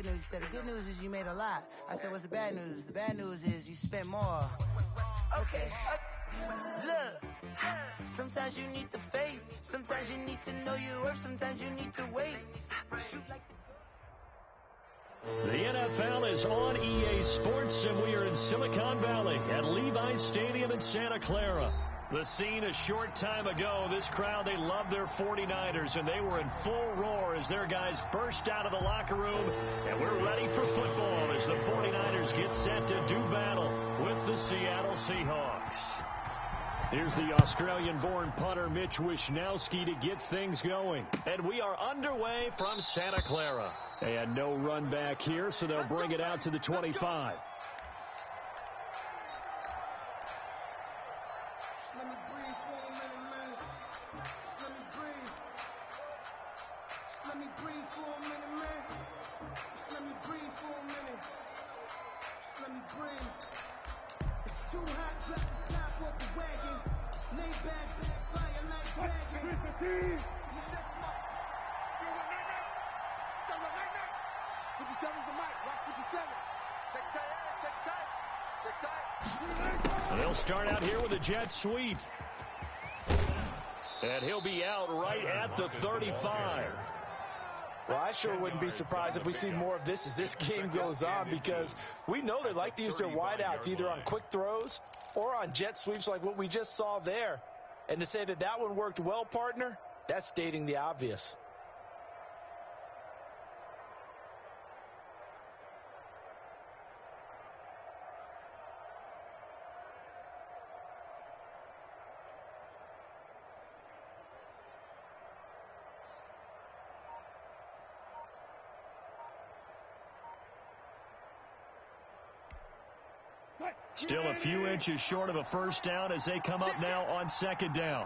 good news. He said, the good news is you made a lot. I said, what's the bad news? The bad news is you spent more. Okay. Look, sometimes you need the faith. Sometimes you need to know your worth. Sometimes you need to wait. Shoot like the NFL is on EA Sports, and we are in Silicon Valley at Levi's Stadium in Santa Clara. The scene a short time ago, this crowd, they loved their 49ers, and they were in full roar as their guys burst out of the locker room. And we're ready for football as the 49ers get set to do battle with the Seattle Seahawks. Here's the Australian-born punter Mitch Wishnowski to get things going. And we are underway from Santa Clara. They had no run back here, so they'll bring it out to the 25. Let me breathe for a minute, man. Let me breathe. Let me breathe for a minute, man. Let me breathe for a minute. Let me breathe. It's too hot, drop the top off the wagon. Lay back, fire like dragon. 57's the mic. Rock 57. Check tight. Check tight. Check tight. They'll start out here with a jet sweep. And he'll be out right at the 35. Well, I sure wouldn't be surprised if we see more of this as this game goes on, because we know they like to use their wideouts either on quick throws or on jet sweeps like what we just saw there. And to say that that one worked well, partner, that's stating the obvious. Still a few inches short of a first down as they come up now on second down.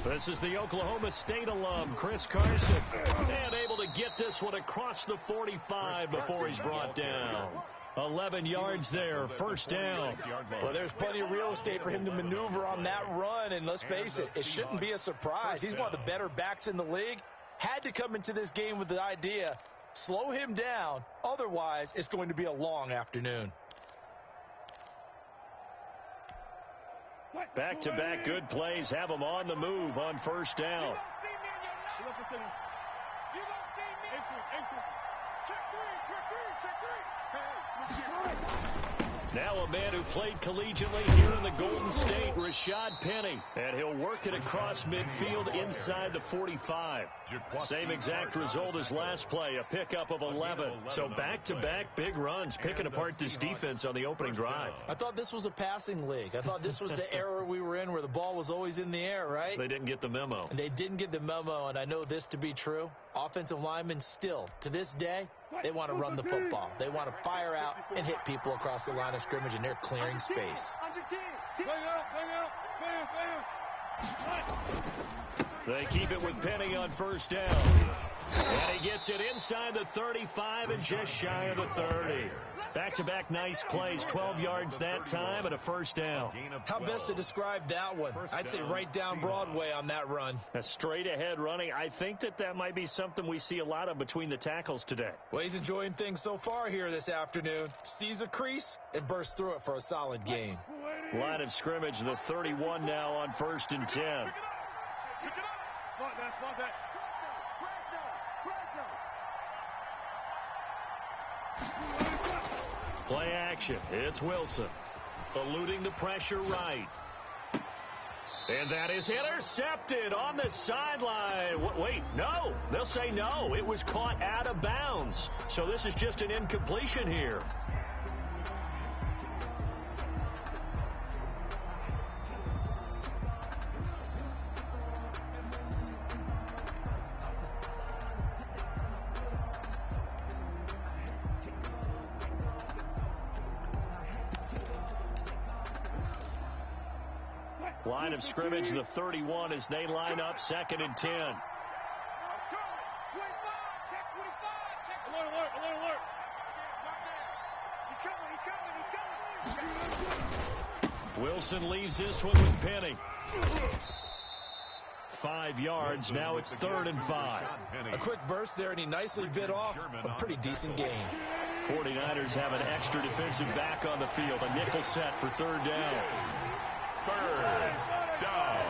This is the Oklahoma State alum, Chris Carson. And able to get this one across the 45 before he's brought down. 11 yards there, first down. Well, there's plenty of real estate for him to maneuver on that run, and let's face it, it shouldn't be a surprise. He's one of the better backs in the league. Had to come into this game with the idea, slow him down, otherwise it's going to be a long afternoon. Back-to-back good plays have him on the move on first down. Now a man who played collegiately here in the Golden State, Rashad Penny. And he'll work it across midfield inside the 45. Same exact result as last play, a pickup of 11. So back-to-back big runs, picking apart this defense on the opening drive. I thought this was a passing league. I thought this was the era we were in where the ball was always in the air, right? They didn't get the memo. And they didn't get the memo, and I know this to be true. Offensive linemen still, to this day, they want to run the football. They want to fire out and hit people across the line of scrimmage, and they're clearing space. They keep it with Penny on first down. And he gets it inside the 35 and just shy of the 30. Back-to-back nice plays, 12 yards that time and a first down. How best to describe that one? I'd say right down Broadway on that run. A straight-ahead running. I think that might be something we see a lot of between the tackles today. Well, he's enjoying things so far here this afternoon. Sees a crease and bursts through it for a solid gain. Line of scrimmage, the 31 now on 1st and 10. Play action. It's Wilson. Eluding the pressure right. And that is intercepted on the sideline. Wait, no. They'll say no. It was caught out of bounds. So this is just an incompletion here. Line of scrimmage, the 31 as they line up 2nd and 10. Wilson leaves this one with Penny. 5 yards. Now it's 3rd and 5. A quick burst there, and he nicely bit off a pretty decent gain. 49ers have an extra defensive back on the field. A nickel set for 3rd down. 3rd down.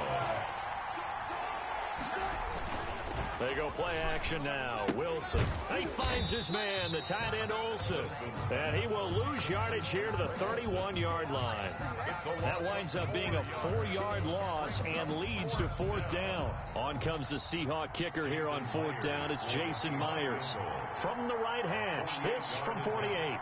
They go play action now. Wilson. He finds his man, the tight end Olsen. And he will lose yardage here to the 31-yard line. That winds up being a 4-yard loss and leads to 4th down. On comes the Seahawk kicker here on 4th down. It's Jason Myers. From the right hash, this from 48.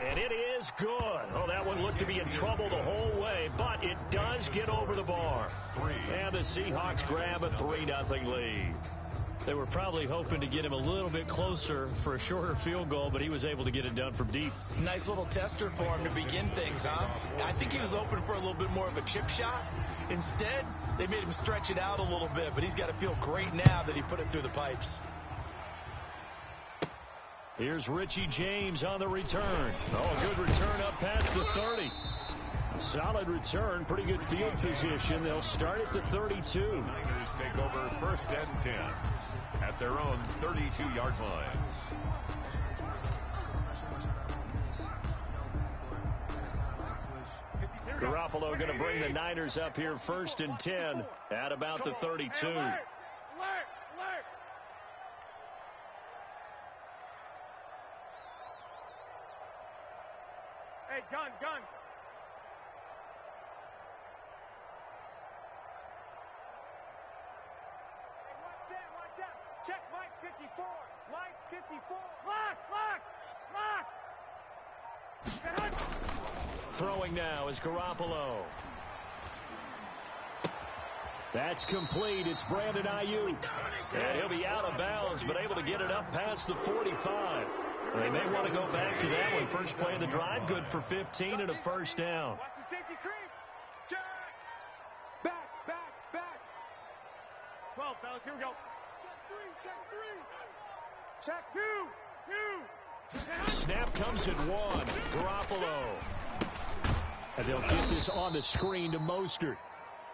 And it is good. Oh, that one looked to be in trouble the whole way, but it does get over the bar. And the Seahawks grab a 3-0 lead. They were probably hoping to get him a little bit closer for a shorter field goal, but he was able to get it done from deep. Nice little tester for him to begin things, huh? I think he was open for a little bit more of a chip shot. Instead, they made him stretch it out a little bit, but he's got to feel great now that he put it through the pipes. Here's Richie James on the return. Oh, a good return up past the 30. Solid return, pretty good field position. They'll start at the 32. Niners take over 1st and 10 at their own 32-yard line. Garoppolo going to bring the Niners up here 1st and 10 at about the 32. Hey, gun. Watch out. Check Mike 54. Mike 54. Lock. Throwing now is Garoppolo. That's complete. It's Brandon Ayuk. And he'll be out of bounds, but able to get it up past the 45. They may want to go back to that one. First play of the drive, good for 15 and a 1st down. Watch the safety creep. Check. Back. 12, fellas. Here we go. Check 2. Snap comes at 1. Garoppolo. And they'll get this on the screen to Mostert.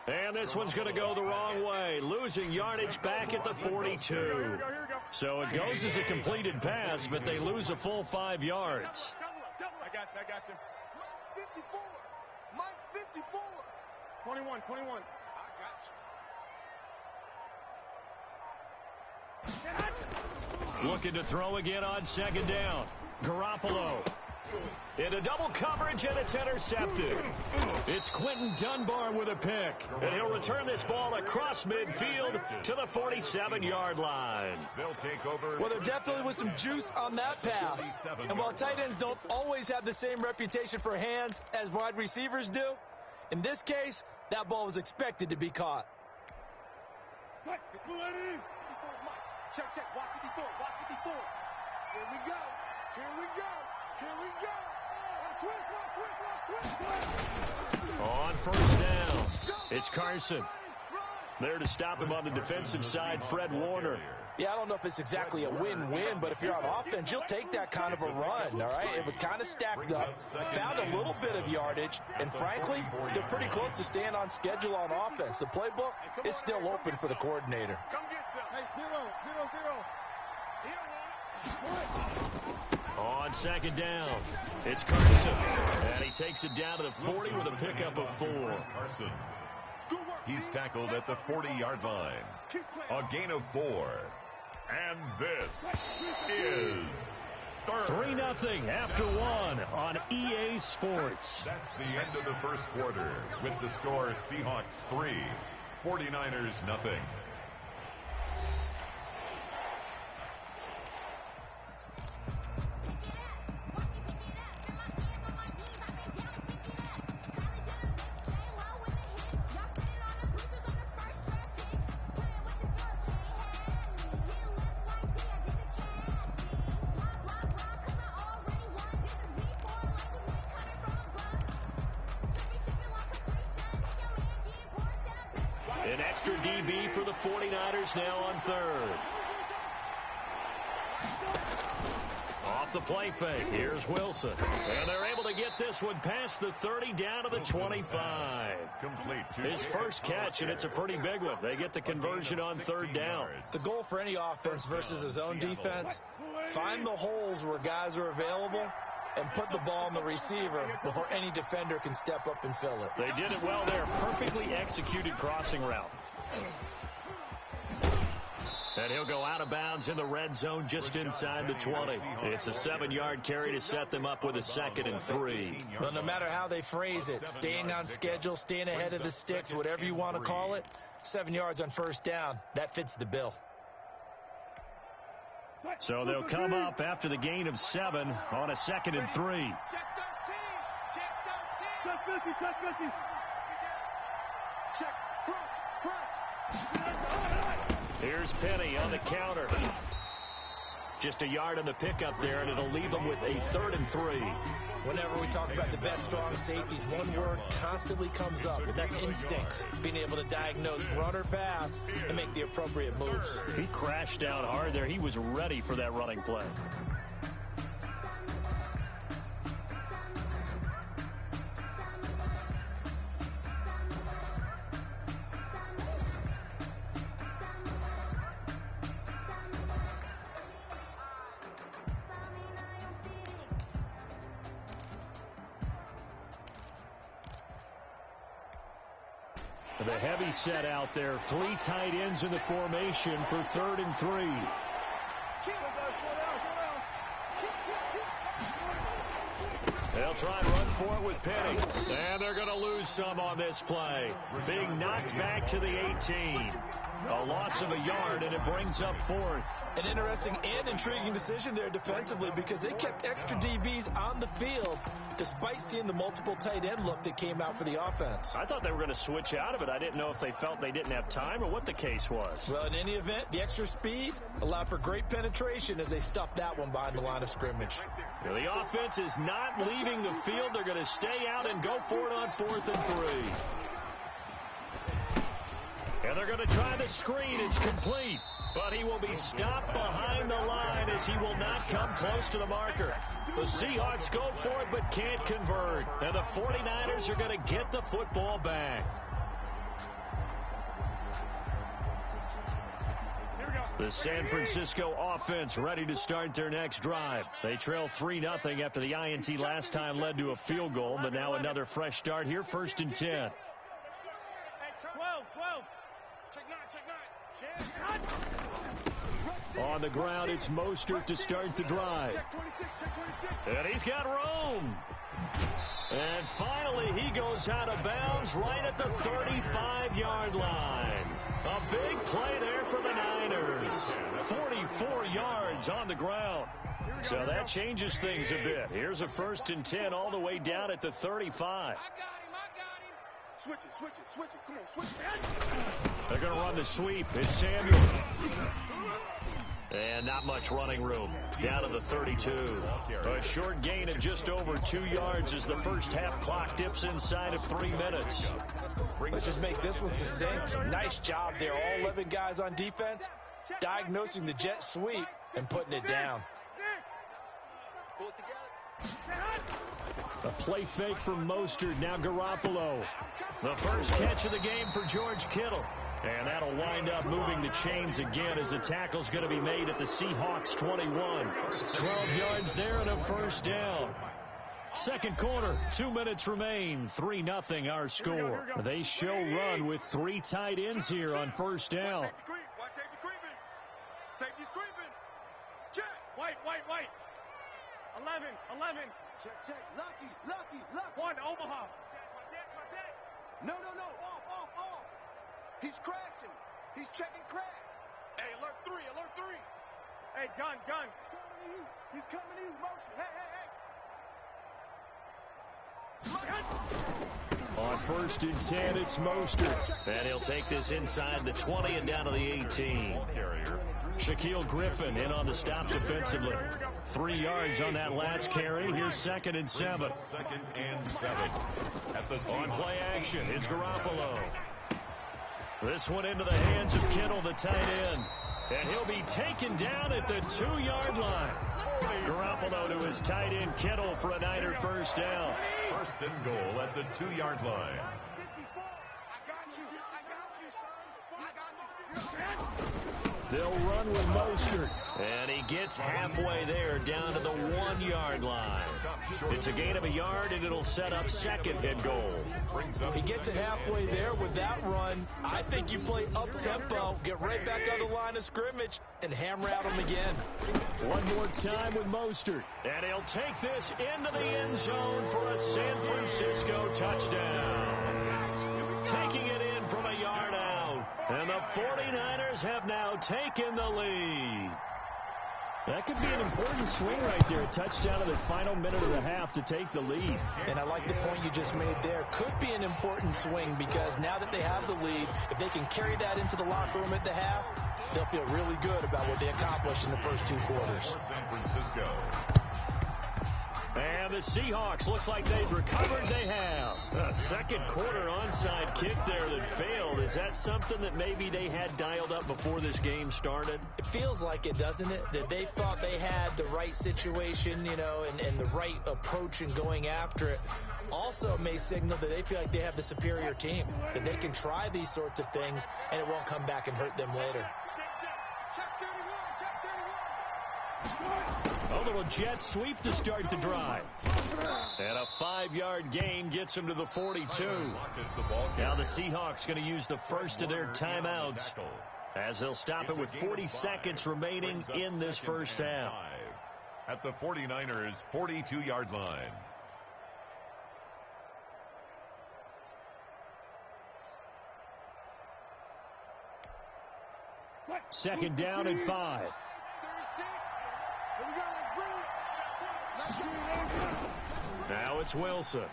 And this one's going to go the wrong way. Losing yardage back at the 42. Here we go. So it goes as a completed pass, but they lose a full 5 yards. I got you. Mike 54. 21. I got you. Looking to throw again on 2nd down. Garoppolo. Into double coverage, and it's intercepted. It's Quentin Dunbar with a pick. And he'll return this ball across midfield to the 47-yard line. They'll take over. Well, there definitely was some juice on that pass. And while tight ends don't always have the same reputation for hands as wide receivers do, in this case, that ball was expected to be caught. Check. Watch 54. Here we go. On 1st down, it's Carson. There to stop him on the defensive side, Fred Warner. Yeah, I don't know if it's exactly a win-win, but if you're on offense, you'll take that kind of a run, all right? It was kind of stacked up, found a little bit of yardage, and frankly, they're pretty close to staying on schedule on offense. The playbook is still open for the coordinator. Come get some. Hey, 0. On 2nd down, it's Carson. And he takes it down to the 40 with a pickup of 4. Carson. He's tackled at the 40-yard line. A gain of 4. And this is 3-0 after 1 on EA Sports. That's the end of the 1st quarter with the score Seahawks 3, 49ers nothing. An extra DB for the 49ers now on 3rd. Off the play fake, here's Wilson. And they're able to get this one past the 30 down to the 25. Complete. His first catch, and it's a pretty big one. They get the conversion on third down. The goal for any offense versus his own defense, find the holes where guys are available and put the ball on the receiver before any defender can step up and fill it. They did it well there. Perfectly executed crossing route. And he'll go out of bounds in the red zone just inside the 20. It's a 7-yard carry to set them up with a 2nd and 3. Well, no matter how they phrase it, staying on schedule, staying ahead of the sticks, whatever you want to call it, 7 yards on first down, that fits the bill. So they'll come up after the gain of 7 on a 2nd and 3. Check 50. Check crunch. Here's Penny on the counter. Just a yard on the pickup there, and it'll leave them with a 3rd and 3. Whenever we talk about the best strong safeties, one word constantly comes up, and that's instinct. Being able to diagnose run or pass and make the appropriate moves. He crashed down hard there. He was ready for that running play. The heavy set out there. 3 tight ends in the formation for 3rd and 3. They'll try and run for it with Penny. And they're going to lose some on this play. Being knocked back to the 18. A loss of a yard, and it brings up 4th. An interesting and intriguing decision there defensively because they kept extra DBs on the field despite seeing the multiple tight end look that came out for the offense. I thought they were going to switch out of it. I didn't know if they felt they didn't have time or what the case was. Well, in any event, the extra speed allowed for great penetration as they stuffed that one behind the line of scrimmage. Now, the offense is not leaving the field. They're going to stay out and go for it on 4th and 3. And they're going to try the screen. It's complete. But he will be stopped behind the line as he will not come close to the marker. The Seahawks go for it but can't convert. And the 49ers are going to get the football back. The San Francisco offense ready to start their next drive. They trail 3-0 after the INT last time led to a field goal. But now another fresh start here, 1st and 10. 12. On the ground, it's Mostert to start the drive. And he's got room. And finally, he goes out of bounds right at the 35-yard line. A big play there for the Niners. 44 yards on the ground. So that changes things a bit. Here's a 1st and 10 all the way down at the 35. Switch it. Come on, switch it. They're going to run the sweep. It's Samuel. And not much running room. Down to the 32. A short gain of just over 2 yards as the first half clock dips inside of 3 minutes. Let's just make this one succinct. Nice job there. All 11 guys on defense diagnosing the jet sweep and putting it down. Pull it together. A play fake from Mostert. Now Garoppolo. The first catch of the game for George Kittle. And that'll wind up moving the chains again as the tackle's going to be made at the Seahawks 21. 12 yards there and a 1st down. Second quarter, 2 minutes remain. 3-0 our score. They show run with 3 tight ends here on 1st down. Watch safety creeping. Safety's creeping. Check. White. 11. Check. Lucky. 1, Omaha. No. Off. He's crashing. He's checking crash. Hey, alert 3. Hey, gun. He's coming to you. Motion. Hey. On 1st and 10, it's Mostert. And he'll take this inside the 20 and down to the 18. Shaquille Griffin in on the stop defensively. 3 yards on that last carry. Here's 2nd and 7. At the On play action, it's Garoppolo. This one into the hands of Kittle, the tight end. And he'll be taken down at the 2-yard line. Garoppolo to his tight end, Kittle, for a Niner first down. First and goal at the 2-yard line. They'll run with Mostert, and he gets halfway there down to the 1-yard line. It's a gain of a yard, and it'll set up second and goal. He gets it halfway there with that run. I think you play up-tempo, get right back on the line of scrimmage, and hammer at him again. One more time with Mostert, and he'll take this into the end zone for a San Francisco touchdown. Taking it in from a yard out. And the 49ers have now taken the lead. That could be an important swing right there. A touchdown in the final minute of the half to take the lead. And I like the point you just made there. Could be an important swing because now that they have the lead, if they can carry that into the locker room at the half, they'll feel really good about what they accomplished in the first 2 quarters. San Francisco. And the Seahawks, looks like they've recovered. They have. A second quarter onside kick there that failed. Is that something that maybe they had dialed up before this game started? It feels like it, doesn't it? That they thought they had the right situation, you know, and the right approach in going after it. Also may signal that they feel like they have the superior team, that they can try these sorts of things and it won't come back and hurt them later. A little jet sweep to start the drive. And a 5-yard gain gets him to the 42. Now the Seahawks going to use the first of their timeouts as they'll stop it with 40 seconds remaining in this first half. At the 49ers' 42-yard line. Second down and 5. Now it's Wilson.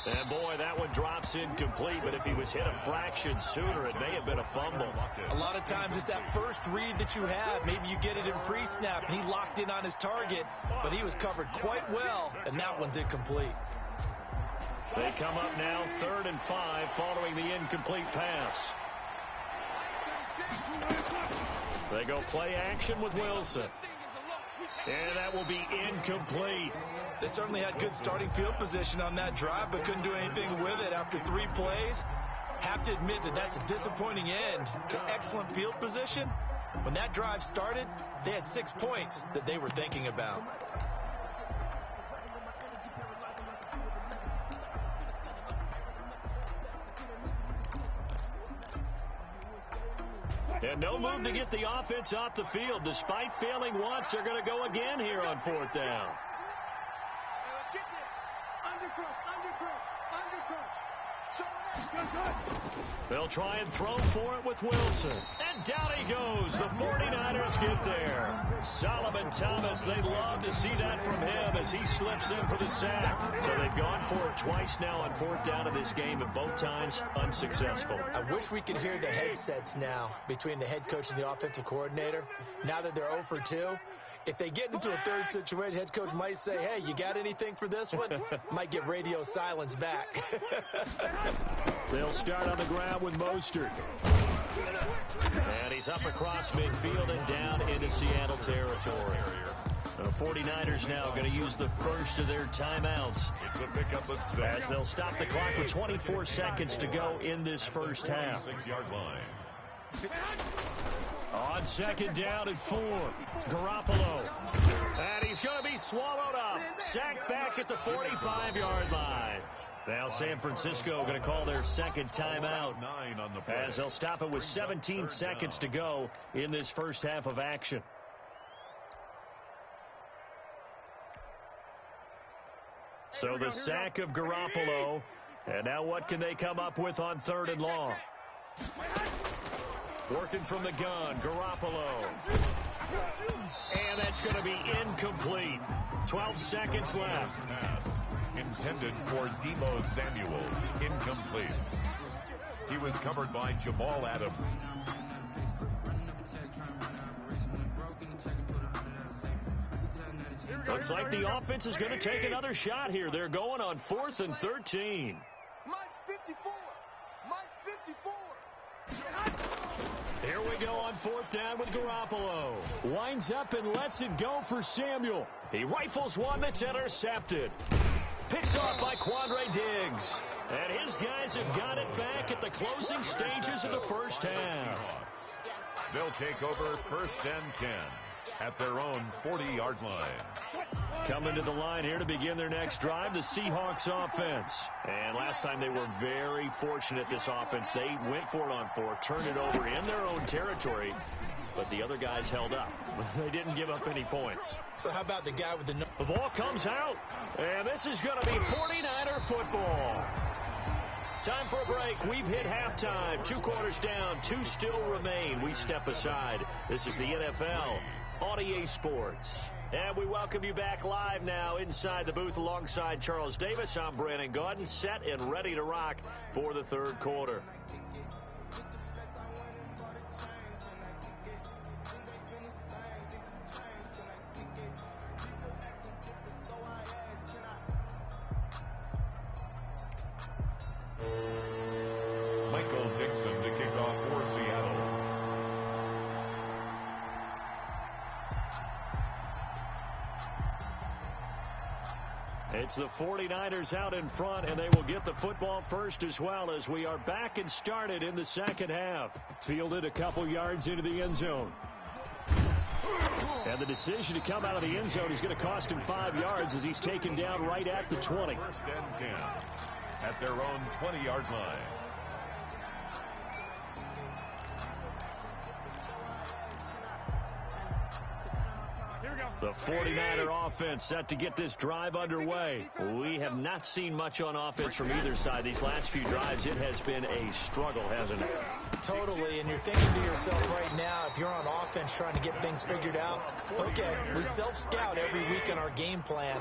And boy, that one drops incomplete, but if he was hit a fraction sooner, it may have been a fumble. A lot of times it's that first read that you have. Maybe you get it in pre-snap, and he locked in on his target, but he was covered quite well, and that one's incomplete. They come up now 3rd and 5 following the incomplete pass. They go play action with Wilson. And that will be incomplete. They certainly had good starting field position on that drive, but couldn't do anything with it after 3 plays. Have to admit that that's a disappointing end to excellent field position. When that drive started, they had 6 points that they were thinking about. And no move to get the offense off the field. Despite failing once, they're going to go again here on 4th down. They'll try and throw for it with Wilson. And down he goes. The 49ers get there. Solomon Thomas, they'd love to see that from him as he slips in for the sack. So they've gone for it twice now on 4th down in this game, and both times unsuccessful. I wish we could hear the headsets now between the head coach and the offensive coordinator. Now that they're 0 for 2. If they get into a third situation, head coach might say, hey, you got anything for this one? Might get radio silence back. They'll start on the ground with Mostert. And he's up across midfield and down into Seattle territory. The 49ers now going to use the first of their timeouts. It's a pickup of 6. As they'll stop the clock with 24 seconds to go in this first half. 6-yard line. On 2nd down and 4, Garoppolo. And he's going to be swallowed up. Sacked back at the 45-yard line. Now San Francisco going to call their second timeout as they'll stop it with 17 seconds to go in this first half of action. So the sack of Garoppolo. And now what can they come up with on 3rd and long? Working from the gun, Garoppolo. And that's going to be incomplete. 12 seconds left. Intended for Deebo Samuel. Incomplete. He was covered by Jamal Adams. Looks like the offense is going to take another shot here. They're going on 4th and 13. Mike 54. Mike 54. Here we go on fourth down with Garoppolo. Winds up and lets it go for Samuel. He rifles one that's intercepted. Picked off by Quandre Diggs. And his guys have got it back at the closing stages of the first half. They'll take over first and 10 at their own 40-yard line. Coming to the line here to begin their next drive, the Seahawks offense. And last time they were very fortunate, this offense. They went for it on fourth, turned it over in their own territory, but the other guys held up. They didn't give up any points. So how about the guy with the... The ball comes out, and this is going to be 49er football. Time for a break. We've hit halftime. 2 quarters down. 2 still remain. We step aside. This is the NFL on EA Sports. And we welcome you back live now inside the booth alongside Charles Davis. I'm Brandon Gaudin, set and ready to rock for the third quarter. Michael Dixon to kick off for Seattle. It's the 49ers out in front, and they will get the football first as well as we are back and started in the second half. Fielded a couple yards into the end zone. And the decision to come out of the end zone is going to cost him 5 yards as he's taken down right at the 20. First and 10 at their own 20-yard line. The 49er offense set to get this drive underway. We have not seen much on offense from either side. These last few drives, it has been a struggle, hasn't it? Totally, and you're thinking to yourself right now, if you're on offense trying to get things figured out, okay, we self-scout every week in our game plan.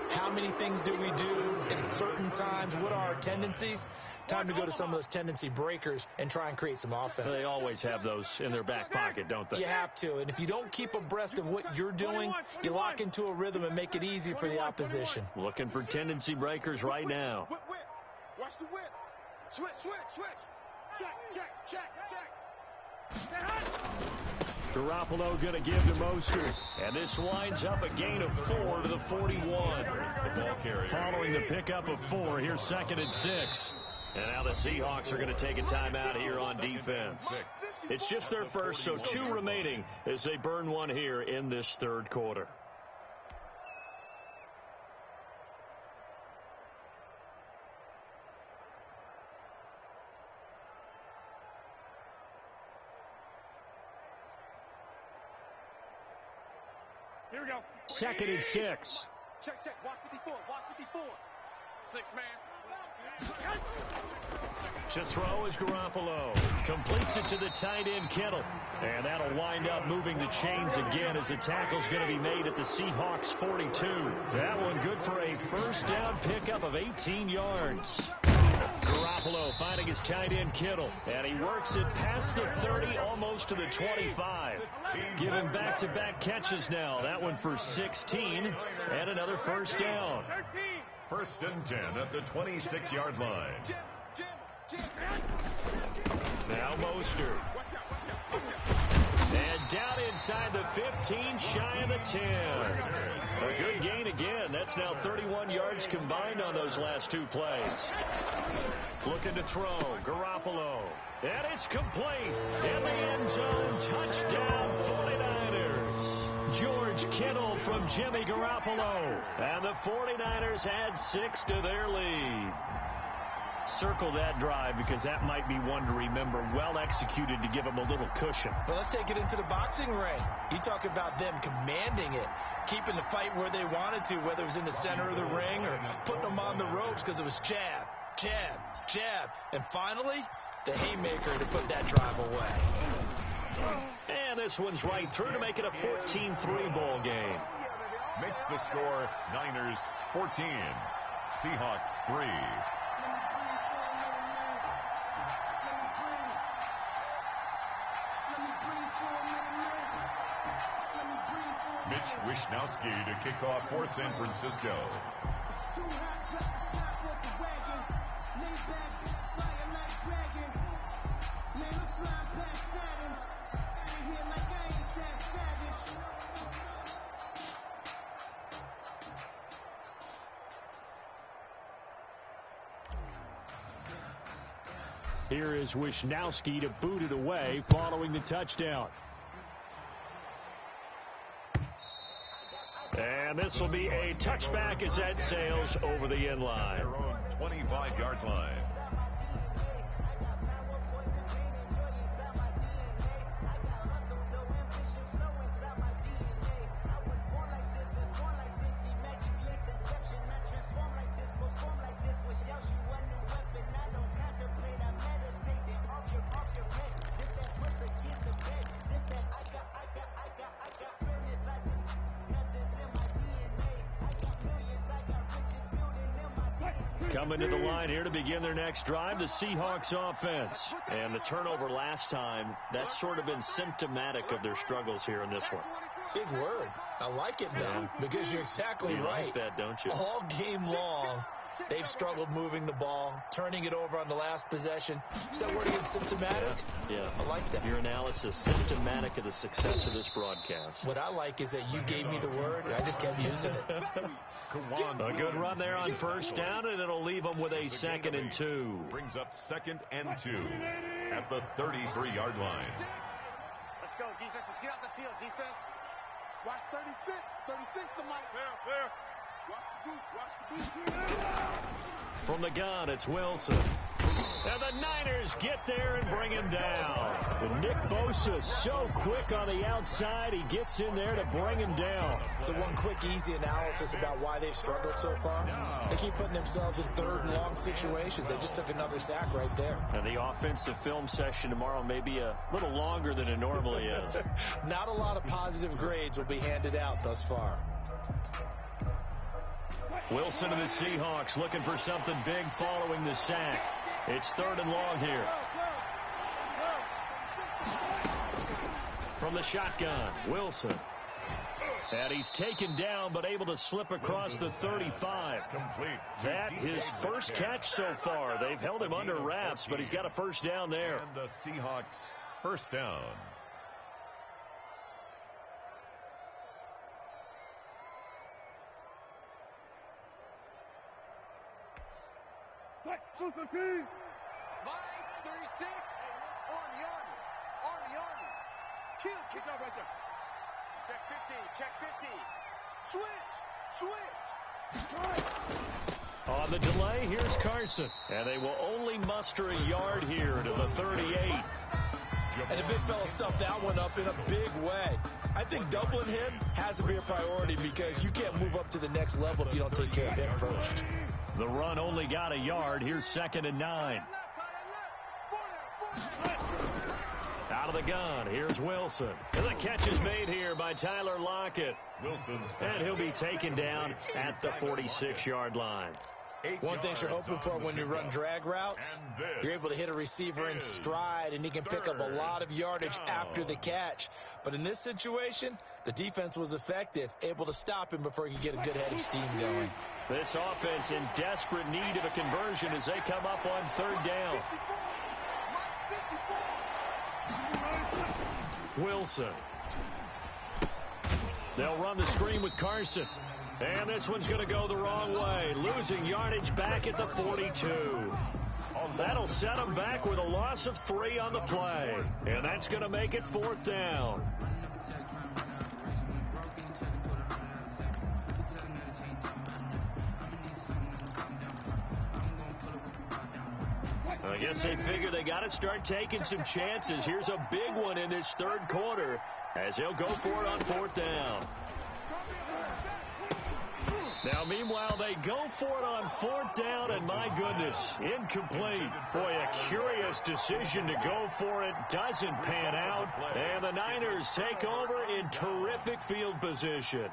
How many things do we do at certain times? What are our tendencies? Time to go to some of those tendency breakers and try and create some offense. They always have those in their back pocket, don't they? You have to, and if you don't keep abreast of what you're doing, you lock into a rhythm and make it easy for the opposition. Looking for tendency breakers right now. Watch the whip. Switch. Check. Garoppolo going to give to Mostert. And this winds up a gain of 4 to the 41. The ball carrier. Following the pickup of 4, here's 2nd and 6. And now the Seahawks are going to take a timeout here on defense. It's just their first, so 2 remaining as they burn one here in this third quarter. Here we go. 2nd and 6. Check. Watch 54. 6 man. To throw is Garoppolo. Completes it to the tight end, Kittle. And that'll wind up moving the chains again as the tackle's going to be made at the Seahawks 42. That one good for a first down pickup of 18 yards. Garoppolo finding his tight end, Kittle. And he works it past the 30, almost to the 25. Giving back-to-back catches now. That one for 16. And another first down. First and 10 at the 26-yard line. Now Mostert. And down inside the 15, shy of the 10. A good gain again. That's now 31 yards combined on those last 2 plays. Looking to throw. Garoppolo. And it's complete. In the end zone. Touchdown 49ers. George Kittle from Jimmy Garoppolo. And the 49ers add 6 to their lead. Circle that drive because that might be one to remember. Well executed to give them a little cushion. Well, let's take it into the boxing ring. You talk about them commanding it, keeping the fight where they wanted to, whether it was in the center of the ring or putting them on the ropes because it was jab, and finally, the haymaker to put that drive away. And this one's right through to make it a 14-3 ball game. Makes the score Niners 14, Seahawks 3. Mitch Wishnowski to kick off for San Francisco. Here is Wisnowski to boot it away following the touchdown. And this will be a touchback as that sails over the end line. Their own 25-yard line. Coming to the line here to begin their next drive, the Seahawks offense. And the turnover last time, that's sort of been symptomatic of their struggles here in this one. Big word. I like it, though, because you're exactly right. Like that, don't you? All game long, they've struggled moving the ball, turning it over on the last possession. Is that word again, symptomatic? Yeah. I like that. Your analysis, symptomatic of the success of this broadcast. What I like is that you gave me the word, and I just kept using it. A good run there on first down, and it'll leave them with a 2nd and 2. Brings up 2nd and 2 at the 33-yard line. Let's go, defense. Let's get out the field, defense. Watch 36. 36 to Mike. Fair. Watch the boot. From the gun, it's Wilson. And the Niners get there and bring him down. And Nick Bosa so quick on the outside, he gets in there to bring him down. So one quick, easy analysis about why they've struggled so far. They keep putting themselves in 3rd and long situations. They just took another sack right there. And the offensive film session tomorrow may be a little longer than it normally is. Not a lot of positive grades will be handed out thus far. Wilson and the Seahawks looking for something big following the sack. It's 3rd and long here. From the shotgun, Wilson. And he's taken down, but able to slip across the 35. That his first catch so far. They've held him under wraps, but he's got a first down there. And the Seahawks first down. Mike 36. Army. Kick out right there. Check 50. Switch. On the delay, here's Carson. And they will only muster a yard here to the 38. And the big fella stuffed that one up in a big way. I think doubling him has to be a priority because you can't move up to the next level if you don't take care of him first. The run only got a yard. Here's 2nd and 9. Out of the gun, here's Wilson. And the catch is made here by Tyler Lockett. And he'll be taken down at the 46-yard line. One thing you're hoping for when you run drag routes, you're able to hit a receiver in stride, and he can pick up a lot of yardage after the catch. But in this situation, the defense was effective, able to stop him before he could get a good head of steam going. This offense in desperate need of a conversion as they come up on 3rd down. Wilson. They'll run the screen with Carson. And this one's going to go the wrong way. Losing yardage back at the 42. That'll set them back with a loss of 3 on the play. And that's going to make it 4th down. I guess they figure they got to start taking some chances. Here's a big one in this 3rd quarter as they'll go for it on 4th down. Now, meanwhile, they go for it on 4th down, and my goodness, incomplete. Boy, a curious decision to go for it. Doesn't pan out, and the Niners take over in terrific field position.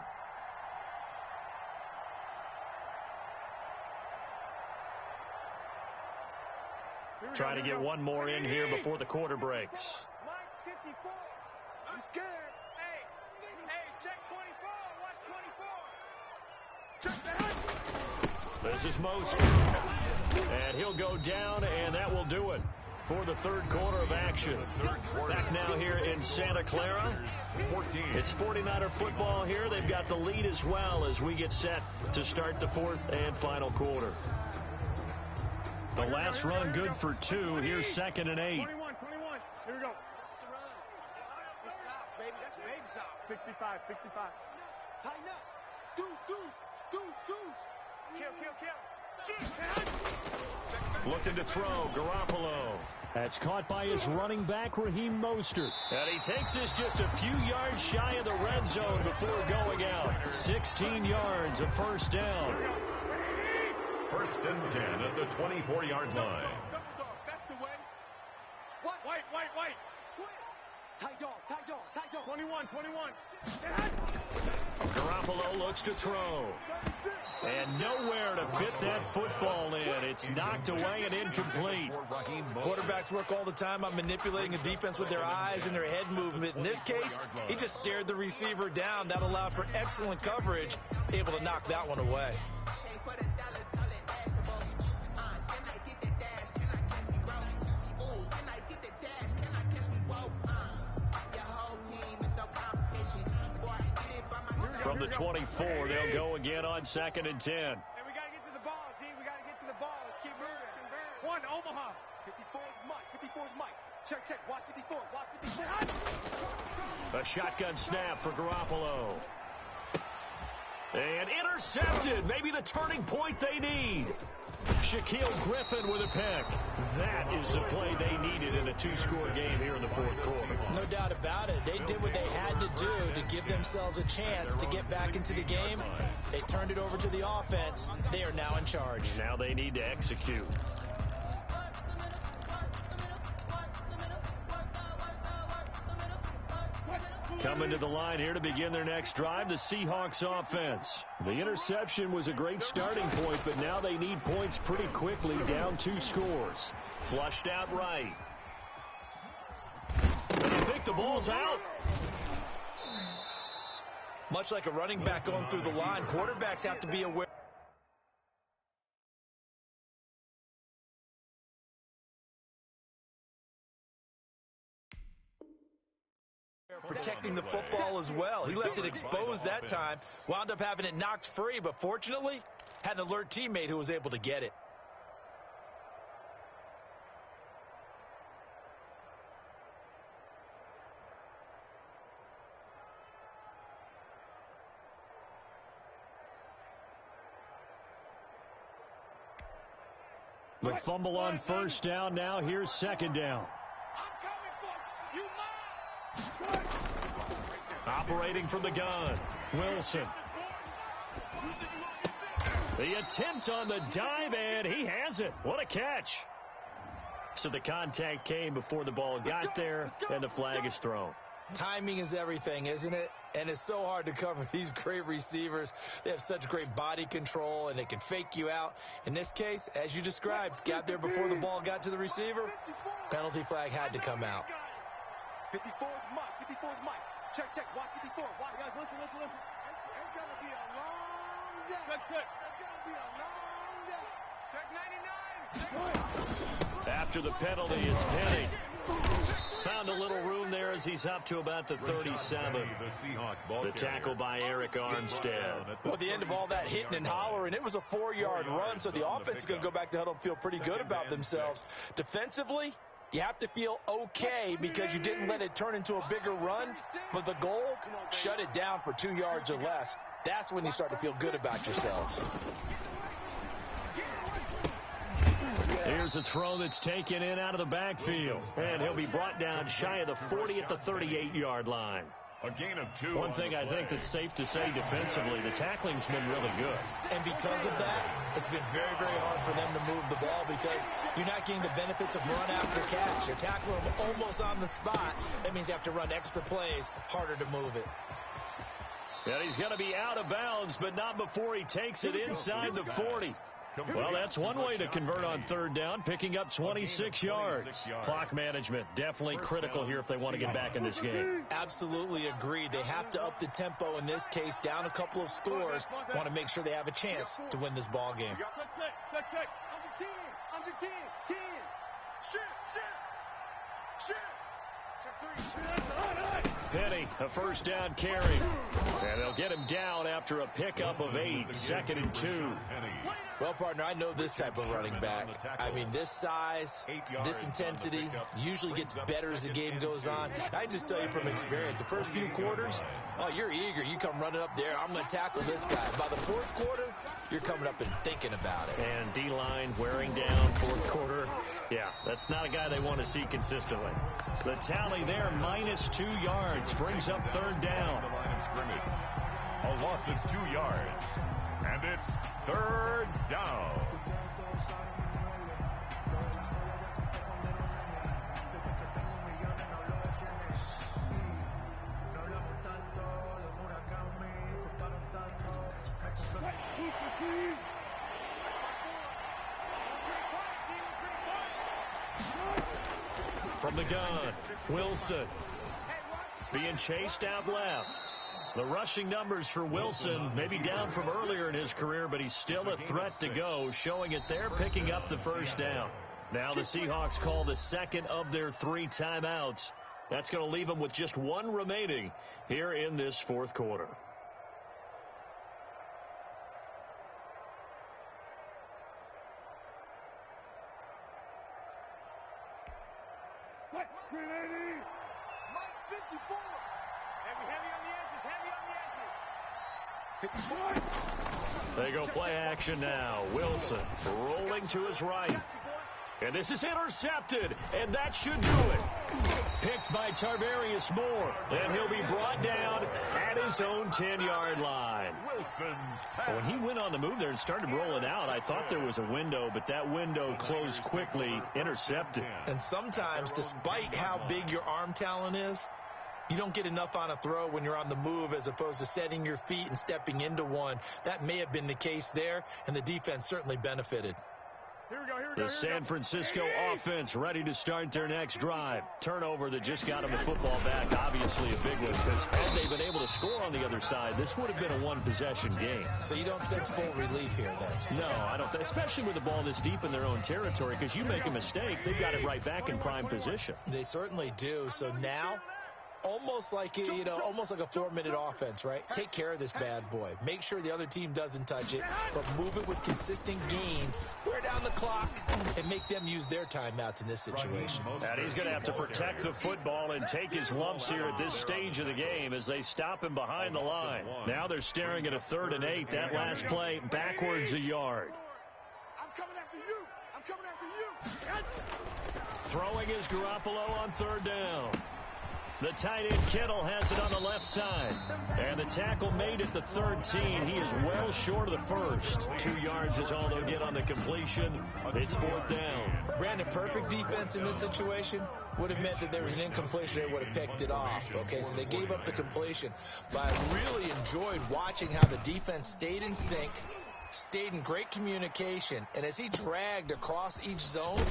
Trying to get one more in here before the quarter breaks. Mike 54. I'm scared. Hey, check 24. Watch 24. Check that. This is Mostert. And he'll go down, and that will do it for the 3rd quarter of action. Back now here in Santa Clara. It's 49er football here. They've got the lead as well as we get set to start the 4th and final quarter. The last run good for 2. Here's 2nd and 8. 21. Here we go. It's south, baby. That's baby south. 65. Tighten up. Deuce. Kill. Looking to throw, Garoppolo. That's caught by his running back, Raheem Mostert. And he takes this just a few yards shy of the red zone before going out. 16 yards, a first down. 1st and 10 at the 24-yard line. Double dog. That's the way. What? White. Tight dog. 21. Garoppolo looks to throw. And nowhere to fit that football in. It's knocked away and incomplete. Quarterbacks work all the time on manipulating a defense with their eyes and their head movement. In this case, he just stared the receiver down. That allowed for excellent coverage, able to knock that one away. From the 24, they'll go again on 2nd and 10. Hey, we got to get to the ball, D. We got to get to the ball. Let's keep moving. One, Omaha. 54's Mike. Check. Watch 54. A shotgun snap for Garoppolo. And intercepted. Maybe the turning point they need. Shaquille Griffin with a pick. That is the play they needed in a 2-score game here in the 4th quarter. No doubt about it. They did what they had to do to give themselves a chance to get back into the game. They turned it over to the offense. They are now in charge. Now they need to execute. Coming to the line here to begin their next drive, the Seahawks offense. The interception was a great starting point, but now they need points pretty quickly, down 2 scores. Flushed out right. And I think the ball's out. Much like a running back going through the line, quarterbacks have to be aware. Protecting the football as well. He left it exposed that time, wound up having it knocked free, but fortunately had an alert teammate who was able to get it. The fumble on first down. Now here's 2nd down. Operating from the gun, Wilson. The attempt on the dive, and he has it. What a catch. So the contact came before the ball got there, and the flag is thrown. Timing is everything, isn't it? And it's so hard to cover these great receivers. They have such great body control, and they can fake you out. In this case, as you described, got there before the ball got to the receiver. Penalty flag had to come out. 54's Mike. Check. Watch 54. Watch. Guys, listen. It's going to be a long day. Check. It's going to be a long day. Check 99. After the penalty, it's Penny. Found a little room there as he's up to about the 37. The tackle by Eric Armstead. Well, at the end of all that hitting and hollering, it was a 4-yard run, so the offense is going to go back to huddle and feel pretty good about themselves. Defensively, you have to feel okay because you didn't let it turn into a bigger run, but the goal, shut it down for 2 yards or less. That's when you start to feel good about yourselves. Here's a throw that's taken in out of the backfield, and he'll be brought down shy of the 40 at the 38-yard line. A gain of 2. One thing I think that's safe to say defensively, the tackling's been really good. And because of that, it's been very, very hard for them to move the ball because you're not getting the benefits of run after catch. You're tackling them almost on the spot. That means you have to run extra plays, harder to move it. And he's going to be out of bounds, but not before he takes it inside the 40. Well, that's one way to convert on 3rd down, picking up 26 yards. Clock management, definitely critical here if they want to get back in this game. Absolutely agreed. They have to up the tempo in this case, down a couple of scores. Want to make sure they have a chance to win this ball game. Check. Under 10. 10. Shit. Check 3. Penny, a first down carry. And they'll get him down after a pickup of 8, 2nd and 2. Well, partner, I know this type of running back. I mean, this size, this intensity usually gets better as the game goes on. I just tell you from experience, the first few quarters, oh, you're eager. You come running up there. I'm going to tackle this guy. By the fourth quarter, you're coming up and thinking about it. And D-line wearing down fourth quarter. Yeah, that's not a guy they want to see consistently. The tally there, -2 yards, brings up 3rd down. A loss of 2 yards. And it's 3rd down. From the gun, Wilson being chased out left. The rushing numbers for Wilson may be down from earlier in his career, but he's still a threat to go, showing it there, picking up the first down. Now the Seahawks call the second of their 3 timeouts. That's going to leave them with just 1 remaining here in this fourth quarter. They go play action now. Wilson rolling to his right. And this is intercepted, and that should do it. Picked by Tarvarius Moore, and he'll be brought down at his own 10-yard line. When he went on the move there and started rolling out, I thought there was a window, but that window closed quickly, intercepted. And sometimes, despite how big your arm talent is, you don't get enough on a throw when you're on the move as opposed to setting your feet and stepping into one. That may have been the case there, and the defense certainly benefited. The San Francisco offense ready to start their next drive. Turnover that just got them the football back, obviously a big one, because had they been able to score on the other side, this would have been a one-possession game. So you don't sense full relief here, then? No, I don't, especially with the ball this deep in their own territory, because you make a mistake, they've got it right back in prime position. They certainly do. So now, almost like a 4-minute offense, right? Take care of this bad boy. Make sure the other team doesn't touch it, but move it with consistent gains. Wear down the clock and make them use their timeouts in this situation. And he's going to have to protect the football and take his lumps here at this stage of the game as they stop him behind the line. Now they're staring at a 3rd and 8. That last play backwards a yard. I'm coming after you. I'm coming after you. Throwing is Garoppolo on 3rd down. The tight end Kittle has it on the left side. And the tackle made at the 13. He is well short of the first. 2 yards is all they'll get on the completion. It's 4th down. Brandon, perfect defense in this situation would have meant that there was an incompletion. They would have picked it off. Okay, so they gave up the completion. But I really enjoyed watching how the defense stayed in sync, stayed in great communication. And as he dragged across each zone,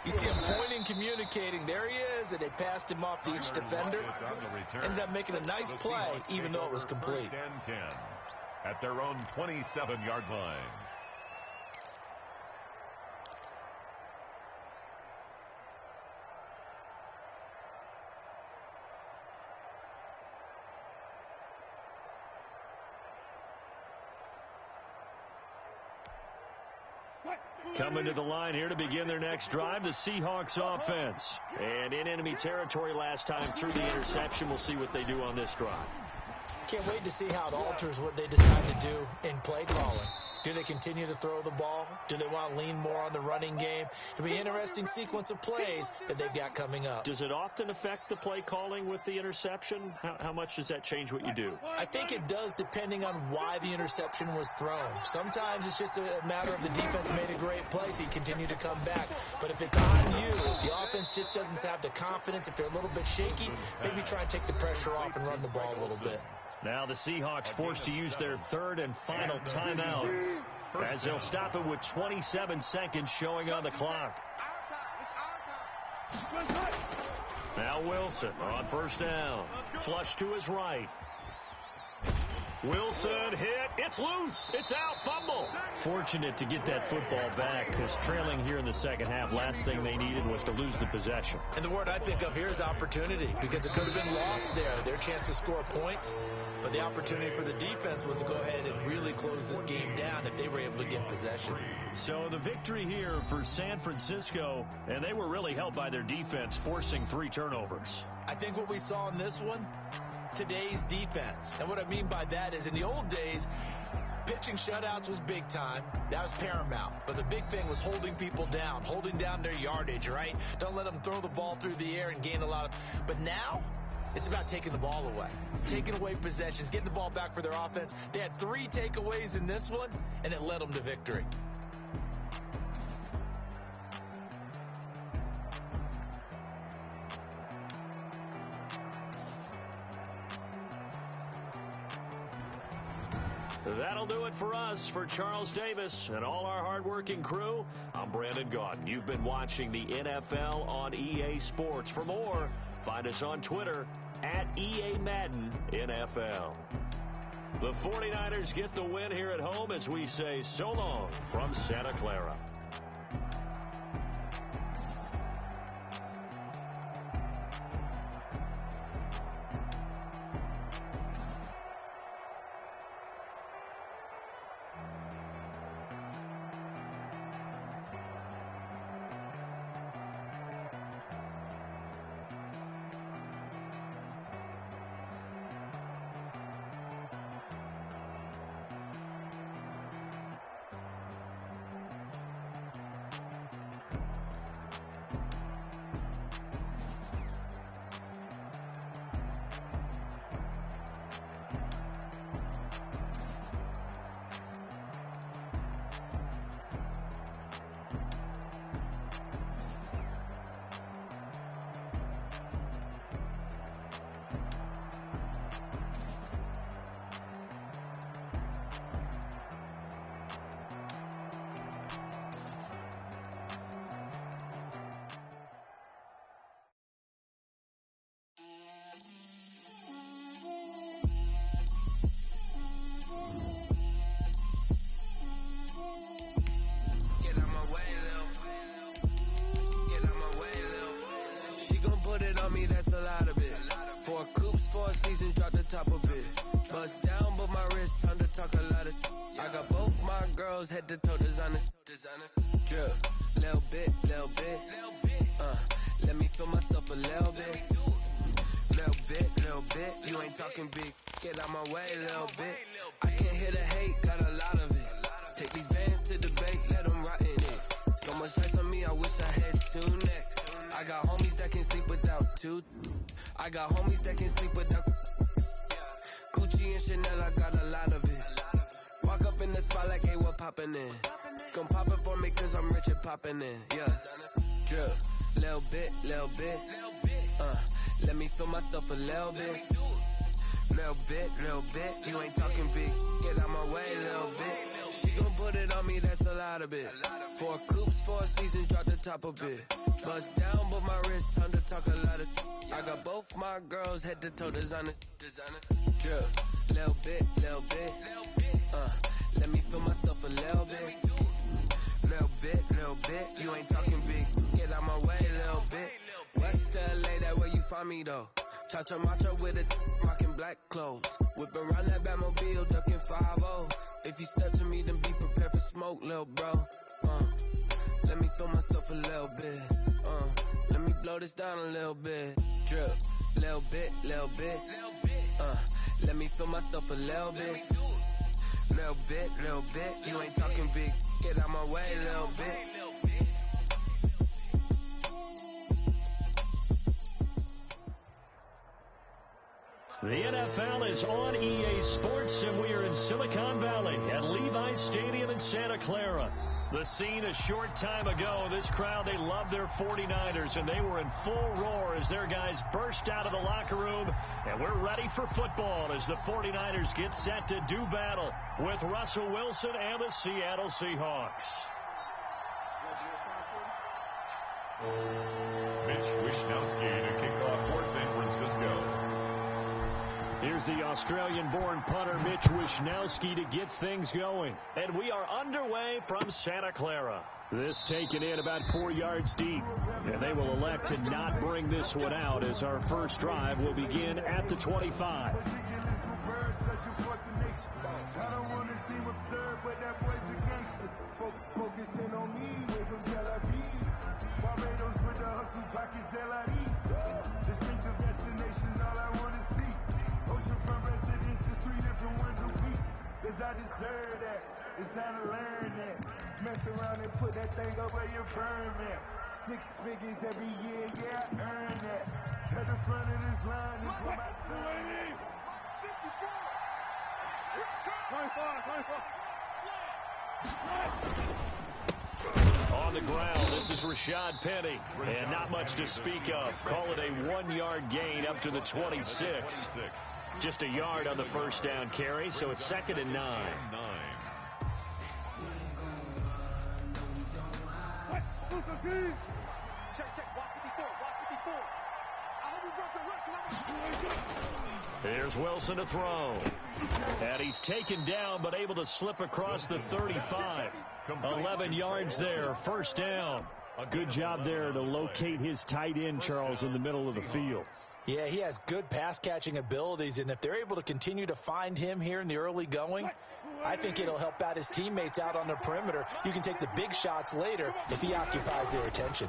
you see him pointing, communicating. There he is, and they passed him off to each defender. Ended up making a nice play, even though it was complete. 1st and 10 at their own 27-yard line. Coming to the line here to begin their next drive, the Seahawks offense. And in enemy territory last time through the interception. We'll see what they do on this drive. Can't wait to see how it alters what they decide to do in play calling. Do they continue to throw the ball? Do they want to lean more on the running game? It'll be an interesting sequence of plays that they've got coming up. Does it often affect the play calling with the interception? How much does that change what you do? I think it does, depending on why the interception was thrown. Sometimes it's just a matter of the defense made a great play, so you continue to come back. But if it's on you, if the offense just doesn't have the confidence, if they're a little bit shaky, maybe try and take the pressure off and run the ball a little bit. Now the Seahawks forced to use their 3rd and final timeout as they'll stop it with 27 seconds showing on the clock. Now Wilson on 1st down. Flush to his right. Wilson hit. It's loose. It's out. Fumble. Fortunate to get that football back because trailing here in the second half, last thing they needed was to lose the possession. And the word I think of here is opportunity, because it could have been lost there, their chance to score points. But the opportunity for the defense was to go ahead and really close this game down if they were able to get possession. So the victory here for San Francisco, and they were really helped by their defense, forcing 3 turnovers. I think what we saw in this one, today's defense. And what I mean by that is in the old days, pitching shutouts was big time. That was paramount. But the big thing was holding people down, holding down their yardage, right? Don't let them throw the ball through the air and gain a lot of... But now, it's about taking the ball away, taking away possessions, getting the ball back for their offense. They had 3 takeaways in this one, and it led them to victory. That'll do it for us. For Charles Davis and all our hardworking crew, I'm Brandon Gaudin. You've been watching the NFL on EA Sports. For more, find us on Twitter at EA Madden NFL. The 49ers get the win here at home as we say so long from Santa Clara. Head to toe designer, drip, little bit, let me feel myself a little bit, you ain't talking big, get out my way, little bit, I can't hear the hate, got a lot of it, take these bands to debate, let them rot in it, so much ice on me, I wish I had 2 necks, I got homies that can sleep without 2, I got homies that can sleep without, Gucci and Chanel, I got a lot of it. Walk up in the spot like, hey, what poppin' in? Gon' pop it for me cause I'm rich and poppin' in, yeah. Drip, little bit, let me feel myself a little bit. Little bit, you ain't talking big, get out my way, little bit. She gon' put it on me, that's a lot of it. 4 coops, 4 seasons, drop the top a bit. Bust down, but my wrist, time to talk a lot of. I got both my girls, head to toe designer. Drip, little bit, let me feel myself a little bit. Little bit, you ain't talking big, get out my way, little bit. West LA, that where you find me though. Cha-cha matcha with a rockin' black clothes. Whip around that Batmobile, ducking 5-0. If you step to me, then be prepared for smoke, little bro. Let me feel myself a little bit. Let me blow this down a little bit. Drip, little bit, let me feel myself a little bit. Little bit, you ain't talking big, get out my way, little bit. The NFL is on EA Sports, and we are in Silicon Valley at Levi's Stadium in Santa Clara. The scene a short time ago, this crowd, they love their 49ers, and they were in full roar as their guys burst out of the locker room, and we're ready for football as the 49ers get set to do battle with Russell Wilson and the Seattle Seahawks. Mitch Wishnowsky to kick off for San Francisco. Here's the Australian-born punter Mitch Wishnowsky to get things going. And we are underway from Santa Clara. This taken in about 4 yards deep. And they will elect to not bring this one out as our first drive will begin at the 25. Focusing on me, where from Tel Aviv. Barbados with the hustle pockets, distinctive destinations, all I want to see. Oceanfront residences, 3 different ones a week. Cause I deserve that, it's time to learn that. Mess around and put that thing up where you burn that. 6 figures every year, yeah, I earn that. At the front of this line is where my time. 24. On the ground, this is Rashad Penny. And not much to speak of. Call it a 1-yard gain up to the 26. Just a yard on the first down carry, so it's 2nd and 9. There's Wilson to throw. And he's taken down, but able to slip across the 35. 11 yards there, first down. A good job there to locate his tight end, Charles, in the middle of the field. Yeah, he has good pass-catching abilities, and if they're able to continue to find him here in the early going, I think it'll help out his teammates out on the perimeter. You can take the big shots later if he occupies their attention.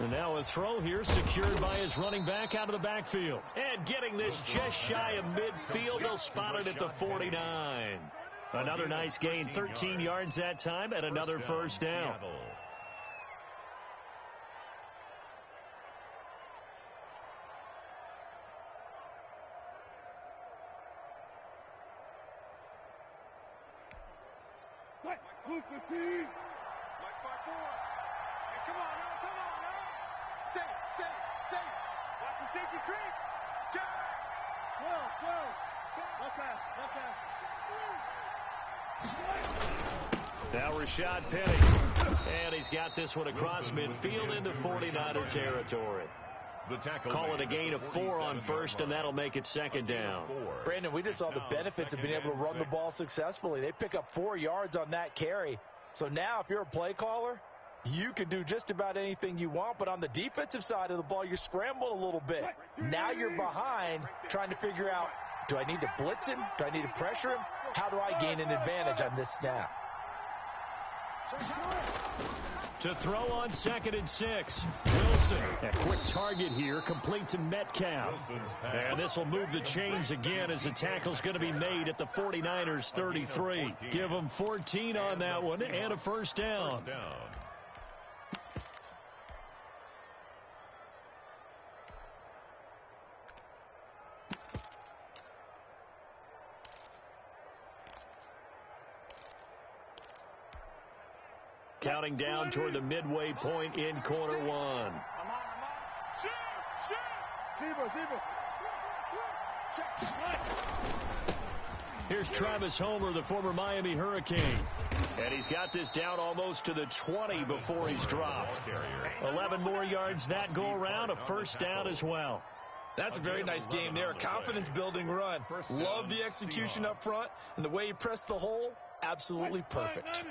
And now a throw here secured by his running back out of the backfield. And getting this just shy of midfield, they'll spot it at the 49. Another nice gain, 13 yards that time, and another first down. Now Rashad Penny, and he's got this one across midfield into 49er territory. Call it a gain of 4 on first, and that'll make it 2nd down. Brandon, we just saw the benefits of being able to run the ball successfully. They pick up 4 yards on that carry. So now if you're a play caller, you can do just about anything you want, but on the defensive side of the ball, you're scrambling a little bit. Now you're behind trying to figure out, do I need to blitz him? Do I need to pressure him? How do I gain an advantage on this snap? To throw on 2nd and 6. Wilson, a quick target here, complete to Metcalf. And this will move the chains again as the tackle's going to be made at the 49ers 33. Give them 14 on that one and a first down. Counting down toward the midway point in quarter 1. Here's Travis Homer, the former Miami Hurricane. And he's got this down almost to the 20 before he's dropped. 11 more yards that go around, a first down as well. That's a very nice game there, a confidence-building run. Love the execution up front, and the way he pressed the hole, absolutely perfect.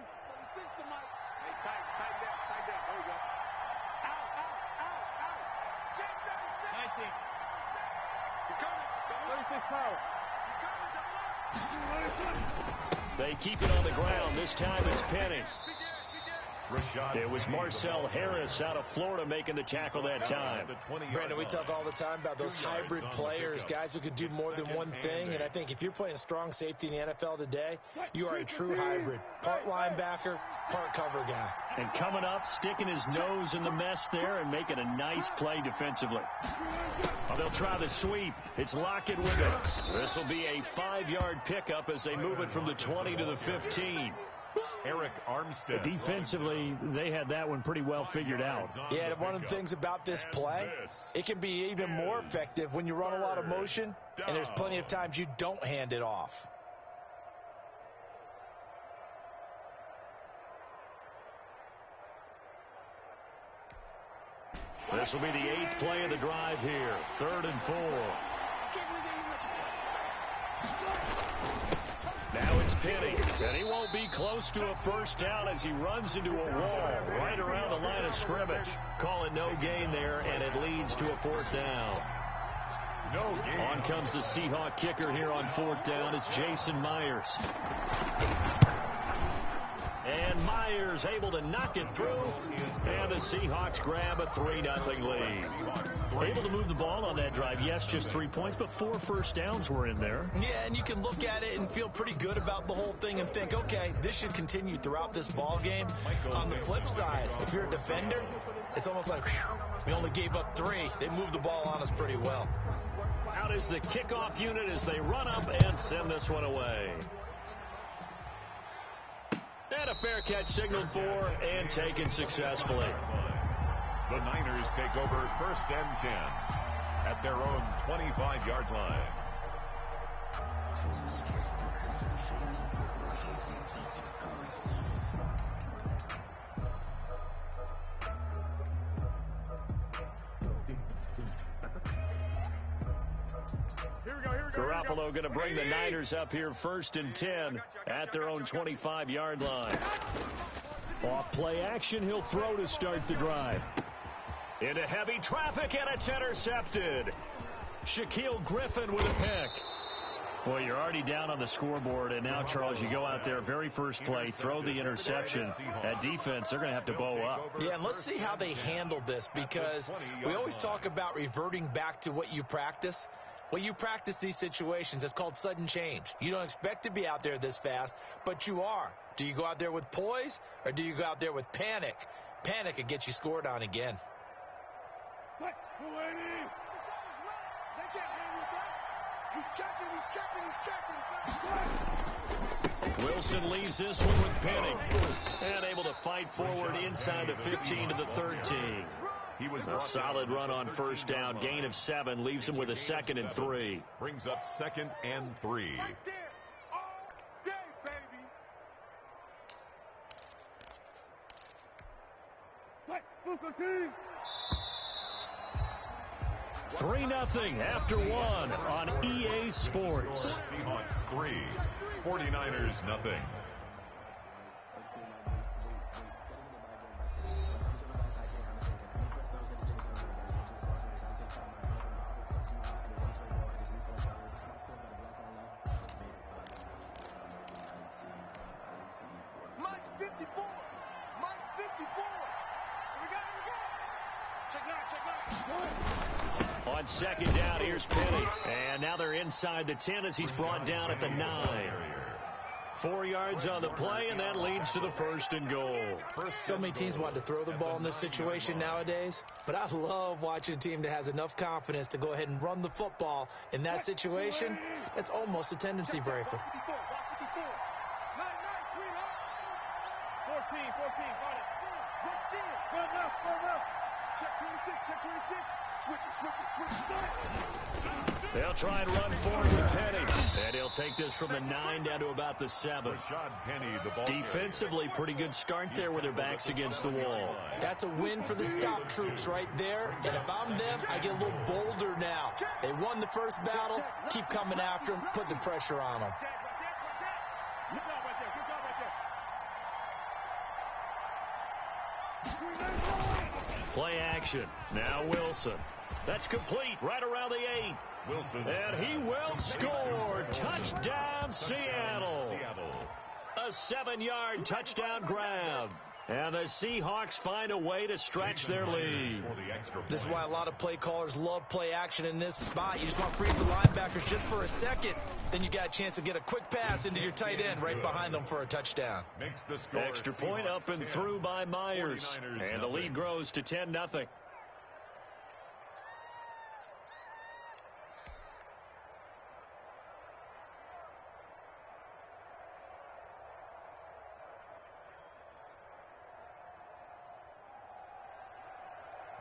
They keep it on the ground. This time it's Penny. It was Marcel Harris out of Florida making the tackle that time. Brandon, we talk all the time about those hybrid players, guys who can do more than one thing. And I think if you're playing strong safety in the NFL today, you are a true hybrid. Part linebacker, part cover guy. And coming up, sticking his nose in the mess there and making a nice play defensively. They'll try the sweep. It's Lockett with it. This will be a 5-yard pickup as they move it from the 20 to the 15. Eric Armstead. Defensively, they had that one pretty well figured out. Yeah, and one of the things about this play, it can be even more effective when you run a lot of motion, and there's plenty of times you don't hand it off. This will be the 8th play of the drive here. 3rd and 4. Now it's Penny, and he won't be close to a first down as he runs into a wall right around the line of scrimmage. Call it no gain there, and it leads to a 4th down. No gain. On comes the Seahawk kicker here on 4th down. It's Jason Myers. And Myers able to knock it through, and the Seahawks grab a 3-0 lead. Able to move the ball on that drive. Yes, just 3 points, but 4 first downs were in there. Yeah, and you can look at it and feel pretty good about the whole thing and think, okay, this should continue throughout this ball game. On the flip side, if you're a defender, it's almost like, whew, we only gave up 3. They moved the ball on us pretty well. Out is the kickoff unit as they run up and send this one away. And a fair catch signaled for and taken successfully. The Niners take over 1st and 10 at their own 25-yard line. Garoppolo going to bring the Niners up here 1st and 10 at their own 25-yard line. Off play action, he'll throw to start the drive. Into heavy traffic, and it's intercepted. Shaquille Griffin with a pick. Well, you're already down on the scoreboard, and now, Charles, you go out there, very first play, throw the interception. That defense, they're going to have to bow up. Yeah, and let's see how they handle this, because we always talk about reverting back to what you practice. Well, you practice these situations. It's called sudden change. You don't expect to be out there this fast, but you are. Do you go out there with poise, or do you go out there with panic? Panic could get you scored on again. Wilson leaves this one with Penny. And able to fight forward inside the 15 to the 13. He was a solid run on 1st down. Gain of 7 leaves him with a 2nd and 3. Brings up 2nd and 3. All day, baby. 3-0 after 1 on EA Sports. Seahawks 3, 49ers nothing. On 2nd down, here's Penny. And now they're inside the 10 as he's brought down at the 9. 4 yards on the play, and that leads to the 1st and goal. So many teams want to throw the ball in this situation nowadays, but I love watching a team that has enough confidence to go ahead and run the football. In that situation, that's almost a tendency breaker. 14, got it. Let's see it. Go left. Check 26. Switch it. They'll try and run forward with Penny. And he'll take this from the 9 down to about the 7. Defensively, pretty good start there with their backs against the wall. That's a win for the stop troops right there. And if I'm them, I get a little bolder now. They won the first battle. Keep coming after them. Put the pressure on them. Play action. Now Wilson. That's complete right around the 8. Wilson. And he will score. Touchdown, Seattle. A 7-yard touchdown grab. And the Seahawks find a way to stretch their lead. This is why a lot of play callers love play action in this spot. You just want to freeze the linebackers just for a second. Then you got a chance to get a quick pass into your tight end right behind them for a touchdown. Makes the score. Extra point up and through by Myers. And the lead grows to 10-0.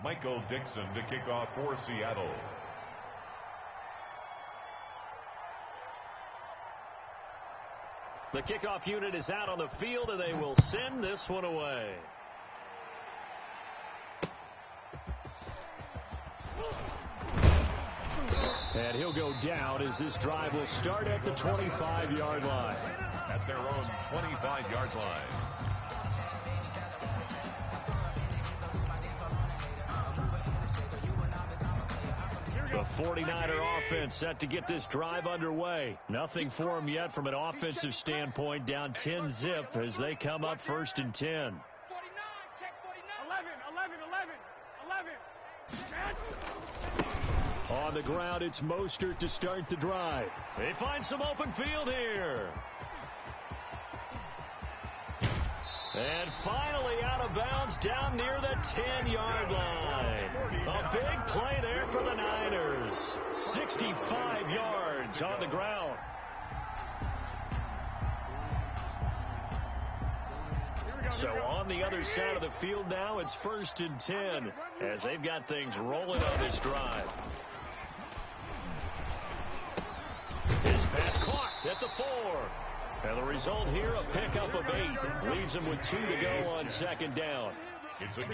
Michael Dixon to kick off for Seattle. The kickoff unit is out on the field, and they will send this one away. And he'll go down as this drive will start at the 25-yard line. At their own 25-yard line. The 49er offense set to get this drive underway. Nothing for them yet from an offensive standpoint. Down 10-zip as they come up 1st and 10. 49, check 49. 11. On the ground, it's Mostert to start the drive. They find some open field here. And finally out of bounds down near the 10-yard line. A big play there for the Niners. 65 yards on the ground. So on the other side of the field now, it's 1st and 10 as they've got things rolling on this drive. His pass caught at the 4. And the result here, a pickup of 8. Leaves him with 2 to go on 2nd down.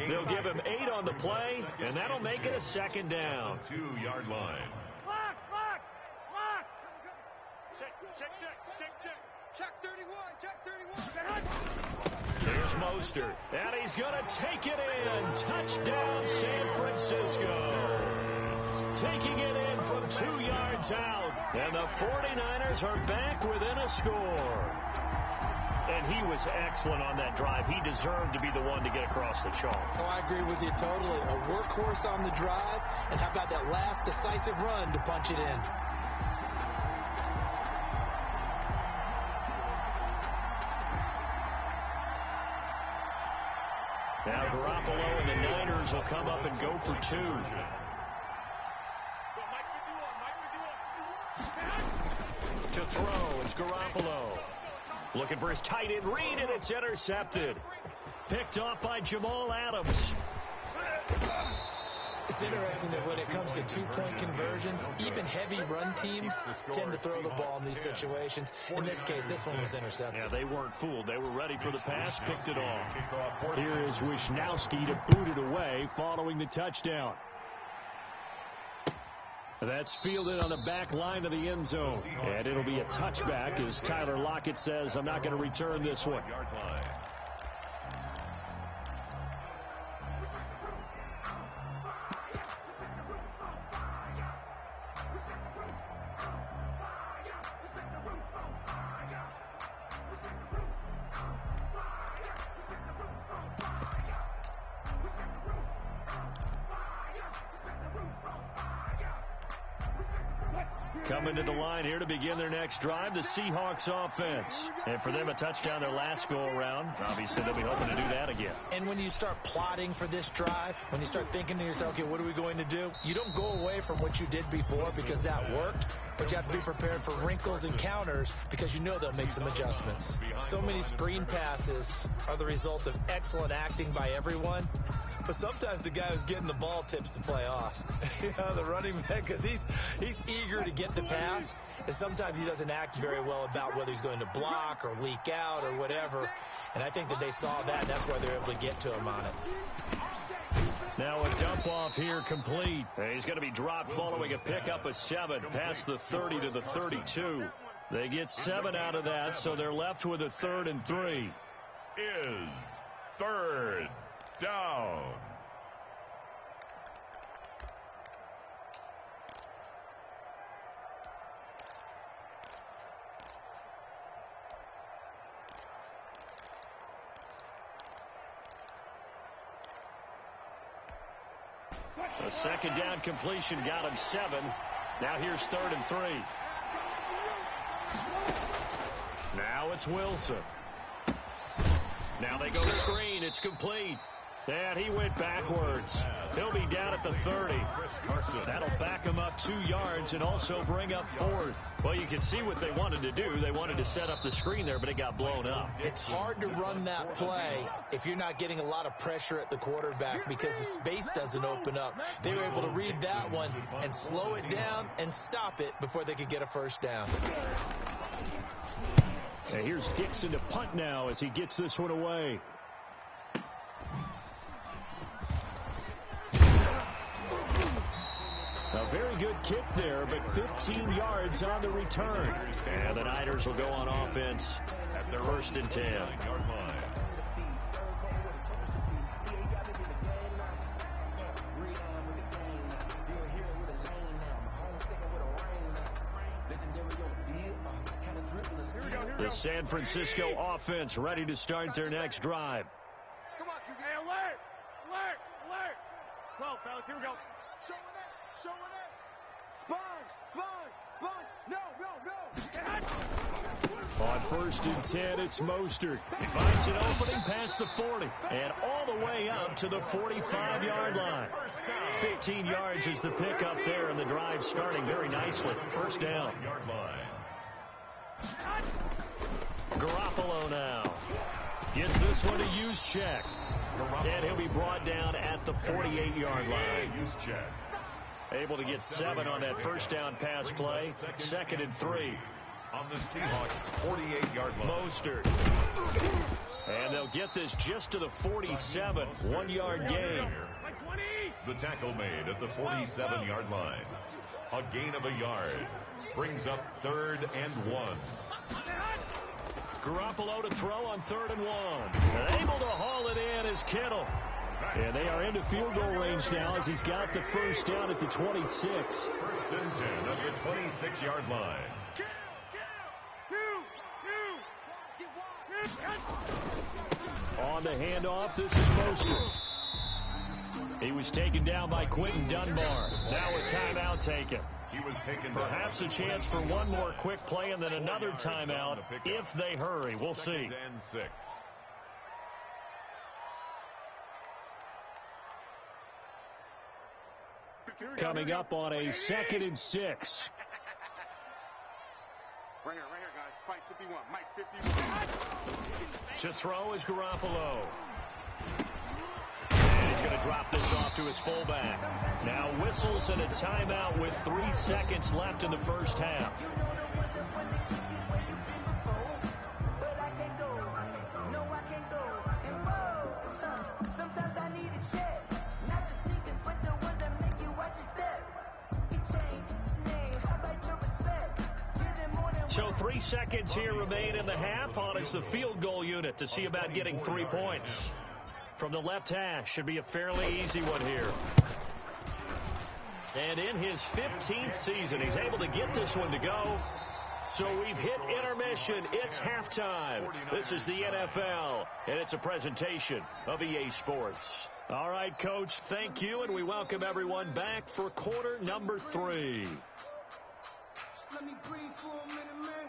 They'll give him 8 on the play, and that'll make it a 2nd down. 2-yard line. Lock. Check 31. Here's Mostert, and he's going to take it in. Touchdown, San Francisco. Taking it in from 2 yards out. And the 49ers are back within a score. And he was excellent on that drive. He deserved to be the one to get across the chalk. Oh, I agree with you totally. A workhorse on the drive, and how about that last decisive run to punch it in? Now Garoppolo and the Niners will come up and go for 2. To throw, it's Garoppolo. Looking for his tight end read, and it's intercepted. Picked off by Jamal Adams. It's interesting that when it comes to 2-point conversions, even heavy run teams tend to throw the ball in these situations. In this case, this one was intercepted. Yeah, they weren't fooled. They were ready for the pass, picked it off. Here is Wisnowski to boot it away following the touchdown. That's fielded on the back line of the end zone. And it'll be a touchback as Tyler Lockett says, I'm not going to return this one. Coming to the line here to begin their next drive, the Seahawks offense. And for them, a touchdown their last go-around. Obviously, they'll be hoping to do that again. And when you start plotting for this drive, when you start thinking to yourself, okay, what are we going to do? You don't go away from what you did before because that worked, but you have to be prepared for wrinkles and counters because you know they'll make some adjustments. So many screen passes are the result of excellent acting by everyone. But sometimes the guy who's getting the ball tips the play off. The running back, because he's eager to get the pass, and sometimes he doesn't act very well about whether he's going to block or leak out or whatever. And I think that they saw that, and that's why they're able to get to him on it. Now a dump off here complete. He's going to be dropped following a pickup of 7 past the 30 to the 32. They get 7 out of that, so they're left with a 3rd and 3. Is 3rd down. A 2nd down completion got him 7. Now here's 3rd and 3. Now it's Wilson. Now they go screen. It's complete. And he went backwards. He'll be down at the 30. That'll back him up 2 yards and also bring up 4th. Well, you can see what they wanted to do. They wanted to set up the screen there, but it got blown up. It's hard to run that play if you're not getting a lot of pressure at the quarterback because the space doesn't open up. They were able to read that one and slow it down and stop it before they could get a 1st down. And here's Dixon to punt now as he gets this one away. A very good kick there, but 15 yards on the return. And the Niners will go on offense at their 1st and 10. Yard line. The San Francisco offense ready to start their next drive. Come on, QB. Hey, alert! Alert! Alert! 12, fellas, here we go. Showing it! Showing it! Sponge! Sponge! Sponge! No, no, no! On 1st and 10, it's Mostert. He finds an opening past the 40 and all the way up to the 45-yard line. 15 yards is the pickup there, and the drive starting very nicely. 1st down. Yard line. Garoppolo now gets this one to use check. And he'll be brought down at the 48-yard line. Use check. Able to get 7 on that 1st down pass play. 2nd and 3. On the Seahawks' 48-yard line. Mostert. And they'll get this just to the 47. 1-yard gain. The tackle made at the 47-yard line. A gain of a yard. Brings up 3rd and 1. Garoppolo to throw on 3rd and 1. Able to haul it in is Kittle. And they are into field goal range now as he's got the 1st down at the 26. 1st and 10 at the 26-yard line. On the handoff, this is Mostert. He was taken down by Quentin Dunbar. Now a timeout taken. He was taken. Perhaps a chance for one more quick play and then another timeout if they hurry. We'll see. 2nd and 6. Coming up on a 2nd and 6. Right here, guys. Mike 51. Mike 51. To throw is Garoppolo. And he's going to drop this off to his fullback. Now whistles and a timeout with 3 seconds left in the 1st half. So 3 seconds here remain in the half. On it's the field goal unit to see about getting 3 points. From the left hash, should be a fairly easy one here. And in his 15th season, he's able to get this one to go. So we've hit intermission. It's halftime. This is the NFL, and it's a presentation of EA Sports. All right, Coach, thank you, and we welcome everyone back for quarter number 3. Let me breathe for a minute, man.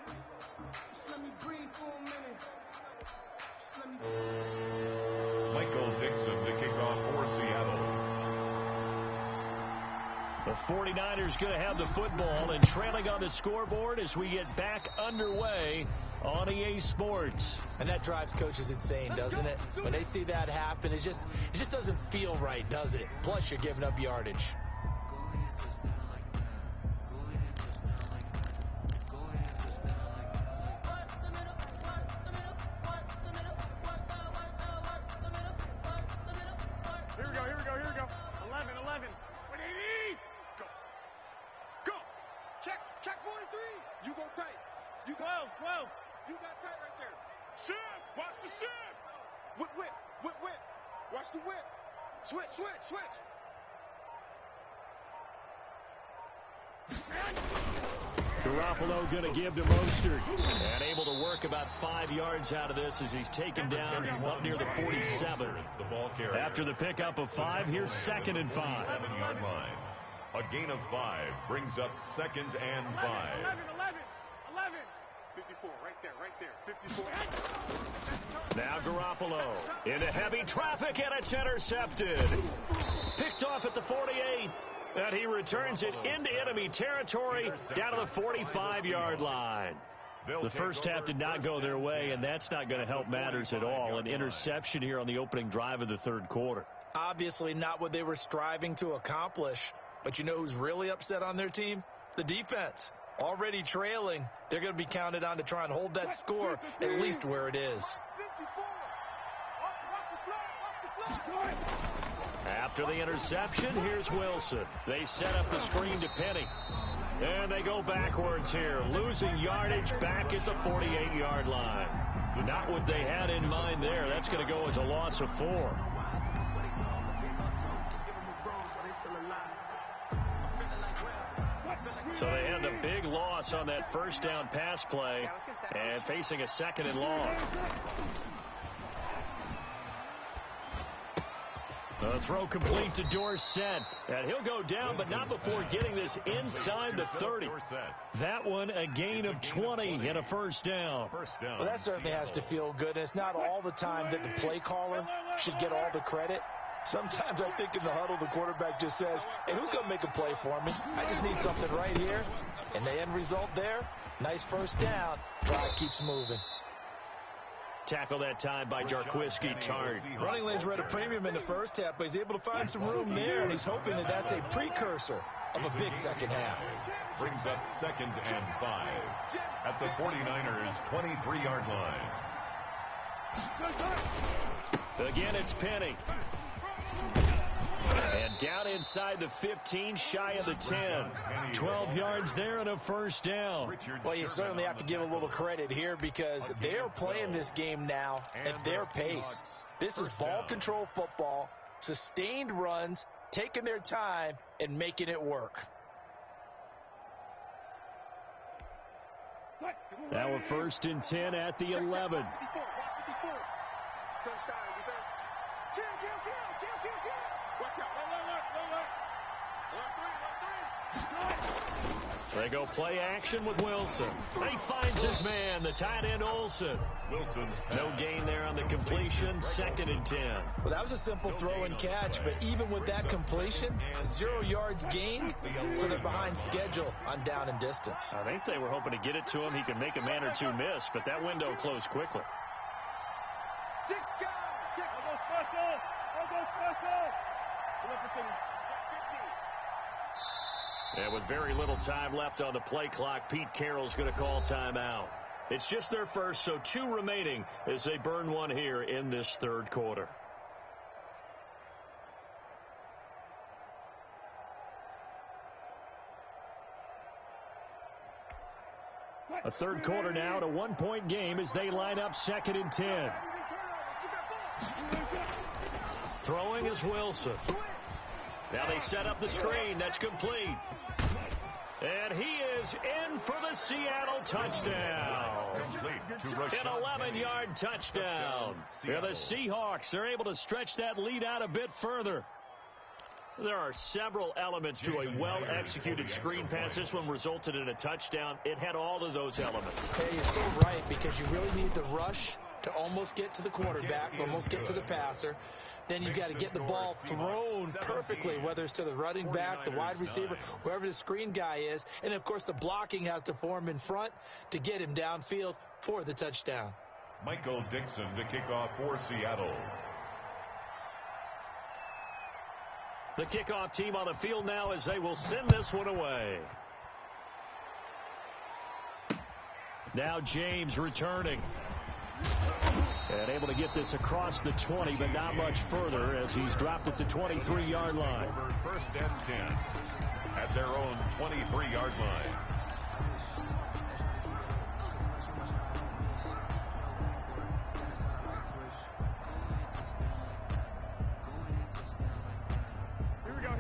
Just let me breathe for a minute. Just let me Michael Dixon to kick off for Seattle. The 49ers going to have the football and trailing on the scoreboard as we get back underway on EA Sports. And that drives coaches insane, doesn't it? When they see that happen, it just doesn't feel right, does it? Plus, you're giving up yardage. Garoppolo going to give to Mostert. And able to work about 5 yards out of this as he's taken down up near the 47. The ball carrier. After the pickup of 5, here's 2nd and 5. 7-yard line. A gain of 5 brings up 2nd and 5. 11. 54, right there. 54. Now Garoppolo into heavy traffic, and it's intercepted. Picked off at the 48. And he returns it into enemy territory down to the 45-yard line. The first half did not go their way, and that's not going to help matters at all. An interception here on the opening drive of the 3rd quarter. Obviously not what they were striving to accomplish. But you know who's really upset on their team? The defense. Already trailing, they're going to be counted on to try and hold that score at least where it is. After the interception, here's Wilson. They set up the screen to Penny. And they go backwards here, losing yardage back at the 48-yard line. Not what they had in mind there. That's going to go as a loss of 4. So they had the big loss on that first down pass play and facing a 2nd and long. The throw complete to Dorsett. And he'll go down, but not before getting this inside the 30. That one a gain of 20 and a first down. Well, that certainly has to feel good. And it's not all the time that the play caller should get all the credit. Sometimes I think in the huddle, the quarterback just says, hey, who's going to make a play for me? I just need something right here. And the end result there, nice first down. Drive keeps moving. Tackle that time by Jarquiski Tart. Running lanes were at a premium in the first half, but he's able to find some room there, and he's hoping that that's a precursor of a big second half. Brings up 2nd and 5 at the 49ers' 23-yard line. Again, it's Penny. And down inside the 15, shy of the 10. 12 yards there and a first down. Well, you certainly have to give a little credit here because they're playing this game now at their pace. This is ball control football, sustained runs, taking their time, and making it work. Now a 1st and 10 at the 11. They go play action with Wilson. He finds his man, the tight end Olsen. Wilson's no gain there on the completion, 2nd and 10. Well, that was a simple throw and catch, but even with that completion, 0 yards gained, so they're behind schedule on down and distance. I think they were hoping to get it to him. He could make a man or two miss, but that window closed quickly. And with very little time left on the play clock, Pete Carroll's going to call timeout. It's just their first, so 2 remaining as they burn one here in this 3rd quarter. A 3rd quarter now at a 1-point game as they line up 2nd and 10. Throwing is Wilson. Now they set up the screen. That's complete. And he is in for the Seattle touchdown. An 11-yard touchdown. Yeah, the Seahawks are able to stretch that lead out a bit further. There are several elements to a well-executed screen pass. This one resulted in a touchdown. It had all of those elements. Hey, you're so right, because you really need the rush to almost get to the quarterback, almost get to the passer. Then you've got to get the ball thrown perfectly, whether it's to the running back, the wide receiver, wherever the screen guy is. And, of course, the blocking has to form in front to get him downfield for the touchdown. Michael Dixon to kick off for Seattle. The kickoff team on the field now as they will send this one away. Now James returning. And able to get this across the 20, but not much further as he's dropped it to 23-yard line. Over 1st and 10 at their own 23-yard line.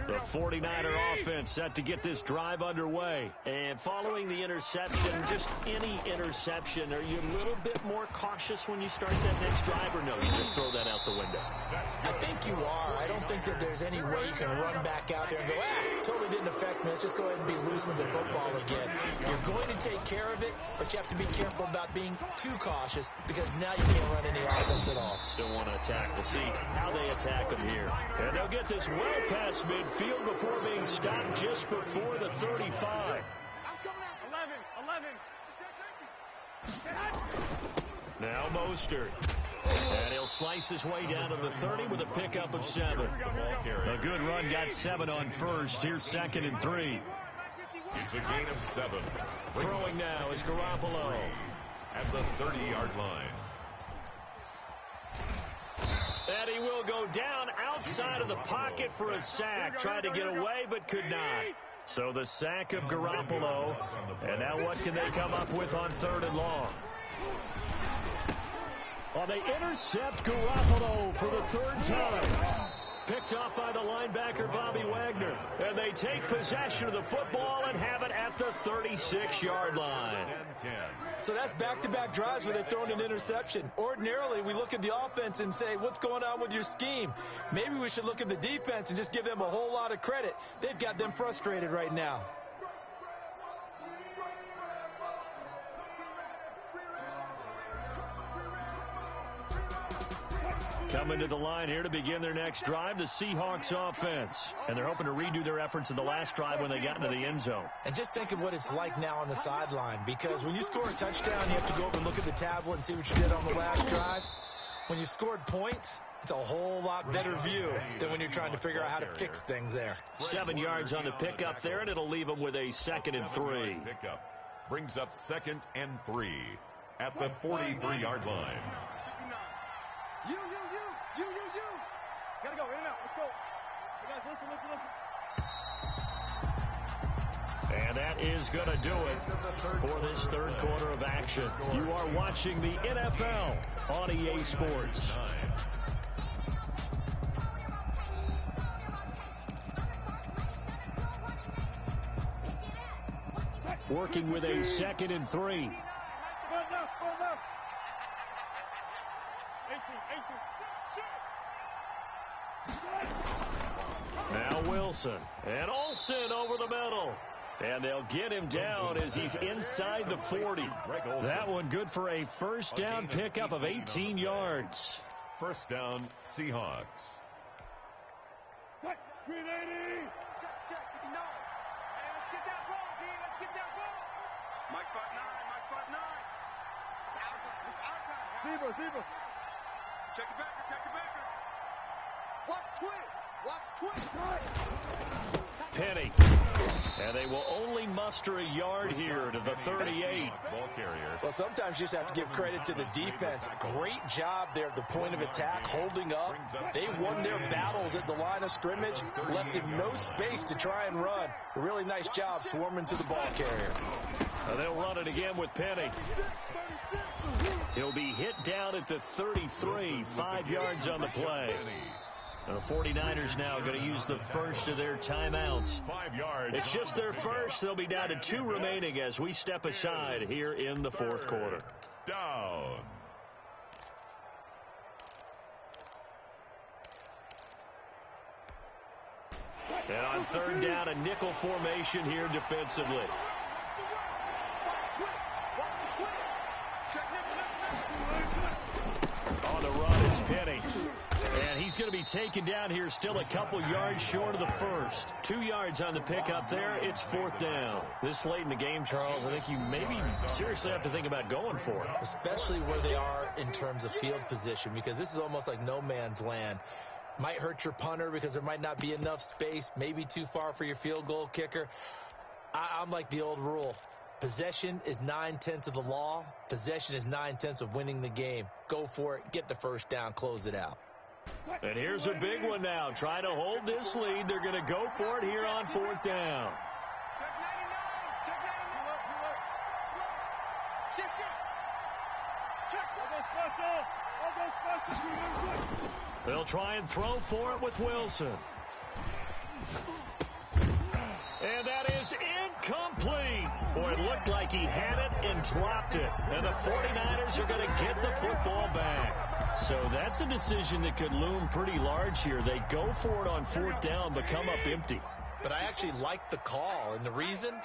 The 49er offense set to get this drive underway. And following the interception, just any interception, are you a little bit more cautious when you start that next drive, or no, you just throw that out the window? I think you are. I don't think that there's any way you can run back out there and go, totally didn't affect me. Let's just go ahead and be loose with the football again. You're going to take care of it, but you have to be careful about being too cautious because now you can't run any offense at all. Still want to attack. We'll see how they attack them here. And they'll get this well past midfield before being stopped just before the 35. 11. Now Mostert. And he'll slice his way down to the 30 with a pickup of 7. A good run, got 7 on first. Here's 2nd and 3. It's a gain of 7. Throwing now is Garoppolo. At the 30-yard line. And he will go down outside of the pocket for a sack. Tried to get away, but could not. So the sack of Garoppolo. And now what can they come up with on 3rd and long? Well, they intercept Garoppolo for the 3rd time. Picked off by the linebacker, Bobby Wagner. And they take possession of the football and have it at the 36-yard line. So that's back-to-back drives where they've thrown an interception. Ordinarily, we look at the offense and say, what's going on with your scheme? Maybe we should look at the defense and just give them a whole lot of credit. They've got them frustrated right now. Coming to the line here to begin their next drive, the Seahawks offense. And they're hoping to redo their efforts in the last drive when they got into the end zone. And just think of what it's like now on the sideline, because when you score a touchdown, you have to go over and look at the tablet and see what you did on the last drive. When you scored points, it's a whole lot better view than when you're trying to figure out how to fix things there. 7 yards on the pickup there, and it'll leave them with a 2nd and 3. Pickup brings up 2nd and 3 at the 43-yard line. You. Gotta go, in and out. Let's go. You guys, listen. And that is going to do it for this 3rd quarter of action. You are watching the NFL on EA Sports. Working with a 2nd and 3. Now Wilson and Olsen over the middle. And they'll get him down as he's inside the 40. That one good for a 1st down pickup of 18 yards. 1st down, Seahawks. Green 80. Check. 59. Hey, let's get that ball, D. Let's get that ball. Mike 5'9. It's our time. Zebra. Check it backer. Watch twist. Penny. And they will only muster a yard here to the 38. Ball carrier. Well, sometimes you just have to give credit to the defense. Great job there at the point of attack, holding up. They won their battles at the line of scrimmage, left him no space to try and run. A really nice job swarming to the ball carrier. They'll run it again with Penny. He'll be hit down at the 33, 5 yards on the play. The 49ers now going to use the first of their timeouts. 5 yards. It's just their first. They'll be down to 2 remaining as we step aside here in the 4th quarter. Down. And on 3rd down, a nickel formation here defensively. On the run, it's Penny. And he's going to be taken down here still a couple yards short of the first. 2 yards on the pickup there. It's 4th down. This late in the game, Charles, I think you maybe seriously have to think about going for it. Especially where they are in terms of field position, because this is almost like no man's land. Might hurt your punter because there might not be enough space, maybe too far for your field goal kicker. I'm like the old rule. Possession is 9/10 of the law. Possession is 9/10 of winning the game. Go for it. Get the first down. Close it out. And here's a big one now. Trying to hold this lead. They're going to go for it here on 4th down. Check 99. Shift. Check. I'll go special. They'll try and throw for it with Wilson. And that is incomplete. Boy, it looked like he had it and dropped it. And the 49ers are going to get the football back. So that's a decision that could loom pretty large here. They go for it on 4th down, but come up empty. But I actually like the call. And the reason?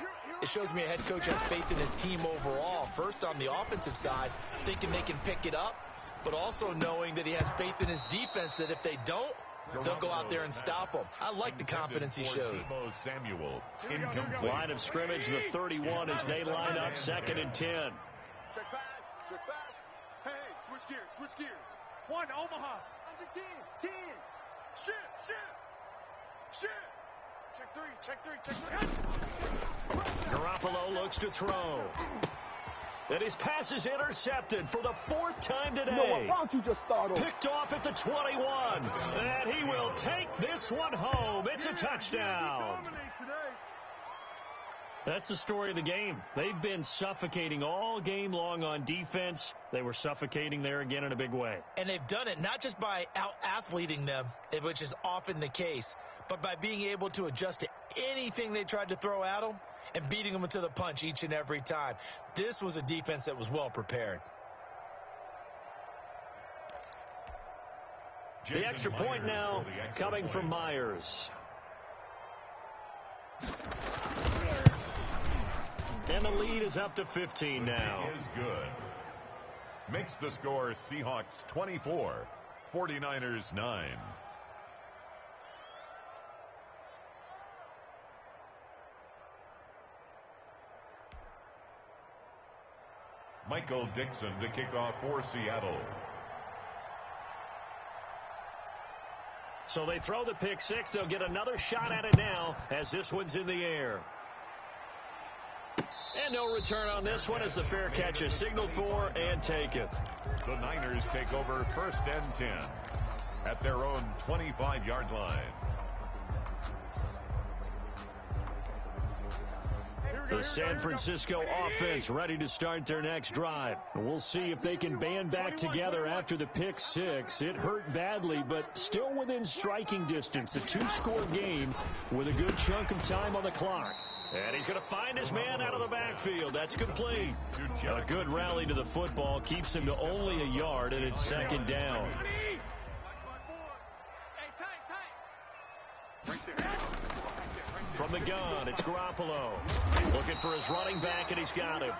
It shows me a head coach has faith in his team overall. First, on the offensive side, thinking they can pick it up, but also knowing that he has faith in his defense that if they don't, they'll go out there and stop them. I like the confidence he showed. Samuel. Line of scrimmage, the 31 as they line up 2nd and 10. Check pass. Hey, switch gears. 1, Omaha. Under 10. Shift. Check three. Garoppolo looks to throw. And his pass is intercepted for the 4th time today. You know what? Why don't you just start over? Picked off at the 21. And he will take this one home. It's a touchdown. That's the story of the game. They've been suffocating all game long on defense. They were suffocating there again in a big way. And they've done it not just by out-athleting them, which is often the case, but by being able to adjust to anything they tried to throw at them and beating them to the punch each and every time. This was a defense that was well prepared. The extra point now coming from Myers. And the lead is up to 15 now. Is good. Makes the score Seahawks 24, 49ers 9. Michael Dixon to kick off for Seattle. So they throw the pick six. They'll get another shot at it now as this one's in the air. And no return on this one as the fair catch is signaled for and taken. The Niners take over 1st and 10 at their own 25-yard line. The San Francisco offense ready to start their next drive. We'll see if they can band back together after the pick six. It hurt badly, but still within striking distance. A 2-score game with a good chunk of time on the clock. And he's going to find his man out of the backfield. That's complete. A good rally to the football keeps him to only a yard, and it's 2nd down. From the gun, it's Garoppolo. Looking for his running back, and he's got him.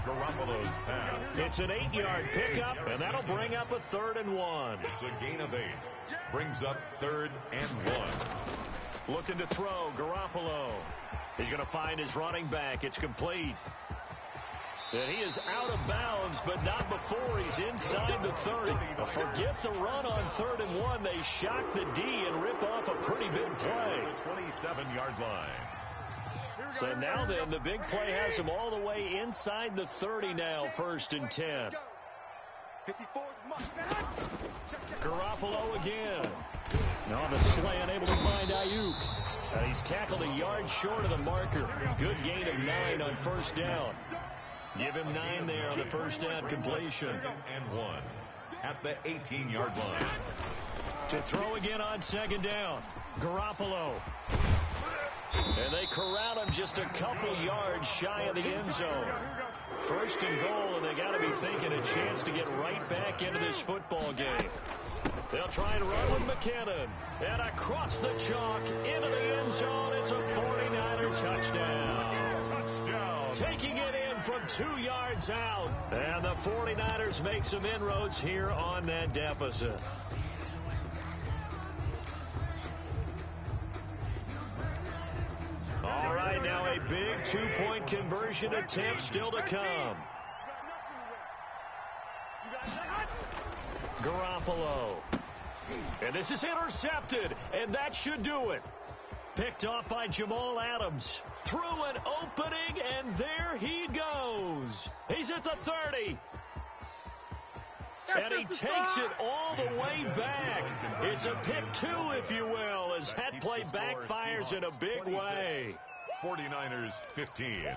Garoppolo's pass. It's an 8-yard pickup, and that'll bring up a 3rd and 1. It's a gain of 8. Brings up 3rd and 1. Looking to throw, Garoppolo. He's going to find his running back. It's complete. And he is out of bounds, but not before he's inside the 30. Forget the run on 3rd and 1. They shock the D and rip off a pretty big play. 27-yard line. So now then, the big play has him all the way inside the 30 now, 1st and 10. Garoppolo again. On the slant, able to find Ayuk. And he's tackled a yard short of the marker. Good gain of 9 on 1st down. Give him 9 there on the 1st down completion. 2nd and 1 at the 18-yard line. To throw again on 2nd down. Garoppolo. And they corral him just a couple yards shy of the end zone. 1st and goal, and they got to be thinking a chance to get right back into this football game. They'll try and run with McKinnon. And across the chalk into the end zone. It's a 49er touchdown. Taking it in from 2 yards out. And the 49ers make some inroads here on that deficit. All right, now a big 2-point conversion attempt still to come. Garoppolo. And this is intercepted, and that should do it. Picked off by Jamal Adams. Through an opening, and there he goes. He's at the 30. And he takes it all the way back. It's a pick 2, if you will, as that play backfires in a big way. 49ers 15.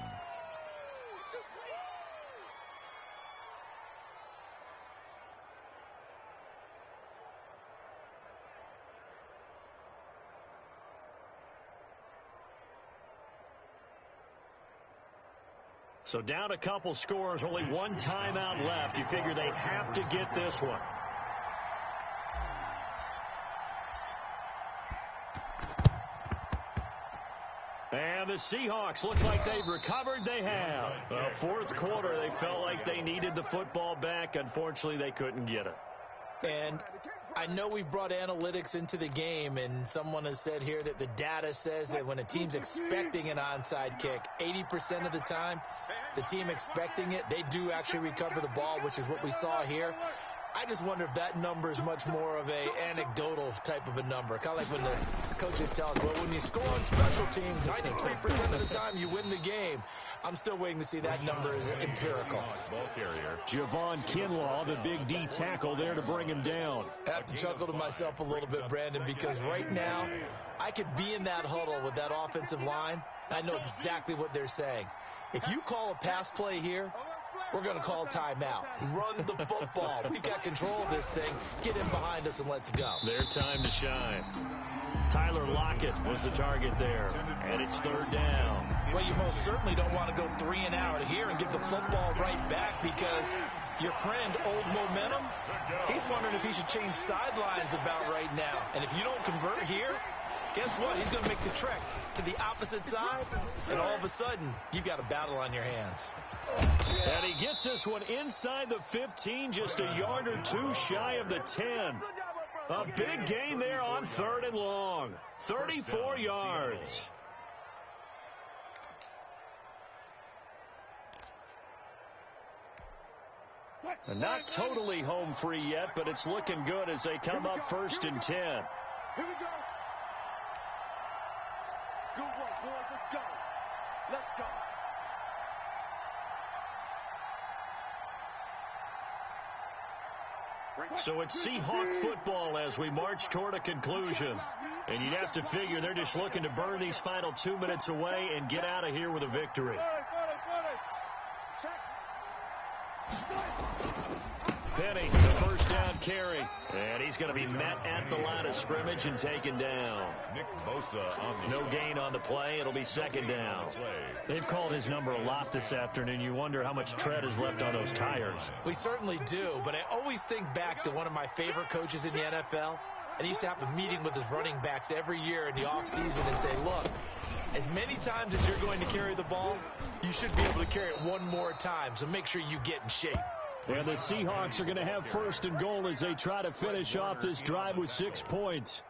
So down a couple scores, only 1 timeout left. You figure they have to get this one. And the Seahawks, looks like they've recovered. They have. 4th quarter, they felt like they needed the football back. Unfortunately, they couldn't get it. And I know we've brought analytics into the game, and someone has said here that the data says that when a team's expecting an onside kick, 80% of the time, the team expecting it, they do actually recover the ball, which is what we saw here. I just wonder if that number is much more of a anecdotal type of a number. Kind of like when the coaches tell us, well, when you score on special teams, 93% of the time you win the game. I'm still waiting to see that number is empirical. Ball carrier. Javon Kinlaw, the big D tackle there to bring him down. I have to chuckle to myself a little bit, Brandon, because right now I could be in that huddle with that offensive line. I know exactly what they're saying. If you call a pass play here, we're going to call timeout. Run the football. We've got control of this thing. Get in behind us and let's go. Their time to shine. Tyler Lockett was the target there, and it's third down. Well, you most certainly don't want to go 3 and out here and give the football right back because your friend, Old Momentum, he's wondering if he should change sidelines about right now. And if you don't convert here, guess what? He's going to make the trek to the opposite side, and all of a sudden, you've got a battle on your hands. And he gets this one inside the 15, just a yard or two shy of the 10. A big gain there on 3rd and long. 34 yards. And not totally home free yet, but it's looking good as they come up 1st and 10. Here we go. Good work, boys. Let's go. Let's go. So it's Seahawk football as we march toward a conclusion. And you'd have to figure they're just looking to burn these final 2 minutes away and get out of here with a victory. Penny, the first down carry. And he's going to be met at the line of scrimmage and taken down. Nick Bosa on the No gain on the play. It'll be 2nd down. They've called his number a lot this afternoon. You wonder how much tread is left on those tires. We certainly do, but I always think back to one of my favorite coaches in the NFL, and he used to have a meeting with his running backs every year in the offseason and say, look, as many times as you're going to carry the ball, you should be able to carry it one more time, so make sure you get in shape. And the Seahawks are going to have 1st and goal as they try to finish off this drive with 6 points.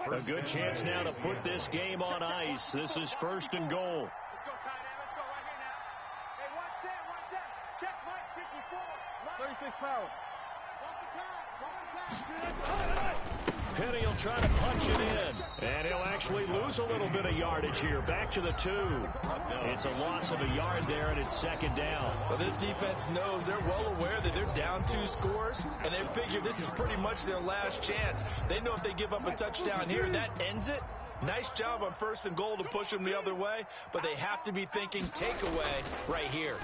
A good chance now to put this game on ice. This is 1st and goal. Let's go, tight end. Let's go right here now. Hey, 1 set. Check Mike, 54. 36 power. Penny will try to punch it in. And he'll actually lose a little bit of yardage here. Back to the 2. It's a loss of a yard there, and it's 2nd down. Well, this defense knows they're well aware that they're down 2 scores, and they figure this is pretty much their last chance. They know if they give up a touchdown here, that ends it. Nice job on 1st and goal to push them the other way, but they have to be thinking takeaway right here.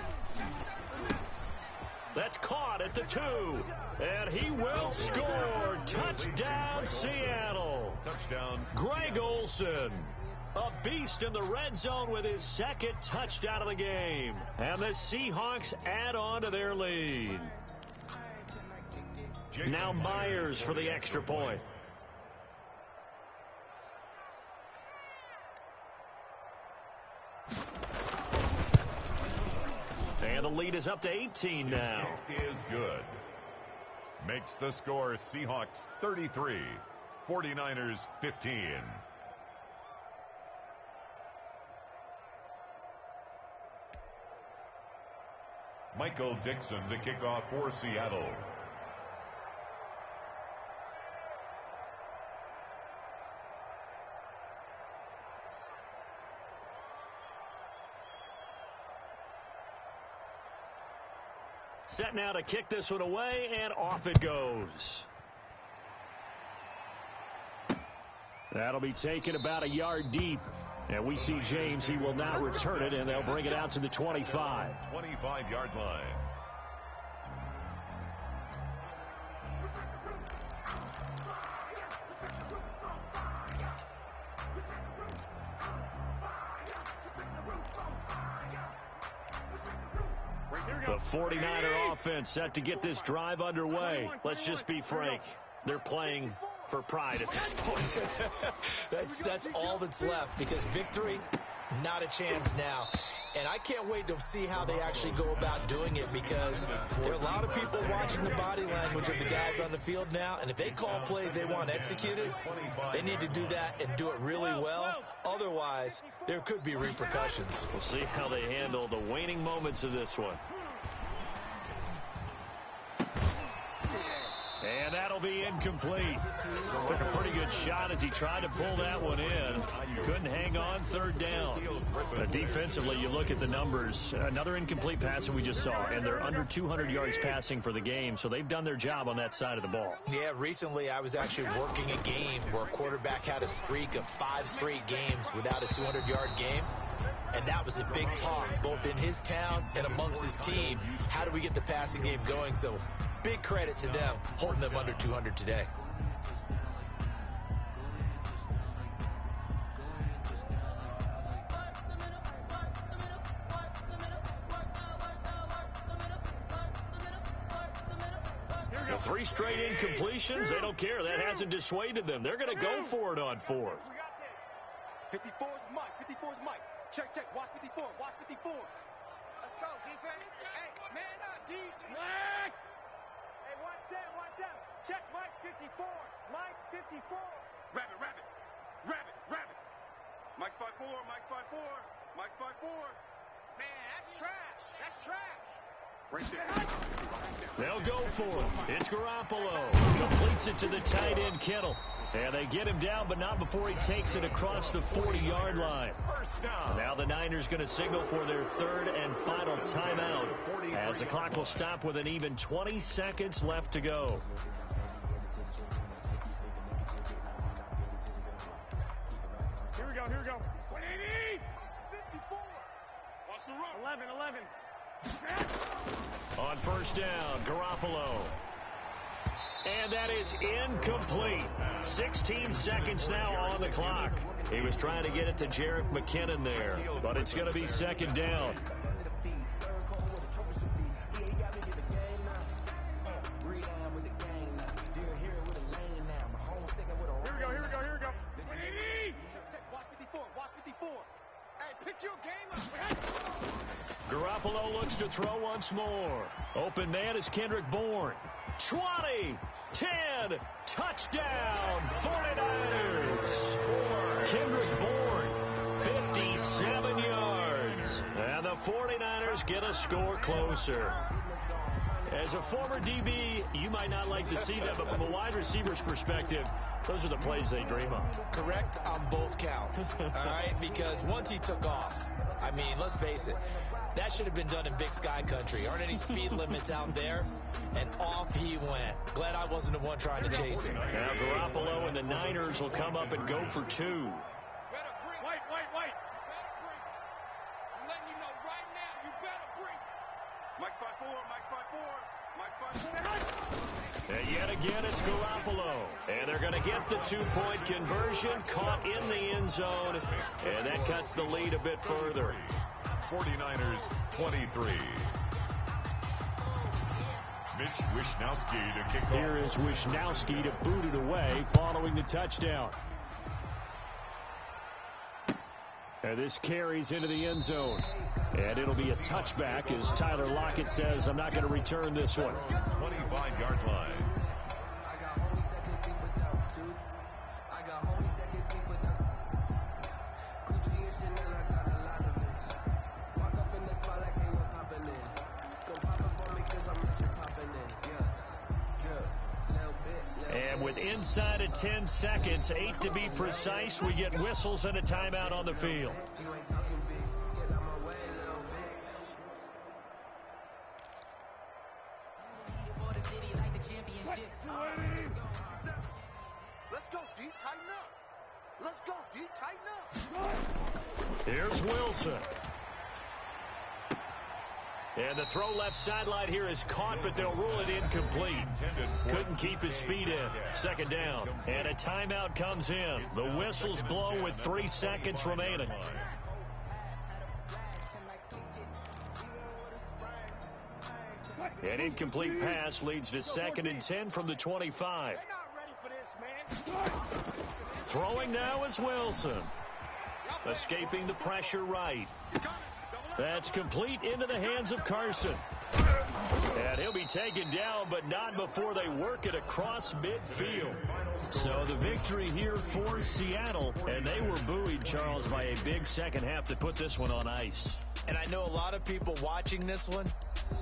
That's caught at the 2. And he will score. Touchdown, Seattle. touchdown. Greg Olsen, a beast in the red zone with his 2nd touchdown of the game. And the Seahawks add on to their lead. Now Myers for the extra point. And the lead is up to 18 now. Is good. Makes the score Seahawks 33, 49ers 15. Michael Dixon to kick off for Seattle. Set now to kick this one away, and off it goes. That'll be taken about a yard deep. And we see James. He will not return it, and they'll bring it out to the 25. 25-yard line. The 49er offense set to get this drive underway. Let's just be frank. They're playing for pride at this point. That's all that's left, because victory, not a chance now. And I can't wait to see how they actually go about doing it, because there are a lot of people watching the body language of the guys on the field now, and if they call plays they want executed, they need to do that and do it really well. Otherwise, there could be repercussions. We'll see how they handle the waning moments of this one. And that'll be incomplete. Took a pretty good shot as he tried to pull that one in. Couldn't hang on, third down. Defensively, you look at the numbers. Another incomplete pass that we just saw, and they're under 200 yards passing for the game, so they've done their job on that side of the ball. Yeah, recently I was actually working a game where a quarterback had a streak of 5 straight games without a 200-yard game. And that was a big talk, both in his town and amongst his team. How do we get the passing game going? So big credit to them, holding them under 200 today. The 3 straight incompletions, they don't care. That hasn't dissuaded them. They're going to go for it on 4th. 54's Mike. 54's Mike. Check. Watch 54. Watch 54. Let's go, defense. Hey, man up, defense. Hey, watch that. Check Mike 54. Mike 54. Rabbit. Mike's 5'4. Mike's 5'4. Man, that's trash. Right there. They'll go for it. It's Garoppolo. Completes it to the tight end, Kittle. And they get him down, but not before he takes it across the 40-yard line. Now the Niners going to signal for their 3rd and final timeout as the clock will stop with an even 20 seconds left to go. Here we go. 180. 54. Watch the run. 11. On first down, Garoppolo. And that is incomplete. 16 seconds now on the clock. He was trying to get it to Jerick McKinnon there, but it's going to be 2nd down. Here we go. Watch 54. Hey, pick your game up. Garoppolo looks to throw once more. Open man is Kendrick Bourne. 20, 10, touchdown, 49ers. Kendrick Bourne, 57 yards. And the 49ers get a score closer. As a former DB, you might not like to see that, but from a wide receiver's perspective, those are the plays they dream of. Correct on both counts, all right? Because once he took off, I mean, let's face it, that should have been done in Big Sky Country. Aren't any speed limits out there? And off he went. Glad I wasn't the one trying to chase him. Now Garoppolo and the Niners will come up and go for 2. Wait. I'm letting you know right now, you better bring. Mike's 5'4. And yet again, it's Garoppolo. And they're going to get the 2-point conversion, caught in the end zone. And that cuts the lead a bit further. 49ers 23. Mitch Wishnowsky to kick off. Here is Wishnowsky to boot it away following the touchdown. And this carries into the end zone. And it'll be a touchback as Tyler Lockett says, I'm not going to return this one. 25-yard line. And with inside of 10 seconds, 8 to be precise, we get whistles and a timeout on the field. Here's Wilson. And the throw left sideline here is caught, but they'll rule it incomplete. Couldn't keep his feet in. 2nd down. And a timeout comes in. The whistles blow with 3 seconds remaining. An incomplete pass leads to 2nd and 10 from the 25. Throwing now is Wilson. Escaping the pressure right. That's complete into the hands of Carson. And he'll be taken down, but not before they work it across midfield. So the victory here for Seattle, and they were buoyed, Charles, by a big second half to put this one on ice. And I know a lot of people watching this one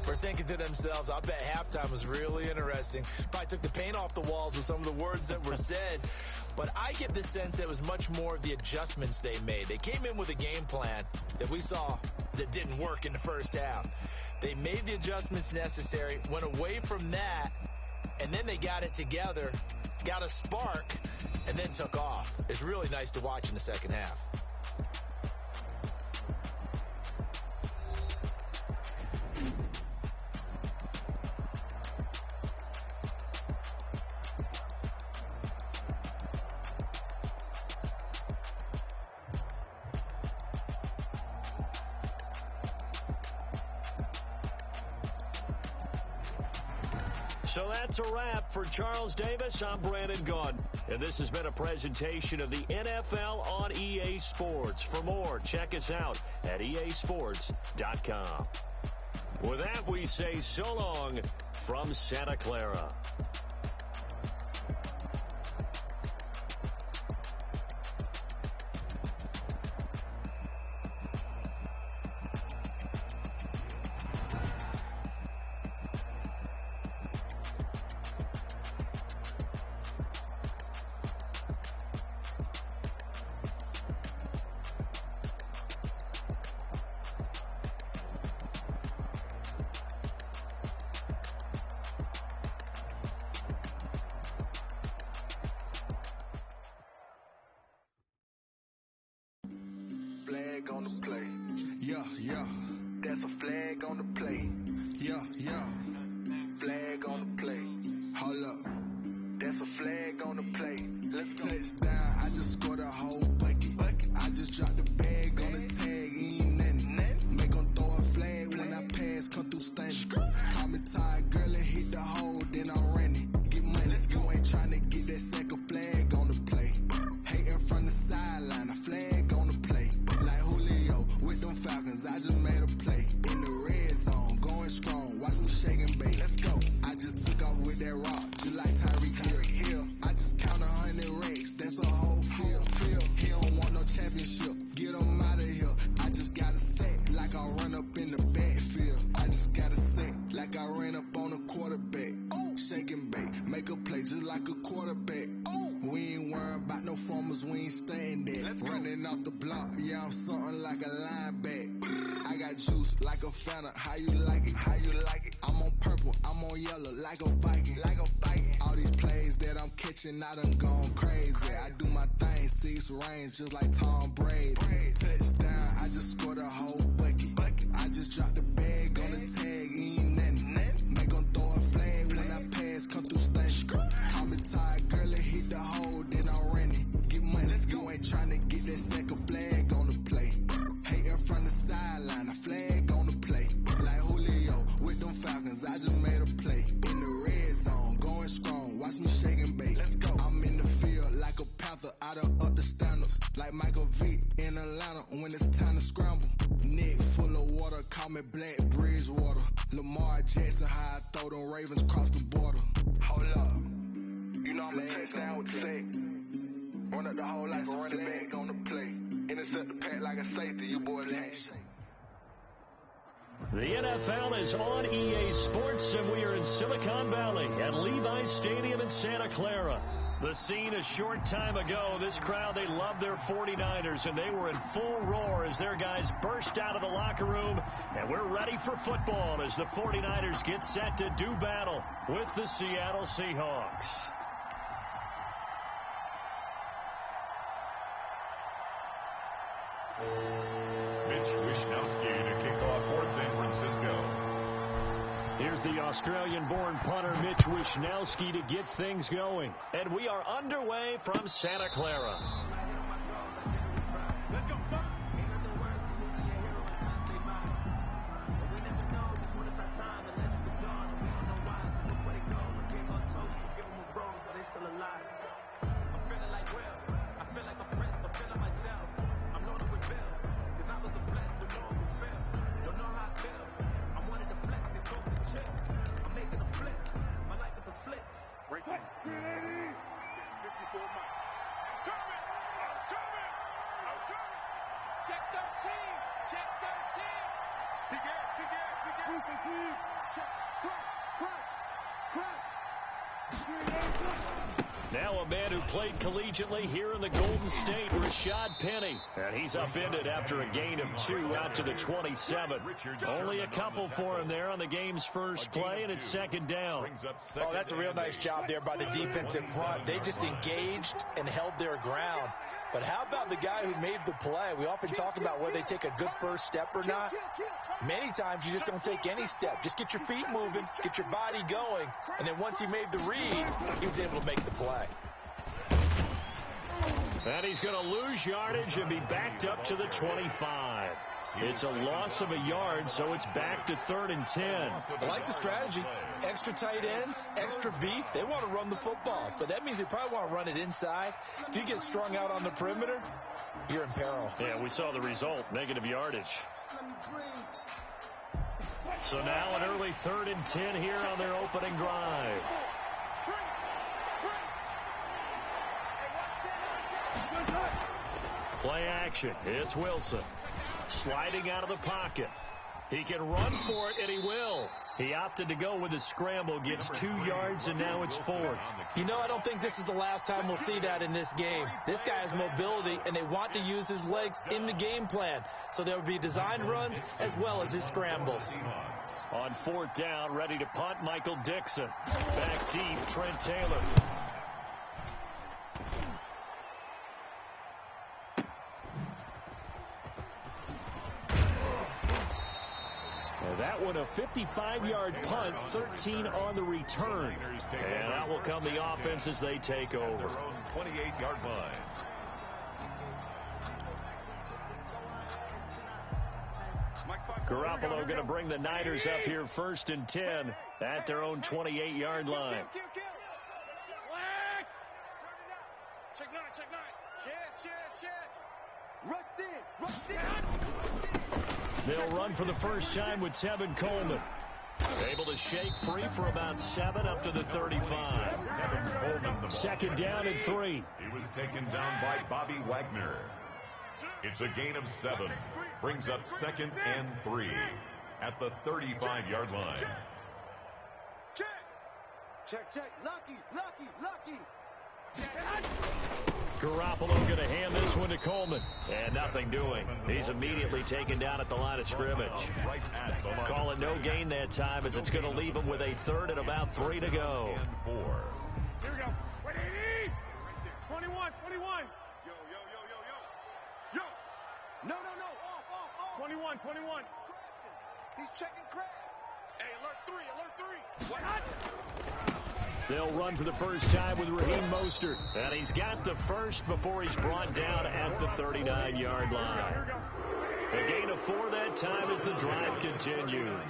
were thinking to themselves, I bet halftime was really interesting. Probably took the paint off the walls with some of the words that were said. But I get the sense it was much more of the adjustments they made. They came in with a game plan that we saw that didn't work in the first half. They made the adjustments necessary, went away from that, and then they got it together, got a spark, and then took off. It's really nice to watch in the second half. So that's a wrap for Charles Davis. I'm Brandon Gaudin, and this has been a presentation of the NFL on EA Sports. For more, check us out at easports.com. With that, we say so long from Santa Clara. Flag on the play. Yeah, yeah. That's a flag on the play. Yeah, yeah. Flag on the play. Hold up. That's a flag on the play. Let's go. Touchdown. I just scored a whole bucket. I just dropped the bag on the tag. Ain't nothing. Make 'em throw a flag when I pass. Come through stunning. Call me tired, girl, and hit the hole. Then I'm running. Get money. You ain't trying to get that second flag on the play. Hating from the sideline. A flag on the play. Like Julio with them Falcons. I just made a play. In the red zone. Going strong. Watch me shake and bake. Let's go. I just took off with that rock. Just like Tyreek Hill. I just count 100 racks. That's a whole field. He don't want no championship. Get him out of here. I just got a sack. Like I run up in the backfield. I just got a sack. Like I ran up on a quarterback. Shake and bake. Make a play just like a quarterback. We ain't worrying about no formers. We ain't staying there. Running off the block. Yeah, I'm something like a linebacker. I got juice like a Fanta. How you like it? How you like it? I'm on purple. I'm on yellow like a Viking. Like a Viking. All these plays that I'm catching, I done gone crazy. I do my thing, 6 range just like Tom Brady. Touchdown. I just scored a whole bucket. I just dropped the bag on the tag. Ain't nothing. Make 'em throw a flag when I pass. Come through stunning. Call me tired, girl, and hit the hole. Then I'm running. Get money. You ain't trying to get that second flag on the play. Hating from the sideline. A flag on the play. Like Julio with them Falcons. I just made a play. In the red zone. Going strong. Watch me shake and bake. Let's go. I'm in the field like a Panther. I done up the standards. Like Michael Vick in Atlanta when it's time to scramble. Neck full of water. Call me Black Bridgewater. Lamar Jackson. How I throw them Ravens across the border. Hold up. You know I'm a touchdown with the sack. Run up the whole life and running back on the play. Intercept the pack like a safety. You boys ain't shit. The NFL is on EA Sports, and we are in Silicon Valley at Levi's Stadium in Santa Clara. The scene a short time ago, this crowd, they love their 49ers, and they were in full roar as their guys burst out of the locker room, and we're ready for football as the 49ers get set to do battle with the Seattle Seahawks. Mitch Wishnowsky to kick off for San Francisco. Here's the Australian-born punter Mitch Wishnowsky to get things going. And we are underway from Santa Clara. Check 13. Check 13. He got. Now a man who played collegiately here in the Golden State, Rashad Penny. And he's upended after a gain of 2 out to the 27. Only a couple for him there on the game's first play, and it's second down. Oh, that's a real nice job there by the defensive front. They just engaged and held their ground. But how about the guy who made the play? We often talk about whether they take a good first step or not. Many times you just don't take any step. Just get your feet moving, get your body going, and then once he made the read, he was able to make the play. And he's going to lose yardage and be backed up to the 25. It's a loss of a yard, so it's back to 3rd and 10. I like the strategy. Extra tight ends, extra beef. They want to run the football, but that means they probably want to run it inside. If you get strung out on the perimeter, you're in peril. Yeah, we saw the result, negative yardage. So now an early 3rd and 10 here on their opening drive. Play action. It's Wilson. Sliding out of the pocket. He can run for it, and he will. He opted to go with a scramble, gets 2 yards, and now it's 4th. You know, I don't think this is the last time we'll see that in this game. This guy has mobility, and they want to use his legs in the game plan. So there will be designed runs as well as his scrambles. On 4th down, ready to punt, Michael Dixon. Back deep, Trent Taylor. That one a 55-yard punt, 13 on the return. And that will come the offense as they take over. 28-yard line. Garoppolo going to bring the Niners up here 1st and 10 at their own 28-yard line. Check 9. Rush in. They'll run for the first time with Tevin Coleman. Able to shake free for about 7 up to the 35. Tevin Coleman, 2nd down and 3. He was taken down by Bobby Wagner. It's a gain of 7. Brings up 2nd and 3 at the 35-yard line. Check. Lucky. Garoppolo going to hand this one to Coleman. And nothing doing. He's immediately taken down at the line of scrimmage. Call it no gain that time as it's going to leave him with a 3rd and about 3 to go. Here we go. 21. Yo. No. Off. 21. He's checking crab. Hey, alert 3. What? They'll run for the first time with Raheem Mostert. And he's got the first before he's brought down at the 39-yard line. A gain of 4 that time as the drive continues.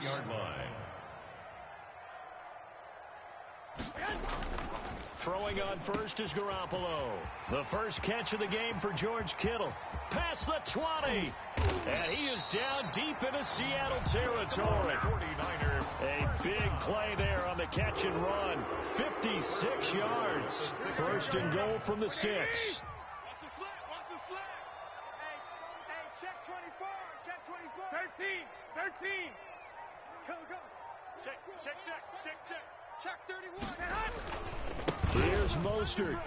Throwing on first is Garoppolo. The first catch of the game for George Kittle. Past the 20. And he is down deep into Seattle territory. A big play there on the catch and run. 56 yards. 1st and goal from the 6. Watch the slip. Hey, check 24. Check 13. Go. Check 31. Here's Mostert.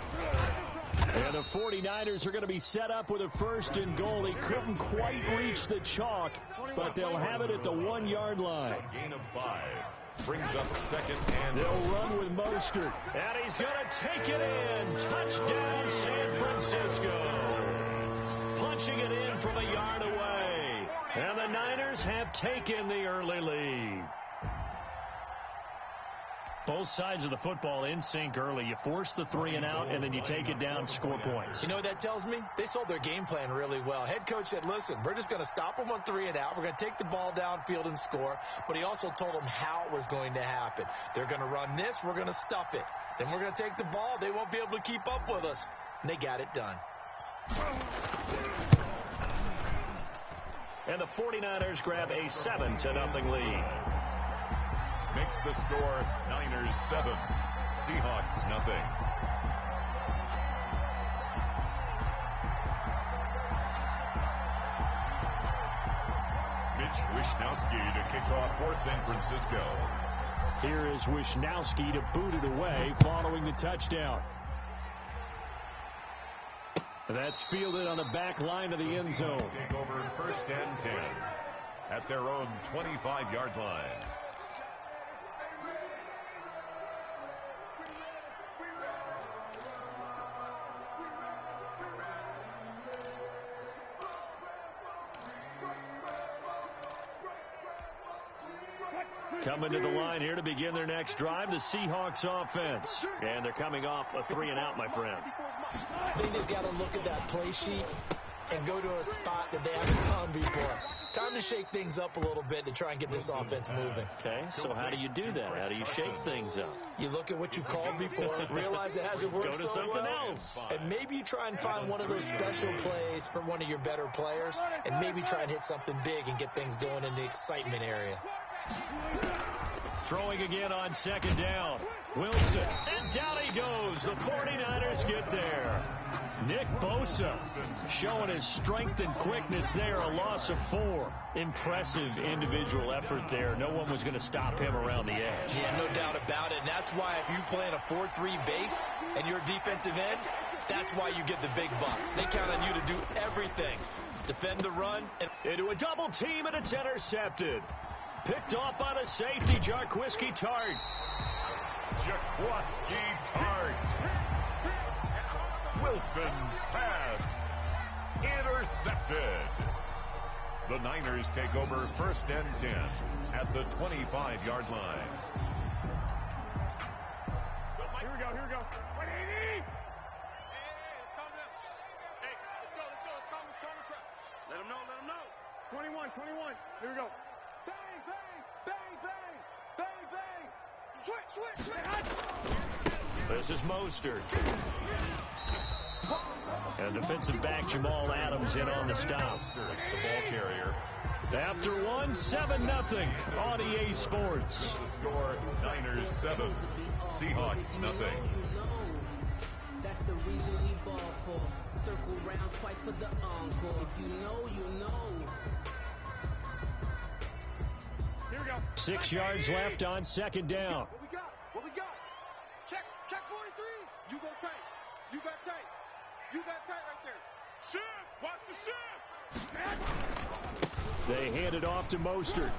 And the 49ers are going to be set up with a 1st and goal. He couldn't quite reach the chalk, but they'll have it at the 1-yard line. Gain of 5. Brings up 2nd and They'll run with Mostert. And he's going to take it in. Touchdown, San Francisco. Punching it in from a yard away. And the Niners have taken the early lead. Both sides of the football in sync early. You force the 3 and out, and then you take it down, score points. You know what that tells me? They sold their game plan really well. Head coach said, listen, we're just going to stop them on 3 and out. We're going to take the ball downfield and score. But he also told them how it was going to happen. They're going to run this. We're going to stuff it. Then we're going to take the ball. They won't be able to keep up with us. And they got it done. And the 49ers grab a 7-0 lead. makes the score Niners 7, Seahawks nothing. Mitch Wishnowski to kick off for San Francisco. Here is Wisnowski to boot it away following the touchdown. That's fielded on the back line of the end zone. Take over 1st and 10 at their own 25-yard line. Coming to the line here to begin their next drive, the Seahawks offense. And they're coming off a 3-and-out, my friend. I think they've got to look at that play sheet and go to a spot that they haven't gone before. Time to shake things up a little bit to try and get this offense moving. Okay, so how do you do that? How do you shake things up? You look at what you've called before, realize it hasn't worked Go to so something well, else. and maybe you try and find one of those special plays from one of your better players, and maybe try and hit something big and get things going in the excitement area. Throwing again on 2nd down. Wilson, and down he goes. The 49ers get there. Nick Bosa showing his strength and quickness there, a loss of 4. Impressive individual effort there. No one was going to stop him around the edge. Yeah, no doubt about it. And that's why if you play in a 4-3 base and you're a defensive end, that's why you get the big bucks. They count on you to do everything. Defend the run. Into a double team, and it's intercepted. Picked off by the safety, Jarquiski Tart. Jaquiski Tart. Wilson's pass intercepted. The Niners take over 1st and 10 at the 25-yard line. Here we go. Wait, hey, let's calm down. Hey, let's go. Let's calm the trap. Let him know. 21. Here we go. Bang, bang, bang, bang, bang, bang. Switch. This is Mostert. And defensive back Jamal Adams in on the stop. The ball carrier. After 1, 7-0 on EA Sports. The score, Niners 7, Seahawks nothing. That's the reason we ball for. Circle round twice for the encore. If you know, you know. Here we go. 6 yards left on 2nd down. What we got? Check 43. You go tight. You got tight right there. Shift. Watch the shift. They hand it off to Mostert.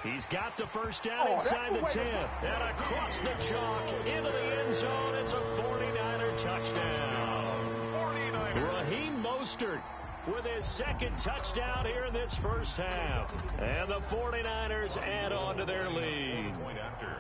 He's got the first down inside the 10. And across the chalk into the end zone. It's a 49er touchdown. 49er. Raheem Mostert with his 2nd touchdown here in this first half. And the 49ers add on to their lead. Point after.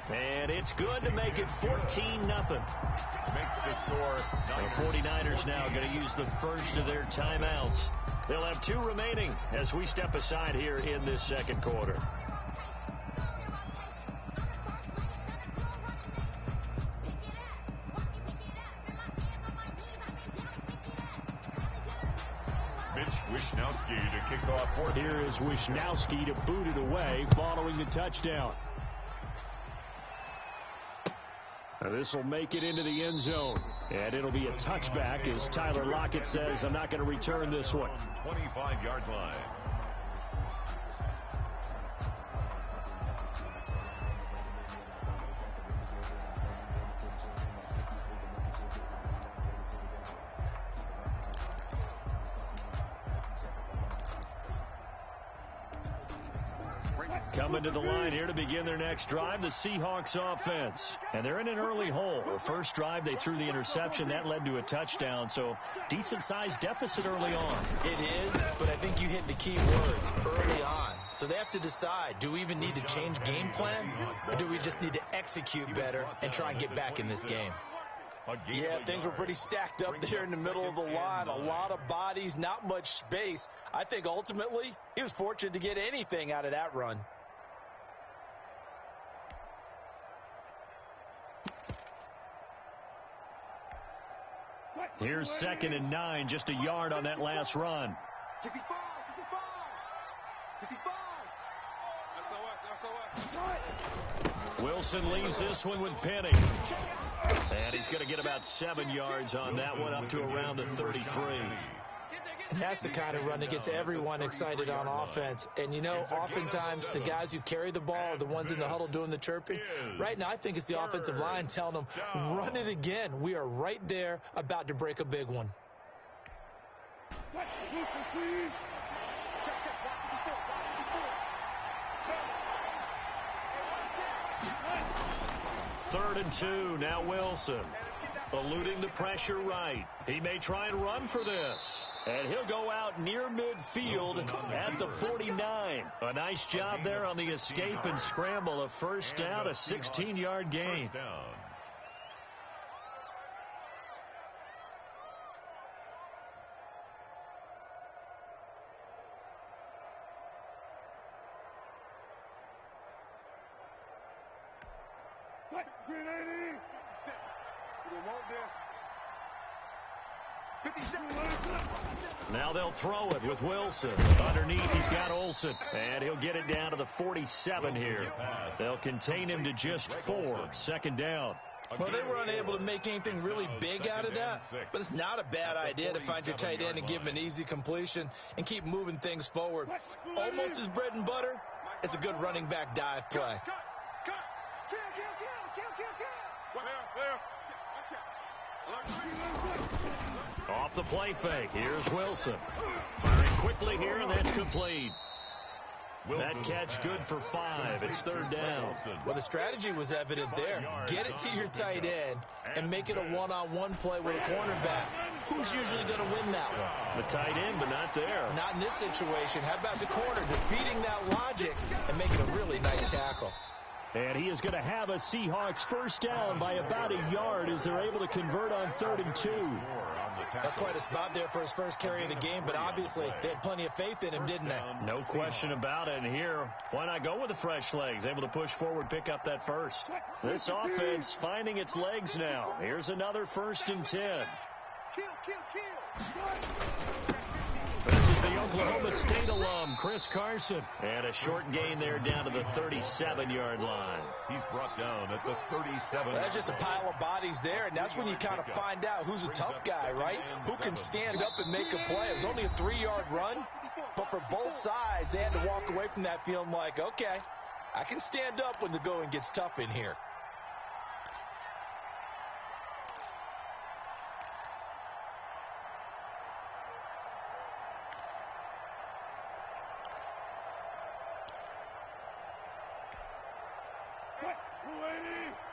And it's good to make it 14-0. Makes the score. The 49ers now going to use the first of their timeouts. They'll have 2 remaining as we step aside here in this 2nd quarter. Wisnowski to kick off 4th. Here is Wisnowski to boot it away following the touchdown. This will make it into the end zone. And it'll be a touchback as Tyler Lockett says, I'm not going to return this one. 25-yard line. Coming to the line here to begin their next drive, the Seahawks offense. And they're in an early hole. The first drive, they threw the interception. That led to a touchdown, so decent-sized deficit early on. It is, but I think you hit the key words, early on. So they have to decide, do we even need to change game plan, or do we just need to execute better and try and get back in this game? Yeah, things were pretty stacked up there in the middle of the line. A lot of bodies, not much space. I think ultimately he was fortunate to get anything out of that run. Here's 2nd and 9, just a yard on that last run. 65. SOS. Wilson leaves this one with Penny. And he's going to get about 7 yards on that one, up to around the 33. And that's the kind of run that gets everyone excited on offense. And, you know, oftentimes the guys who carry the ball are the ones in the huddle doing the chirping. Right now, I think it's the offensive line telling them, run it again. We are right there about to break a big one. Third and 2, now Wilson. Eluding the pressure right. He may try and run for this. And he'll go out near midfield at the 49. A nice job there on the escape and scramble. A first down, a 16-yard gain. Now they'll throw it with Wilson. Underneath, he's got Olsen. And he'll get it down to the 47 here. They'll contain him to just 4. Second down. Well, they were unable to make anything really big out of that, but it's not a bad idea to find your tight end and give him an easy completion and keep moving things forward. Almost his bread and butter. It's a good running back dive play. Off the play fake. Here's Wilson. Firing quickly here, and that's complete. That catch good for 5. It's third down. Well, the strategy was evident there. Get it to your tight end and make it a one-on-one play with a cornerback. Who's usually going to win that one? The tight end, but not there. Not in this situation. How about the corner defeating that logic and making a really nice tackle? And he is going to have a Seahawks first down by about a yard as they're able to convert on 3rd and 2. That's quite a spot there for his first carry of the game, but obviously they had plenty of faith in him, didn't they? No question about it. And here, why not go with the fresh legs? Able to push forward, pick up that first. This offense finding its legs now. Here's another 1st and 10. This is the Oklahoma State alum, Chris Carson. And a short gain there down to the 37-yard line. He's brought down at the 37. Well, that's just a pile of bodies there, and that's when you kind of find out who's a tough guy, right? Who can stand up and make a play. It was only a 3-yard run, but for both sides, they had to walk away from that feeling like, okay, I can stand up when the going gets tough in here.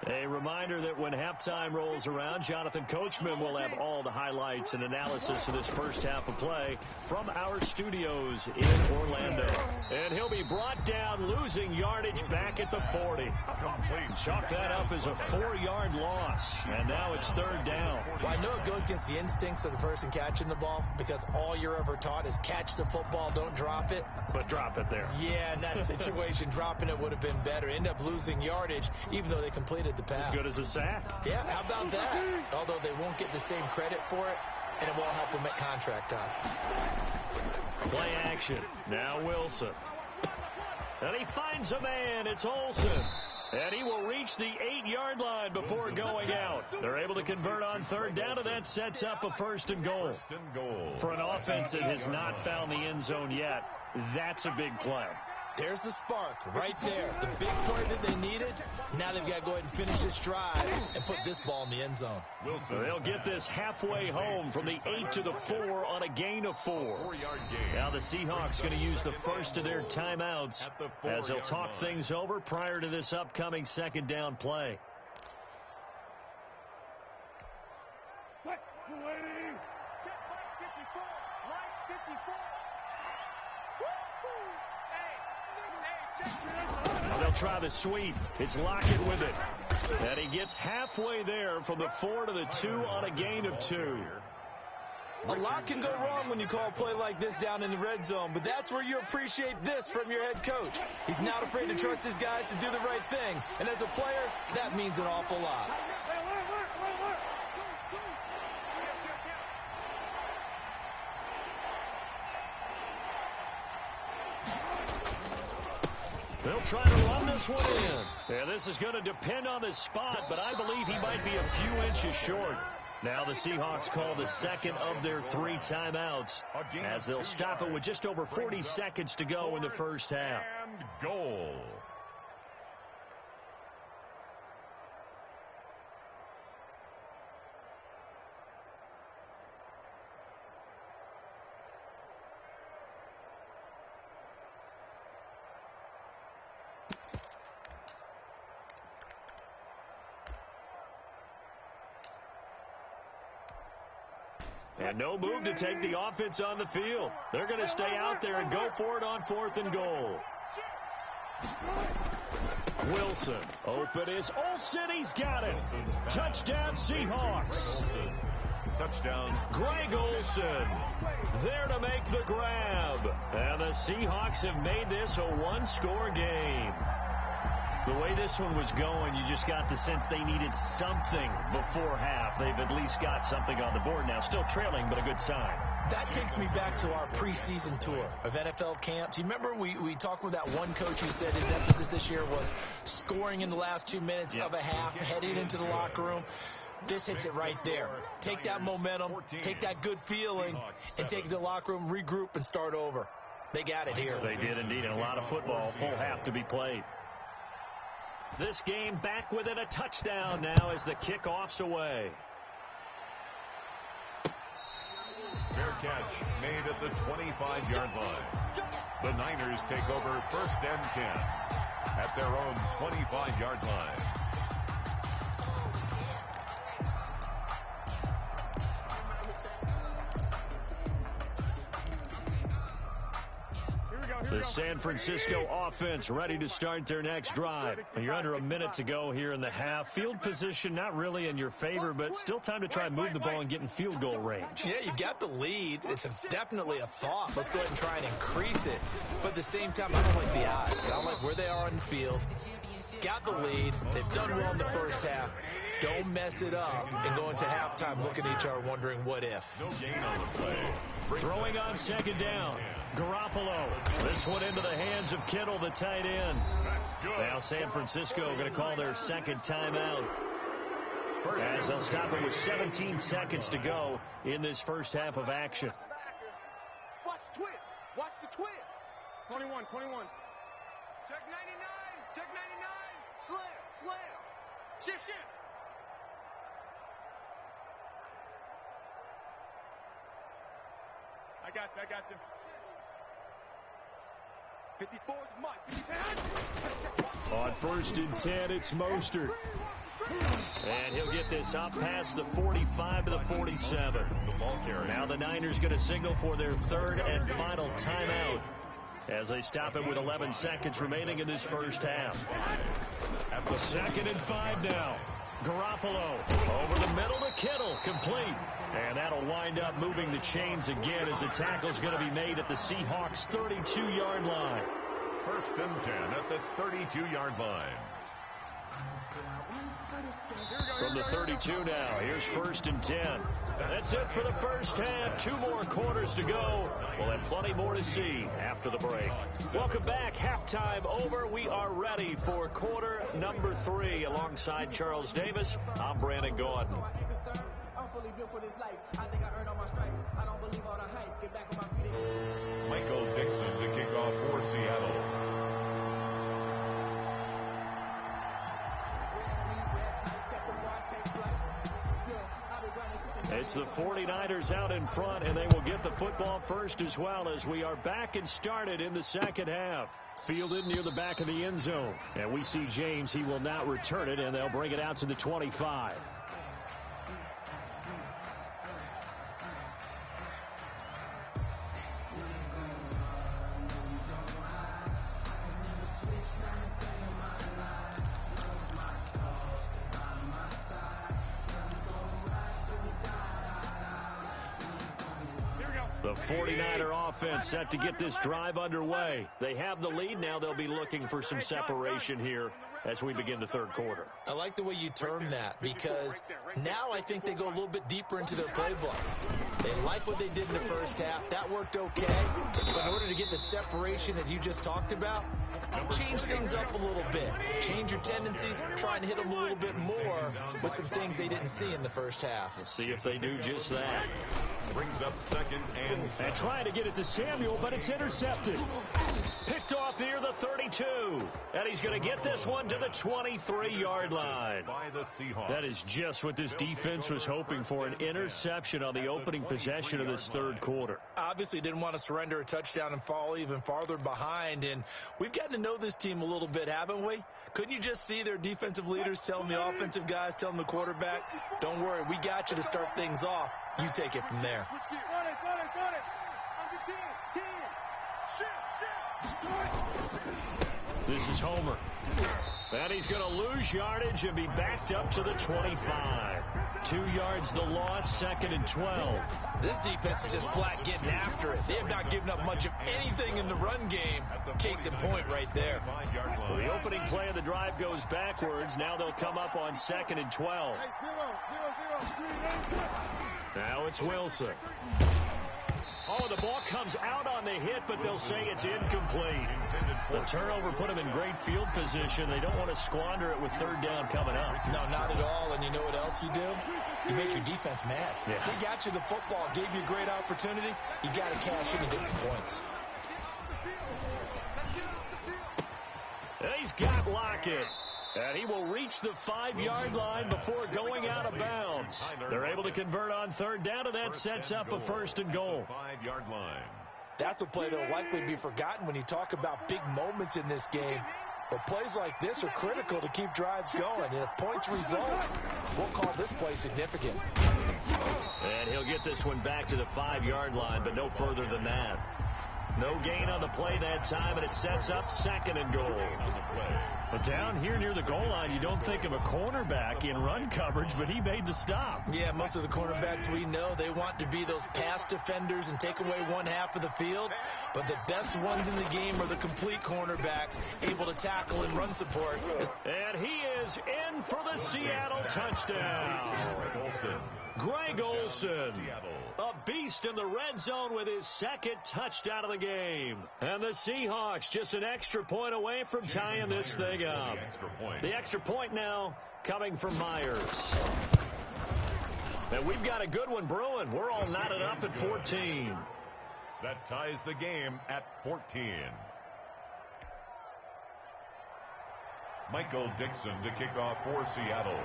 A reminder that when halftime rolls around, Jonathan Coachman will have all the highlights and analysis of this first half of play from our studios in Orlando. And he'll be brought down, losing yardage back at the 40. Chalk that up as a 4-yard loss. And now it's third down. Well, I know it goes against the instincts of the person catching the ball because all you're ever taught is catch the football, don't drop it. But drop it there. Yeah, in that situation, dropping it would have been better. End up losing yardage, even though they completed the pass. As good as a sack. Yeah, how about that? Although they won't get the same credit for it, and it won't help them at contract time. Play action. Now Wilson. And he finds a man. It's Olsen. And he will reach the 8-yard line before going out. They're able to convert on third down, and that sets up a 1st and goal. For an offense that has not found the end zone yet, that's a big play. There's the spark right there. The big play that they needed. Now they've got to go ahead and finish this drive and put this ball in the end zone. So they'll get this halfway home from the 8 to the 4 on a gain of 4. 4-yard gain. Now the Seahawks going to use the first of their timeouts as they'll talk things over prior to this upcoming second down play. They'll try the sweep. It's Lockett with it. And he gets halfway there from the 4 to the 2 on a gain of 2. A lot can go wrong when you call a play like this down in the red zone, but that's where you appreciate this from your head coach. He's not afraid to trust his guys to do the right thing, and as a player, that means an awful lot. They'll try to run this one in. And this is going to depend on his spot, but I believe he might be a few inches short. Now the Seahawks call the second of their 3 timeouts as they'll stop it with just over 40 seconds to go in the first half. And goal. And no move to take the offense on the field. They're going to stay out there and go for it on 4th and goal. Wilson. Open is Olsen. He's got it. Touchdown, Seahawks. Touchdown. Greg Olsen there to make the grab. And the Seahawks have made this a 1-score game. The way this one was going, you just got the sense they needed something before half. They've at least got something on the board now. Still trailing, but a good sign. That takes me back to our preseason tour of NFL camps. You remember we talked with that one coach who said his emphasis this year was scoring in the last 2 minutes of a half, heading into the locker room. This hits it right there. Take that momentum, take that good feeling, and take it to the locker room, regroup, and start over. They got it here. They did indeed, and a lot of football, full half to be played. This game back within a touchdown now as the kickoff's away. Fair catch made at the 25-yard line. The Niners take over 1st and 10 at their own 25-yard line. The San Francisco offense ready to start their next drive. You're under a minute to go here in the half. Field position not really in your favor, but still time to try and move the ball and get in field goal range. Yeah, you got the lead. It's definitely a thought. Let's go ahead and try and increase it. But at the same time, I don't like the odds. I don't like where they are on the field. Got the lead. They've done well in the first half. Don't mess it up and go into halftime looking at each other wondering what if. No gain on the play. Throwing on 2nd down. Garoppolo. This one into the hands of Kittle, the tight end. Now San Francisco going to call their 2nd timeout. As they'll stop it with 17 seconds to go in this first half of action. Watch the twist. Watch the twist. 21. Check 99. Check 99. Slam. Shift. I got you. 54's Mike. On 1st and 10, it's Mostert. And he'll get this up past the 45 to the 47. Now the Niners going to signal for their 3rd and final timeout as they stop it with 11 seconds remaining in this first half. At the 2nd and 5 now. Garoppolo over the middle to Kittle, complete. And that'll wind up moving the chains again as the tackle's going to be made at the Seahawks' 32-yard line. 1st and 10 at the 32-yard line. From the 32 now, here's 1st and 10. That's it for the first half. 2 more quarters to go. We'll have plenty more to see after the break. Welcome back. Halftime over. We are ready for quarter number 3. Alongside Charles Davis, I'm Brandon Gordon. Michael Dixon to kick off for Seattle. It's the 49ers out in front, and they will get the football first as well as we are back and started in the second half. Fielded near the back of the end zone. And we see James. He will not return it, and they'll bring it out to the 25. The 49er offense set to get this drive underway. They have the lead now. They'll be looking for some separation here as we begin the third quarter. I like the way you term that, because now I think they go a little bit deeper into their playbook. They like what they did in the first half. That worked okay. But in order to get the separation that you just talked about, change things up a little bit. Change your tendencies. Try and hit them a little bit more with some things they didn't see in the first half. We'll see if they do just that. Brings up second and 7. And trying to get it to Samuel, but it's intercepted. Picked off near the 32. And he's going to get this one to the 23-yard line. By the Seahawks. That is just what this defense was hoping for, an interception on the opening possession of this third quarter. Obviously didn't want to surrender a touchdown and fall even farther behind. And we've gotten to know this team a little bit, haven't we? Couldn't you just see their defensive leaders telling the offensive guys, telling the quarterback, don't worry, we got you to start things off. You take it from there. Got it. Under 10. Shoot. This is Homer. And he's going to lose yardage and be backed up to the 25. 2 yards the loss, second and 12. This defense is just flat getting after it. They have not given up much of anything in the run game. Case in point right there. So the opening play of the drive goes backwards. Now they'll come up on second and 12. Now it's Wilson. Oh, the ball comes out on the hit, but they'll say it's incomplete. The turnover put them in great field position. They don't want to squander it with third down coming up. No, not at all. And you know what else you do? You make your defense mad. Yeah. They got you the football, gave you a great opportunity. You got to cash in and get some points. He's got Lockett. And he will reach the 5-yard line before going out of bounds. They're able to convert on third down, and that sets up a first and goal. 5-yard line. That's a play that will likely be forgotten when you talk about big moments in this game. But plays like this are critical to keep drives going. And if points result, we'll call this play significant. And he'll get this one back to the 5-yard line, but no further than that. No gain on the play that time, and it sets up second and goal. But down here near the goal line, you don't think of a cornerback in run coverage, but he made the stop. Yeah, most of the cornerbacks we know, they want to be those pass defenders and take away one half of the field. But the best ones in the game are the complete cornerbacks, able to tackle and run support. And he is in for the Seattle touchdown. Greg Olsen, a beast in the red zone with his second touchdown of the game. And the Seahawks just an extra point away from tying this thing up. The extra point now coming from Myers. And we've got a good one brewing. We're all knotted up at 14. That ties the game at 14. Michael Dixon to kick off for Seattle.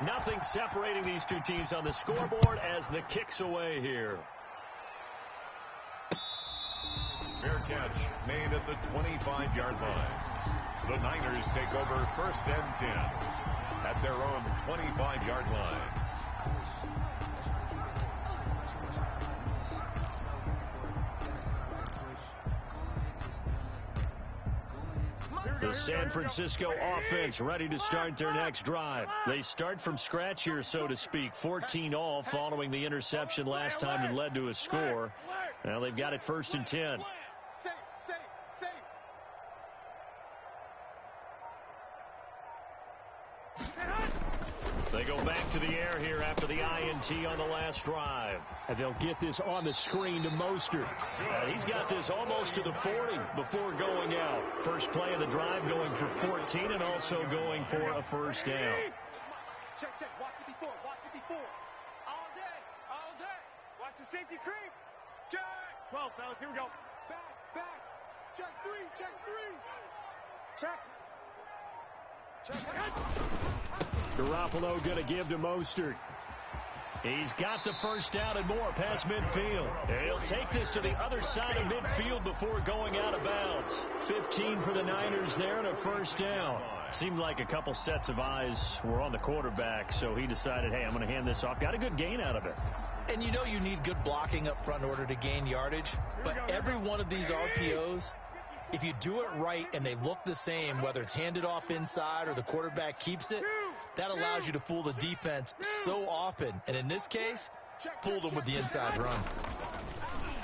Nothing separating these two teams on the scoreboard as the kick's away here. Fair catch made at the 25-yard line. The Niners take over first and 10 at their own 25-yard line. The San Francisco offense ready to start their next drive. They start from scratch here, so to speak. 14 all following the interception last time that led to a score. Now they've got it first and 10. They go back to the air here after the INT on the last drive. And they'll get this on the screen to Mostert. He's got this almost to the 40 before going out. First play of the drive going for 14 and also going for a first down. Check. Watch 54. All day. Watch the safety creep. Check. 12, fellas. Here we go. Back. Check three. Garoppolo going to give to Mostert. He's got the first down and more past midfield. He'll take this to the other side of midfield before going out of bounds. 15 for the Niners there and a first down. Seemed like a couple sets of eyes were on the quarterback, so he decided, hey, I'm going to hand this off. Got a good gain out of it. And you know you need good blocking up front in order to gain yardage. But every one of these RPOs, if you do it right and they look the same, whether it's handed off inside or the quarterback keeps it, that allows you to fool the defense so often. And in this case, fooled them with the inside run.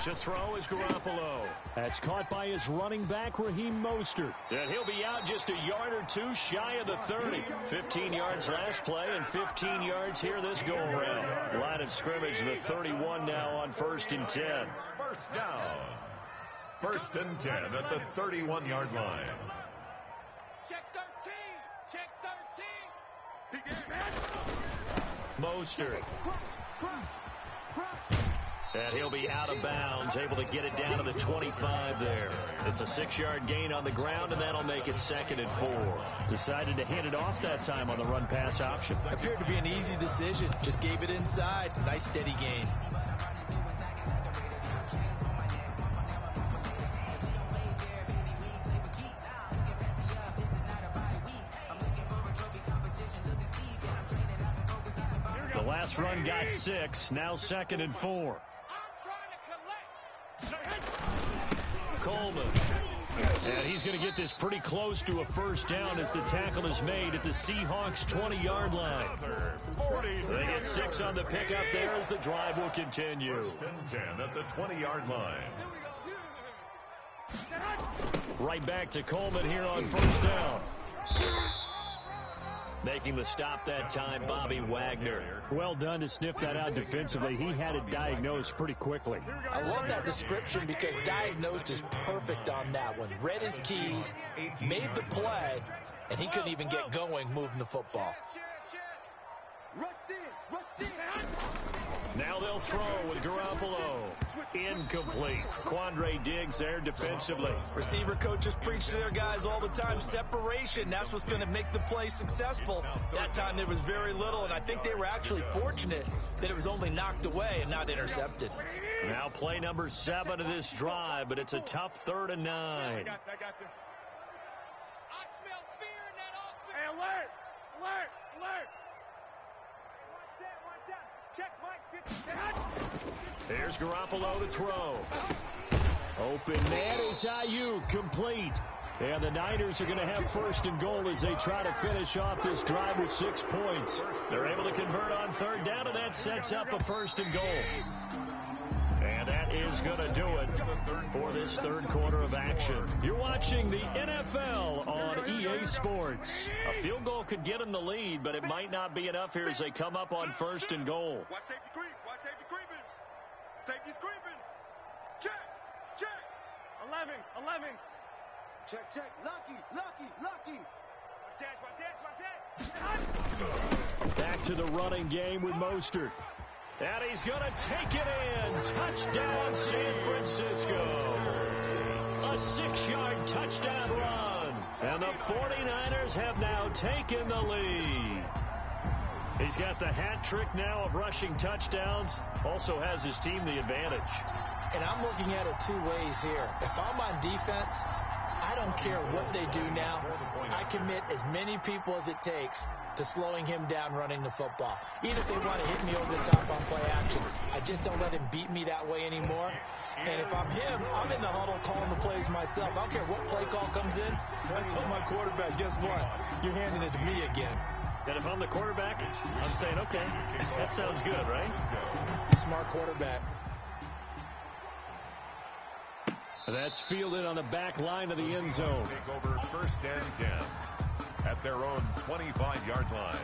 To throw is Garoppolo. That's caught by his running back, Raheem Mostert. And he'll be out just a yard or two shy of the 30. 15 yards last play and 15 yards here this go-around. Line of scrimmage, the 31 now on 1st and 10. First down. 1st and 10 at the 31-yard line. Check 13. Check 13. Mostert. And he'll be out of bounds, able to get it down to the 25 there. It's a 6-yard gain on the ground, and that'll make it 2nd and 4. Decided to hand it off that time on the run-pass option. Appeared to be an easy decision. Just gave it inside. Nice steady gain. The last run got 6, now 2nd and 4. Coleman. And he's going to get this pretty close to a first down as the tackle is made at the Seahawks' 20-yard line. They get 6 on the pickup there as the drive will continue. 1st and 10 at the 20-yard line. Right back to Coleman here on first down. Making the stop that time, Bobby Wagner. Well done to sniff that out defensively. He had it diagnosed pretty quickly. I love that description because diagnosed is perfect on that one. Read his keys, made the play, and he couldn't even get going moving the football. Now they'll throw with Garoppolo. Incomplete. Quandre Diggs there defensively. Receiver coaches preach to their guys all the time. Separation, that's what's going to make the play successful. That time there was very little, and I think they were actually fortunate that it was only knocked away and not intercepted. Now play number 7 of this drive, but it's a tough 3rd and 9. I got you. I smell fear in that offense. Hey, alert! Watch out. Check, Mike. There's Garoppolo to throw. Open man is Ayuk, complete. And the Niners are going to have 1st and goal as they try to finish off this drive with 6 points. They're able to convert on 3rd down, and that sets up a 1st and goal. And that is going to do it for this 3rd quarter of action. You're watching the NFL on EA Sports. A field goal could get them the lead, but it might not be enough here as they come up on 1st and goal. Watch safety creep. Safety's creeping. Check. 11. Check. Lucky. Watch that. Back to the running game with Mostert. And he's going to take it in. Touchdown, San Francisco. A 6-yard touchdown run. And the 49ers have now taken the lead. He's got the hat trick now of rushing touchdowns. Also has his team the advantage. And I'm looking at it 2 ways here. If I'm on defense, I don't care what they do now. I commit as many people as it takes to slowing him down running the football. Even if they want to hit me over the top on play action, I just don't let him beat me that way anymore. And if I'm him, I'm in the huddle calling the plays myself. I don't care what play call comes in. I tell my quarterback, guess what? You're handing it to me again. And if I'm the quarterback, I'm saying, okay, that sounds good, right? Smart quarterback. That's fielded on the back line of the end zone. Take over 1st and 10 at their own 25-yard line.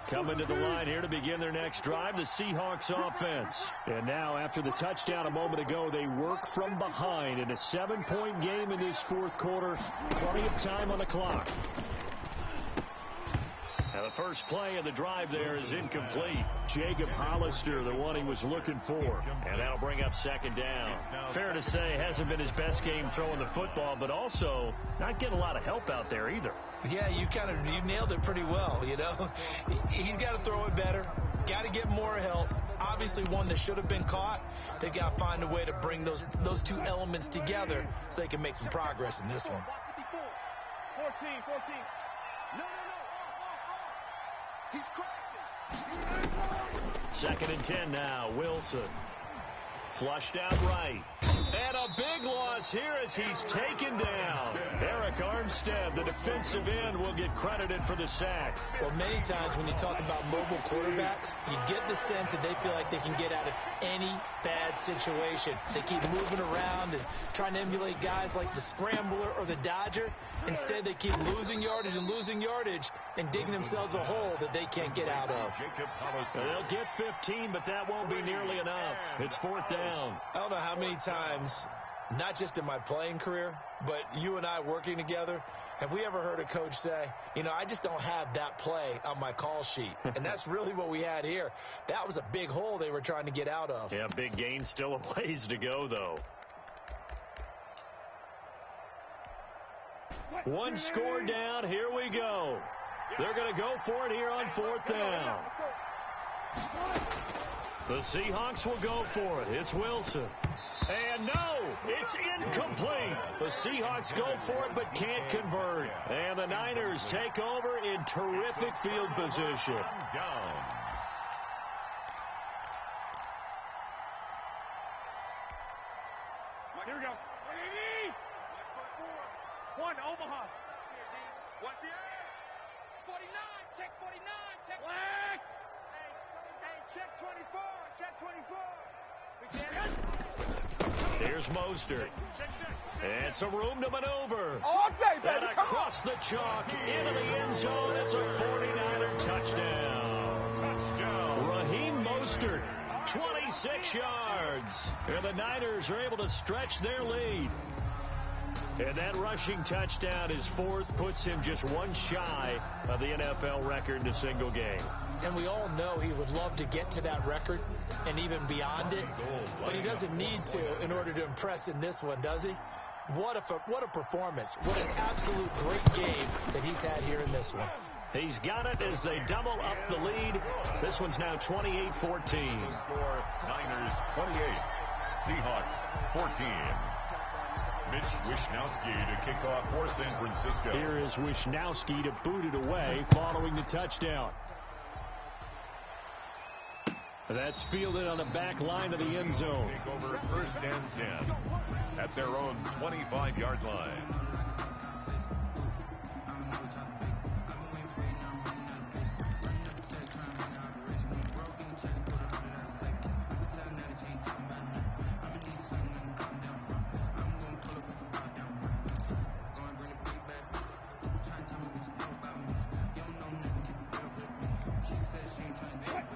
Coming to the line here to begin their next drive, the Seahawks offense. And now, after the touchdown a moment ago, they work from behind in a 7-point game in this 4th quarter. Plenty of time on the clock. Now, the first play of the drive there is incomplete. Jacob Hollister, the one he was looking for. And that'll bring up 2nd down. Fair to say, hasn't been his best game throwing the football, but also not getting a lot of help out there either. Yeah, you nailed it pretty well, you know. He's got to throw it better. Got to get more help. Obviously one that should have been caught. They've got to find a way to bring those 2 elements together so they can make some progress in this one. 14. No. He's crazy. 2nd and 10 now. Wilson. Flushed out right. And a big loss here as he's taken down. Eric Armstead, the defensive end, will get credited for the sack. Well, many times when you talk about mobile quarterbacks, you get the sense that they feel like they can get out of any bad situation. They keep moving around and trying to emulate guys like the Scrambler or the Dodger. Instead, they keep losing yardage and digging themselves a hole that they can't get out of. They'll get 15, but that won't be nearly enough. It's 4th down. I don't know how many times, not just in my playing career, but you and I working together, have we ever heard a coach say, you know, I just don't have that play on my call sheet. And that's really what we had here. That was a big hole they were trying to get out of. Yeah, big gain, still a ways to go, though. One score down. Here we go. They're going to go for it here on 4th down. The Seahawks will go for it. It's Wilson. And no, it's incomplete. The Seahawks go for it but can't convert. And the Niners take over in terrific field position. Here we go. One, Omaha. What's the edge? 49, check 49, check. Flag! Hey, check 24, check 24. Here's Mostert. And some room to maneuver. All day, baby. And across the chalk into the end zone. It's a 49er touchdown. Raheem Mostert, 26 yards. And the Niners are able to stretch their lead. And that rushing touchdown is 4th, puts him just one shy of the NFL record in a single game. And we all know he would love to get to that record and even beyond it, but he doesn't need to in order to impress in this one, does he? What a performance. What an absolute great game that he's had here in this one. He's got it as they double up the lead. This one's now 28-14. Score Niners 28, Seahawks 14. Mitch Wishnowsky to kick off for San Francisco. Here is Wishnowsky to boot it away following the touchdown. That's fielded on the back line of the end zone. Take over 1st and 10 at their own 25-yard line.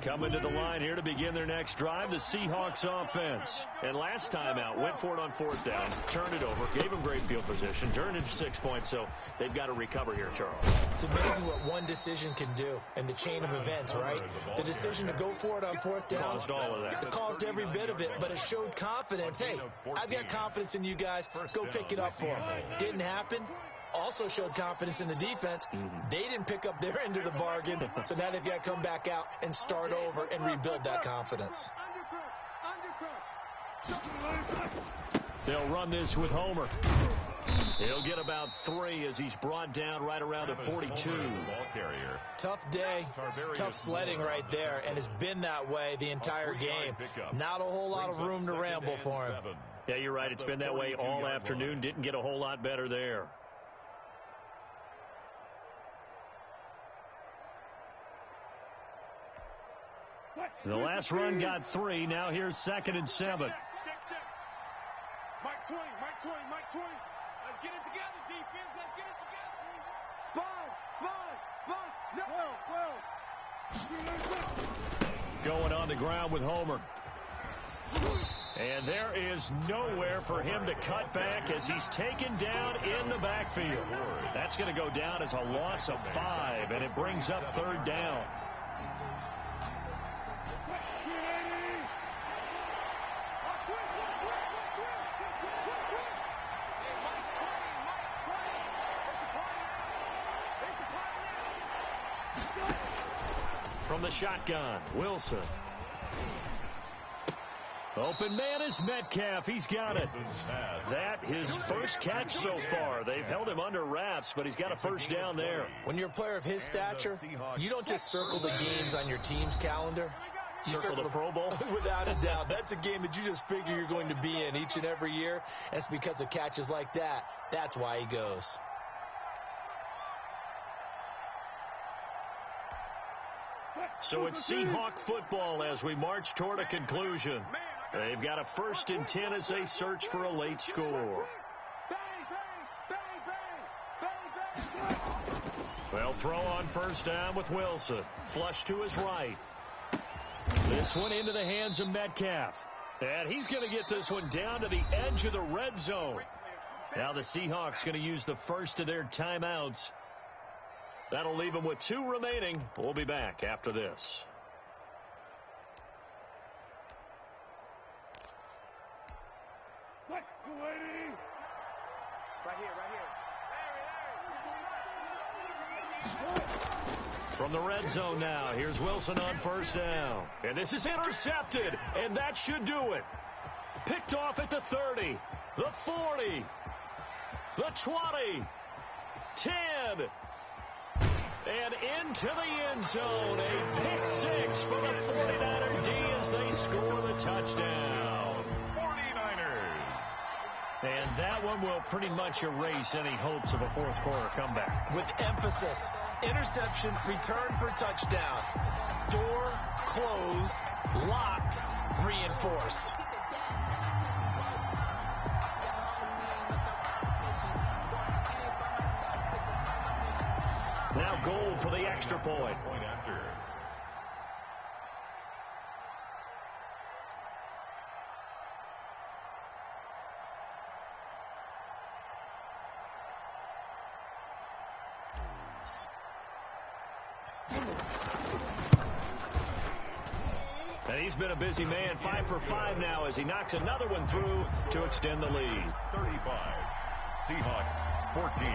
Coming to the line here to begin their next drive, the Seahawks offense. And last time out, went for it on 4th down, turned it over, gave them great field position, turned into 6 points, so they've got to recover here, Charles. It's amazing what one decision can do in the chain of events, right? The decision to go for it on 4th down caused all of that. It caused every bit of it, but it showed confidence. Hey, I've got confidence in you guys. Go pick it up for them. Didn't happen. Also showed confidence in the defense. They didn't pick up their end of the bargain, so now they've got to come back out and start over and rebuild that confidence. They'll run this with Homer. He'll get about 3 as he's brought down right around the 42. Ball carrier. Tough day, tough sledding right there, and it's been that way the entire game. Not a whole lot of room to ramble for him. Yeah, you're right. It's been that way all afternoon. Didn't get a whole lot better there. The last run got 3. Now here's 2nd and 7. Mike 20, Mike 20, Mike 20. Let's get it together, defense. Let's get it together. Sponge. Going on the ground with Homer. And there is nowhere for him to cut back as he's taken down in the backfield. That's going to go down as a loss of 5, and it brings up 3rd down. From the shotgun, Wilson. Open man is Metcalf. He's got it. That his first catch so far. They've held him under wraps, but he's got a first down there. When you're a player of his stature, you don't just circle the games on your team's calendar. You circle the Pro Bowl? Without a doubt. That's a game that you just figure you're going to be in each and every year. And it's because of catches like that. That's why he goes. So it's Seahawk football as we march toward a conclusion. They've got a 1st and 10 as they search for a late score. They'll throw on first down with Wilson. Flush to his right. This one into the hands of Metcalf. And he's going to get this one down to the edge of the red zone. Now the Seahawks going to use the first of their timeouts. That'll leave them with 2 remaining. We'll be back after this. Right here. From the red zone now, here's Wilson on first down. And this is intercepted, and that should do it. Picked off at the 30, the 40, the 20, 10, and into the end zone. A pick 6 for the 49er D as they score the touchdown. 49ers. And that one will pretty much erase any hopes of a fourth quarter comeback. With emphasis, interception, return for touchdown. Door closed, locked, reinforced. Now goal for the extra point. Point after. And he's been a busy man, 5 for 5 now as he knocks another one through to extend the lead. 35. Seahawks 14.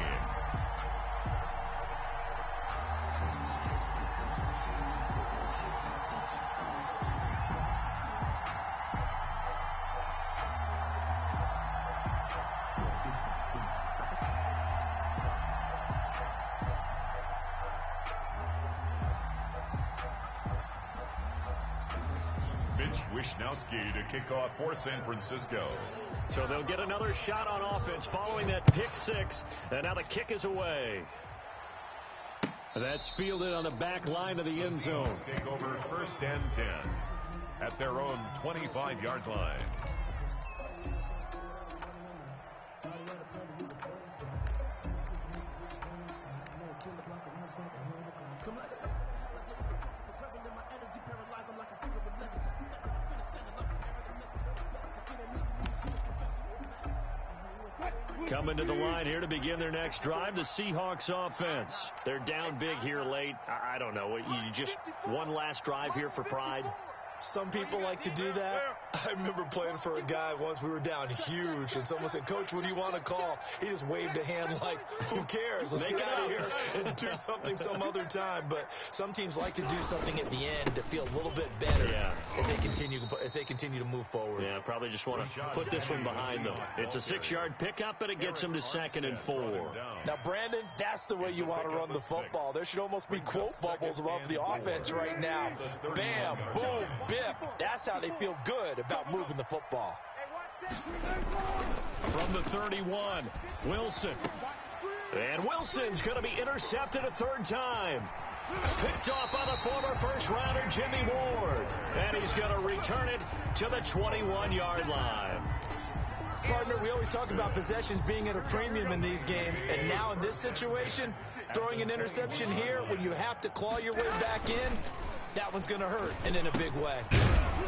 Wishnowski to kick off for San Francisco. So they'll get another shot on offense following that pick 6. And now the kick is away. That's fielded on the back line of the end zone. Take over 1st and 10 at their own 25-yard line. Coming to the line here to begin their next drive, the Seahawks offense. They're down big here late. I don't know. You just one last drive here for pride? Some people like to do that. I remember playing for a guy once. We were down huge, and someone said, "Coach, what do you want to call?" He just waved a hand like, "Who cares? Let's get out of here and do something some other time." But some teams like to do something at the end to feel a little bit better if they continue to move forward. Yeah, probably just want to put this one behind them. It's a 6-yard pickup, and it gets them to 2nd and 4. Now, Brandon, that's the way you want to run the football. There should almost be quote bubbles above the offense right now. Bam, boom, biff. That's how they feel good about moving the football. From the 31, Wilson. And Wilson's going to be intercepted a 3rd time. Picked off by the former first-rounder Jimmy Ward. And he's going to return it to the 21-yard line. Partner, we always talk about possessions being at a premium in these games, and now in this situation, throwing an interception here when you have to claw your way back in, that one's going to hurt, and in a big way.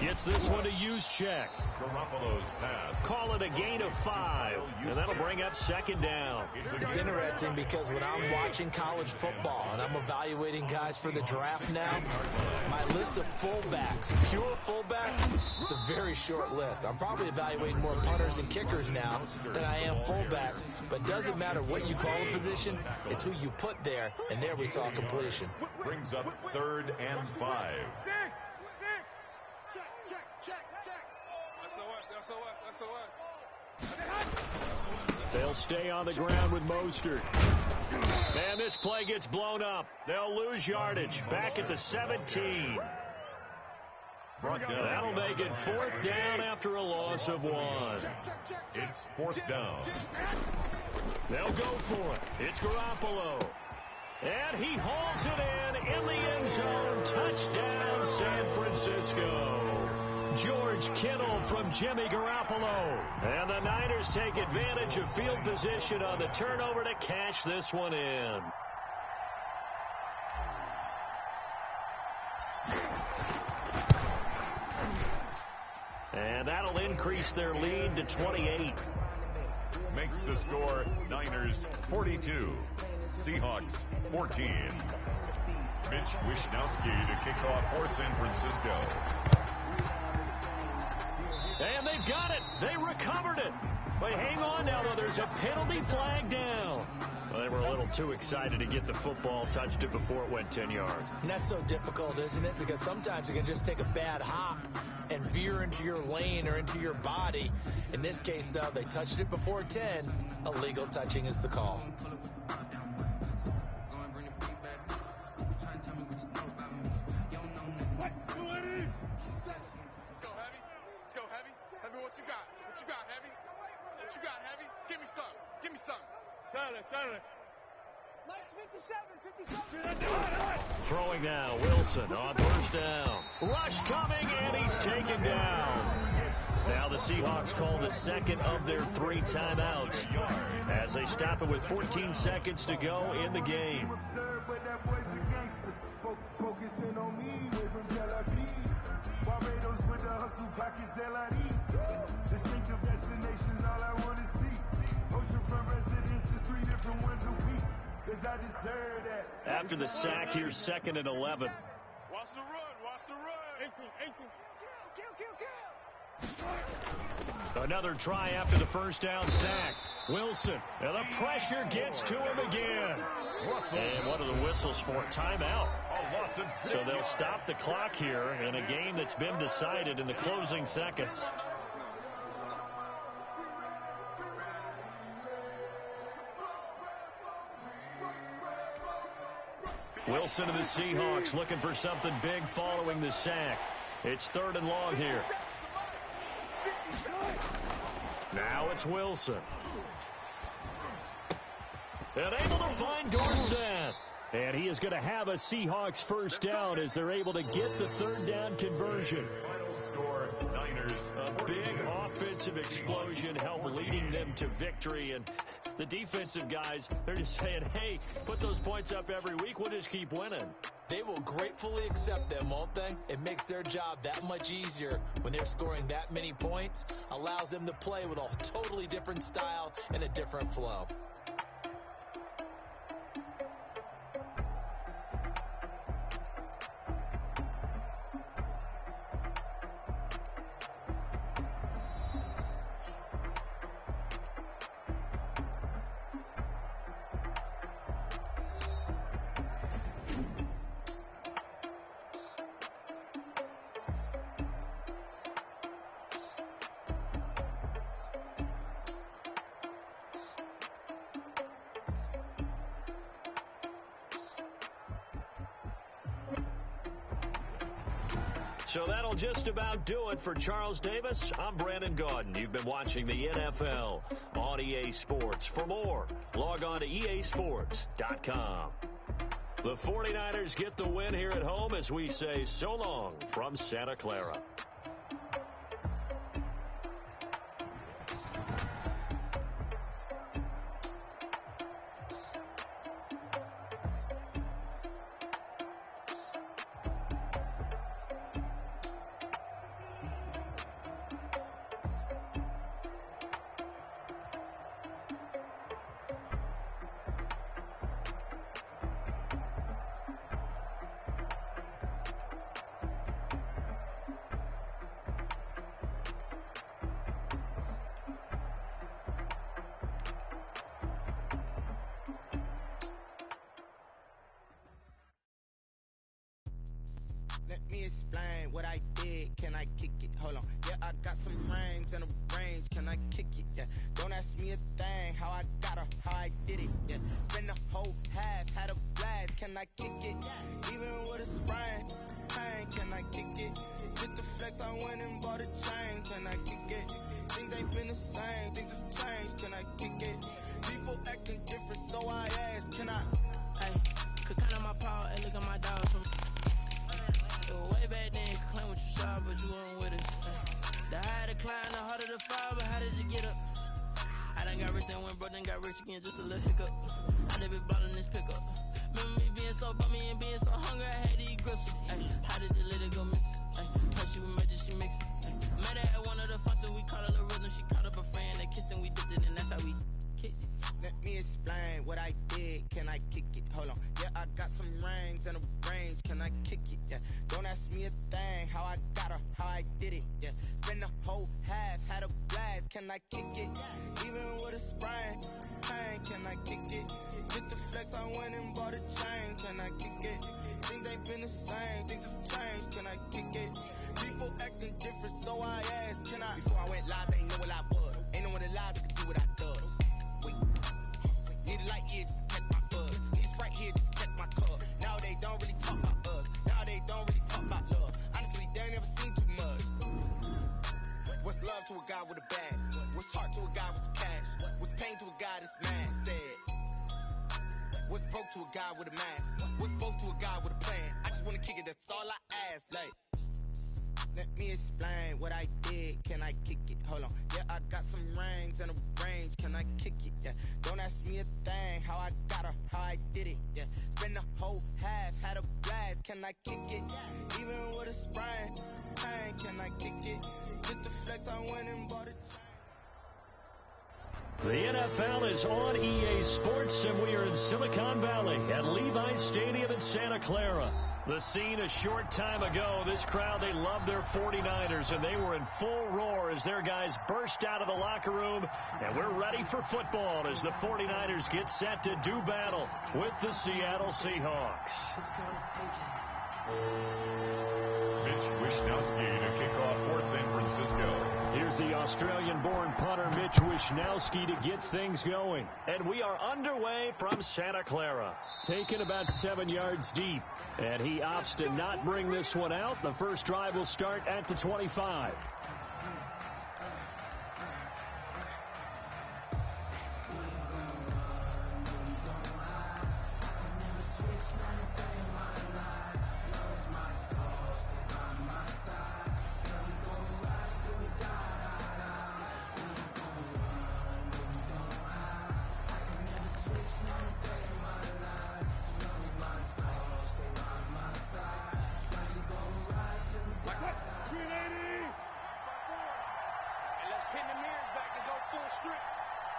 Gets this one to Juszczyk. Garoppolo's pass. Call it a gain of 5, and that'll bring up 2nd down. It's interesting because when I'm watching college football and I'm evaluating guys for the draft now, my list of fullbacks, pure fullbacks, it's a very short list. I'm probably evaluating more punters and kickers now than I am fullbacks, but it doesn't matter what you call a position, it's who you put there, and there we saw completion. Brings up 3rd and 5. They'll stay on the ground with Mostert. And this play gets blown up. They'll lose yardage. Back at the 17. That'll make it 4th down after a loss of 1. It's 4th down. They'll go for it. It's Garoppolo. And he hauls it in the end zone. Touchdown, San Francisco. George Kittle from Jimmy Garoppolo. And the Niners take advantage of field position on the turnover to cash this one in. And that'll increase their lead to 28. Makes the score Niners 42, Seahawks 14. Mitch Wishnowsky to kick off for San Francisco. And they've got it. They recovered it. But hang on now, though. There's a penalty flag down. Well, they were a little too excited to get the football, touched it before it went 10 yards. And that's so difficult, isn't it? Because sometimes you can just take a bad hop and veer into your lane or into your body. In this case, though, they touched it before 10. Illegal touching is the call. What you got? What you got, Heavy? What you got, Heavy? Give me some. Give me some. Throwing now, Wilson on first down. Rush coming, and he's taken down. Now the Seahawks call the second of their 3 timeouts as they stop it with 14 seconds to go in the game. Focusing on me, way from Tel Aviv. Barbados with the hustle pockets, distinctive destinations, all I want to see. Oceanfront residences, 3 different ones a week. Cause I deserve that. After the sack, here's 2nd and 11. Watch the run. Watch the run. Kill. Another try after the first down sack. Wilson, and the pressure gets to him again. And what are the whistles for? Timeout. So they'll stop the clock here in a game that's been decided in the closing seconds. Wilson and the Seahawks looking for something big following the sack. It's 3rd and long here. Now it's Wilson. And able to find Dorsett. And he is going to have a Seahawks first down as they're able to get the 3rd down conversion. Final score, Niners. A big offensive explosion helped leading them to victory. And the defensive guys, they're just saying, hey, put those points up every week. We'll just keep winning. They will gratefully accept them, won't they? It makes their job that much easier when they're scoring that many points. Allows them to play with a totally different style and a different flow. So that'll just about do it for Charles Davis. I'm Brandon Gaudin. You've been watching the NFL on EA Sports. For more, log on to easports.com. The 49ers get the win here at home as we say so long from Santa Clara. Let me explain what I did. can I kick it? Hold on, yeah, I got some rings and a range, can I kick it? Yeah, don't ask me a thing, how I got her, how I did it. Yeah, spend the whole half, had a blast, can I kick it? Even with a sprain, pain, can I kick it? With the flex, I went and bought a chain, can I kick it? Things ain't been the same, things have changed, can I kick it? People acting different, so I asked, can I? Hey, could count on my power and look at my dogs from way back then. Could claim what you saw, but you weren't with us. The higher the climb, the harder the fall, but how did you get up? I done got rich and went broke, then got rich again, just a little hiccup. I never bought in this pickup. Remember me being so bummy and being so hungry, I had to eat gristle. How did you let it go miss? How she was magic, she mixed it. Met her at one of the functions, we caught her the rhythm. She caught up a friend, they kissed and we dipped it, and that's how we kicked it. Let me explain what I did, can I kick it? Hold on, yeah, I got some rings and a range, can I kick it? Yeah, don't ask me a thing, how I got her, how I did it. Yeah, spend the whole half, had a blast, can I kick it? Even with a sprain, pain, can I kick it? Get the flex, I went and bought a chain, can I kick it? Things ain't been the same, things have changed, can I kick it? People acting different, so I asked, can I? Before I went live, they ain't know what I was. Ain't no one alive that could do what I does. Wait, need a light here just to catch my buzz. Need Sprite here just to catch my cup. Now they don't really talk about us. Now they don't really talk about love. Honestly, they ain't never seen too much. What's love to a guy with a bag? What's heart to a guy with some cash? What's pain to a guy that's mad? Said. What's broke to a guy with a mask? What's both to a guy with a plan? I just wanna kick it, that's all I ask. Like, let me explain what I did, can I kick it? Hold on, yeah, I got some rings and a range, can I kick it? Yeah, don't ask me a thing, how I got her, how I did it. Yeah, spend the whole half, had a blast, can I kick it? Even with a sprain, pain, can I kick it? Get the flex, I went and bought it. The NFL is on EA Sports, and we are in Silicon Valley at Levi's Stadium in Santa Clara. The scene a short time ago, this crowd, they love their 49ers, and they were in full roar as their guys burst out of the locker room, and we're ready for football as the 49ers get set to do battle with the Seattle Seahawks. Mitch Wishnowsky to kick off for San Francisco. Here's the Australian-born punter Mitch Wishnowsky to get things going. And we are underway from Santa Clara. Taken about 7 yards deep. And he opts to not bring this one out. The first drive will start at the 25.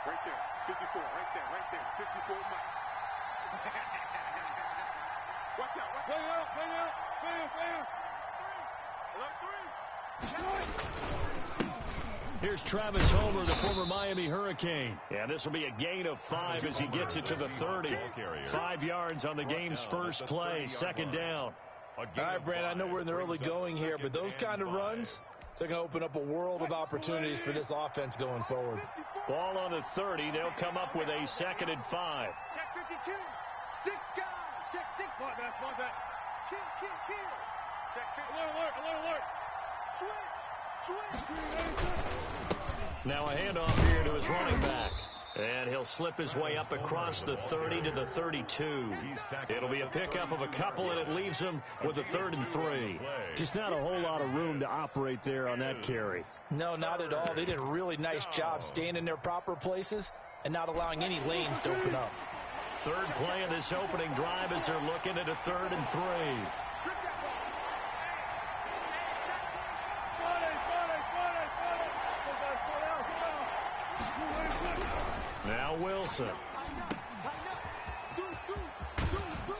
Right there, 54, right there, 54 Mike. Watch out, watch out. Play out. Here's Travis Homer, the former Miami Hurricane. Yeah, this will be a gain of 5 as he gets it to the 30. 5 yards on the game's first play, second down. All right, Brand, I know we're in the early going here, but those kind of runs, they're going to open up a world of opportunities for this offense going forward. Ball on the 30. They'll come up with a 2nd and 5. Check 52. 6 guys. Check 6. Fall back. Kill. Check 50. Alert. Switch. Now a handoff here to his running back. And he'll slip his way up across the 30 to the 32. It'll be a pickup of a couple, and it leaves him with a 3rd and 3. Just not a whole lot of room to operate there on that carry. No, not at all. They did a really nice job staying in their proper places and not allowing any lanes to open up. Third play of this opening drive as they're looking at a 3rd and 3. Now Wilson.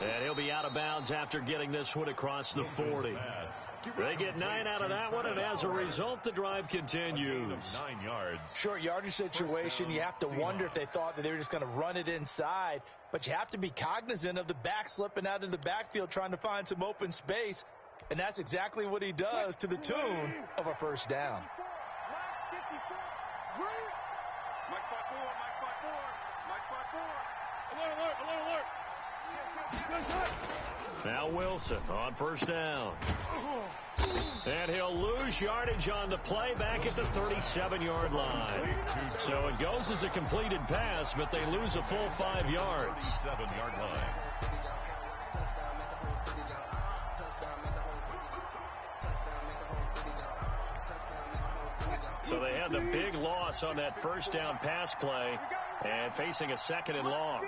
And he'll be out of bounds after getting this one across the 40. They get 9 out of that one, and as a result, the drive continues. 9 yards. Short yardage situation, you have to wonder if they thought that they were just going to run it inside, but you have to be cognizant of the back slipping out of the backfield trying to find some open space. And that's exactly what he does to the tune of a first down. Mike 5-4, Mike 5-4, Mike 5-4. Alert, alert, alert. Now Wilson on first down. And he'll lose yardage on the play back at the 37-yard line. So it goes as a completed pass, but they lose a full 5 yards. 37-yard line. So they had the big loss on that first down pass play and facing a second and long.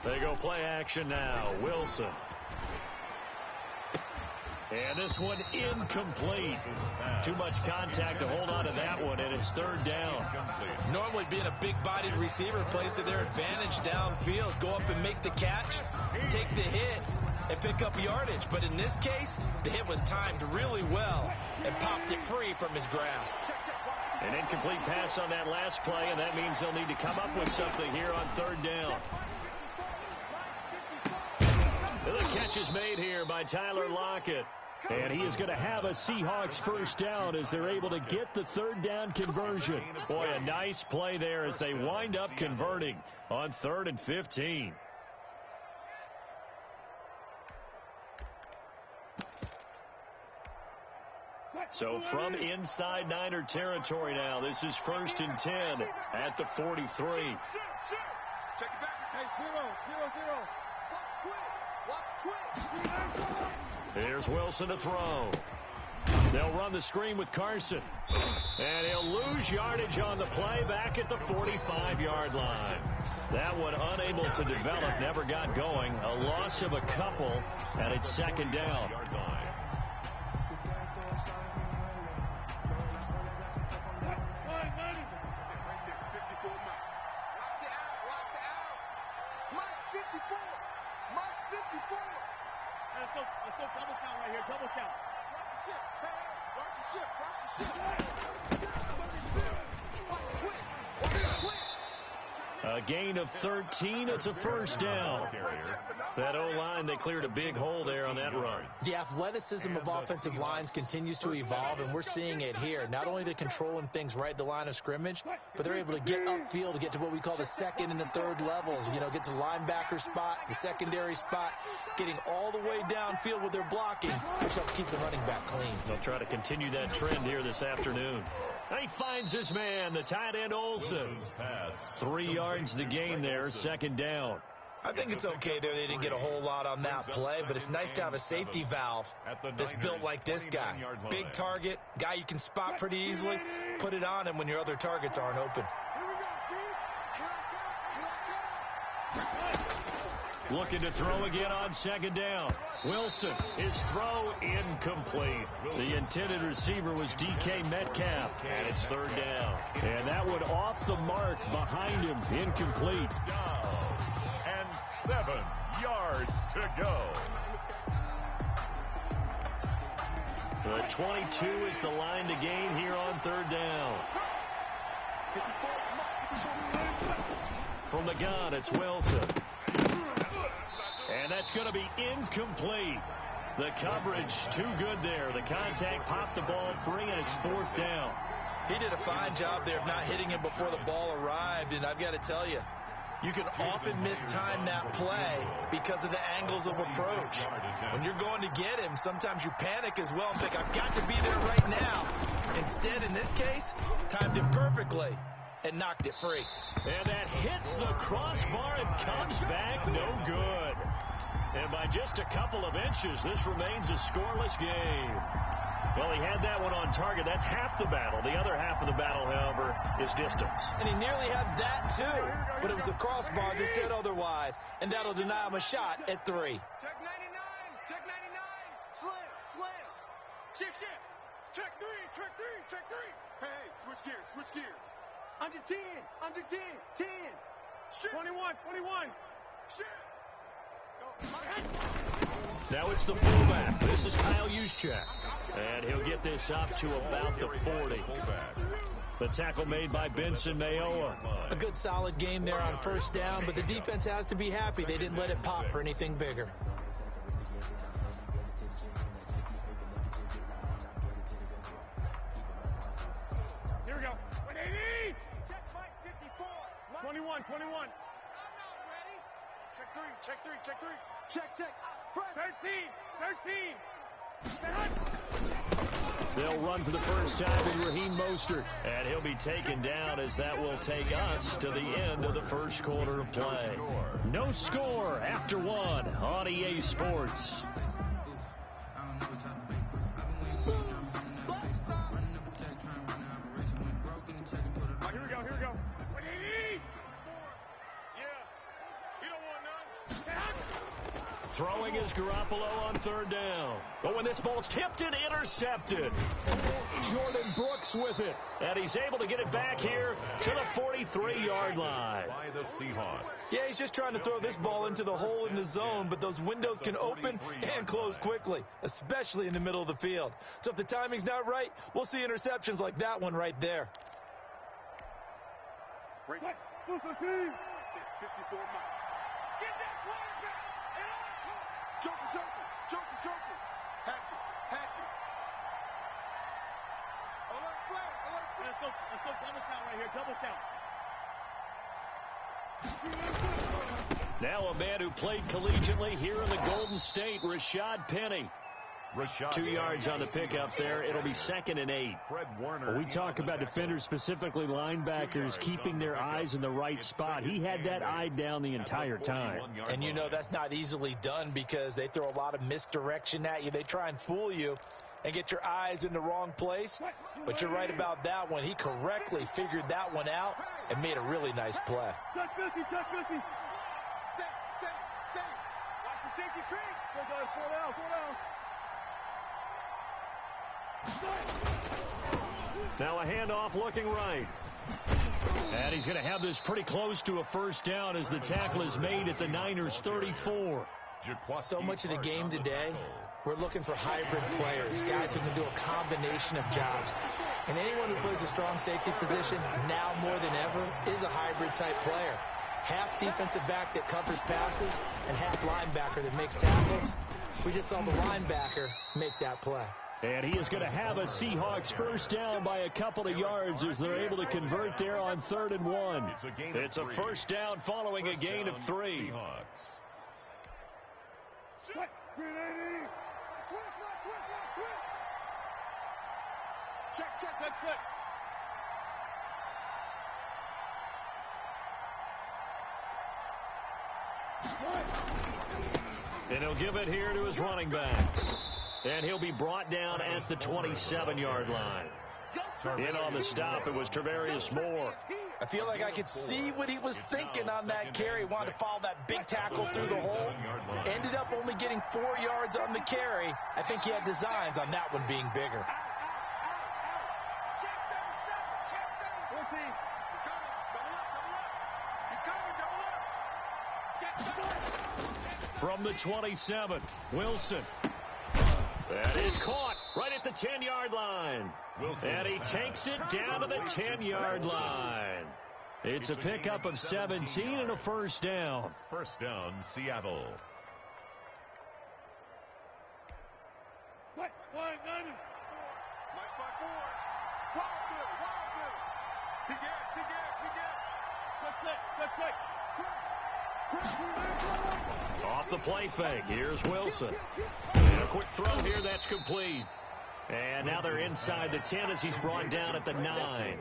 They go play action now. Wilson. And this one incomplete. Too much contact to hold on to that one, and it's third down. Normally being a big-bodied receiver plays to their advantage downfield. Go up and make the catch, take the hit, and pick up yardage. But in this case, the hit was timed really well and popped it free from his grasp. An incomplete pass on that last play, and that means they'll need to come up with something here on third down. The catch is made here by Tyler Lockett. And he is going to have a Seahawks first down as they're able to get the third down conversion. Boy, a nice play there as they wind up converting on 3rd and 15. So from inside Niner territory now, this is 1st and 10 at the 43. Check it back. Hey, 0-0-0. Watch twitch. Here's Wilson to throw. They'll run the screen with Carson. And he'll lose yardage on the play back at the 45-yard line. That one unable to develop, never got going. A loss of a couple, and it's second down. Let's go double count right here. Double count. Watch the ship. Watch the ship. A gain of 13. It's a first down. That O-line, they cleared a big hole there on that run. The athleticism of offensive lines continues to evolve, and we're seeing it here. Not only they're controlling things right at the line of scrimmage, but they're able to get upfield to get to what we call the second and the third levels. You know, get to the linebacker spot, the secondary spot, getting all the way downfield with their blocking, which helps keep the running back clean. They'll try to continue that trend here this afternoon. And he finds his man, the tight end Olsen. 3 yards the gain there, second down. I think it's okay there. They didn't get a whole lot on that play, but it's nice to have a safety valve that's built like this guy. Big target, guy you can spot pretty easily. Put it on him when your other targets aren't open. Looking to throw again on second down. Wilson, his throw incomplete. The intended receiver was DK Metcalf, and it's third down. And that one off the mark behind him, incomplete. And 7 yards to go. The 22 is the line to gain here on third down. From the gun, it's Wilson. And that's going to be incomplete. The coverage too good there. The contact popped the ball free, and it's fourth down. He did a fine job there of not hitting him before the ball arrived, and I've got to tell you, you can often mistime that play because of the angles of approach. When you're going to get him, sometimes you panic as well and think, I've got to be there right now. Instead, in this case, timed it perfectly and knocked it free. And that hits the crossbar and comes back no good. And by just a couple of inches, this remains a scoreless game. Well, he had that one on target. That's half the battle. The other half of the battle, however, is distance. And he nearly had that, too. But it was the crossbar that said otherwise. And that'll deny him a shot at 3. Check 99. Check 99. Slam. Slam. Shift. Check 3. Check 3. Check 3. Hey, switch gears. Switch gears. Under 10. Under 10. 10. Shit. 21. 21. Shit. Now it's the fullback. This is Kyle Juszczyk. And he'll get this up to about the 40. The tackle made by Benson Mayowa. A good solid game there on first down, but the defense has to be happy they didn't let it pop for anything bigger. Check three. Check. 13. They'll run for the first time with Raheem Mostert, and he'll be taken down as that will take us to the end of the first quarter of play. No score after one on EA Sports. Here we go. You don't want none. Throwing is Garoppolo on third down. But when this ball's tipped and intercepted, Jordan Brooks with it. And he's able to get it back here to the 43-yard line. By the Seahawks. Yeah, he's just trying to throw this ball into the hole in the zone, but those windows can open and close quickly, especially in the middle of the field. So if the timing's not right, we'll see interceptions like that one right there. Right. 54 miles. Get that quarterback. Joker. Hatch it. Alert play. Let's go double count right here. Double count. Now a man who played collegiately here in the Golden State, Rashad Penny. 2 yards on the pickup there. It'll be 2nd and 8. Fred Warner. We talk about defenders, specifically linebackers, keeping their eyes in the right spot. He had that eye down the entire time. And you know that's not easily done because they throw a lot of misdirection at you. They try and fool you and get your eyes in the wrong place. But you're right about that one. He correctly figured that one out and made a really nice play. Touch 50. Safe. Watch the safety creep. Go, guys. Fall down. Now a handoff looking right. And he's going to have this pretty close to a first down as the tackle is made at the Niners' 34. So much of the game today, we're looking for hybrid players, guys who can do a combination of jobs. And anyone who plays a strong safety position, now more than ever, is a hybrid type player. Half defensive back that covers passes and half linebacker that makes tackles. We just saw the linebacker make that play. And he is going to have a Seahawks first down by a couple of yards as they're able to convert there on 3rd and 1. It's a first down following a gain of 3. Check. And he'll give it here to his running back. And he'll be brought down at the 27-yard line. In on the stop, it was Travarius Moore. I feel like I could see what he was thinking on that carry. Wanted to follow that big tackle through the hole. Ended up only getting 4 yards on the carry. I think he had designs on that one being bigger. From the 27, Wilson. That is caught right at the 10-yard line. And he takes it down to the 10-yard line. It's a pickup of 17 and a first down. First down, Seattle. Mike spot 4. Wild Bill. Quick. Off the play fake. Here's Wilson. And a quick throw here. That's complete. And now they're inside the 10 as he's brought down at the 9.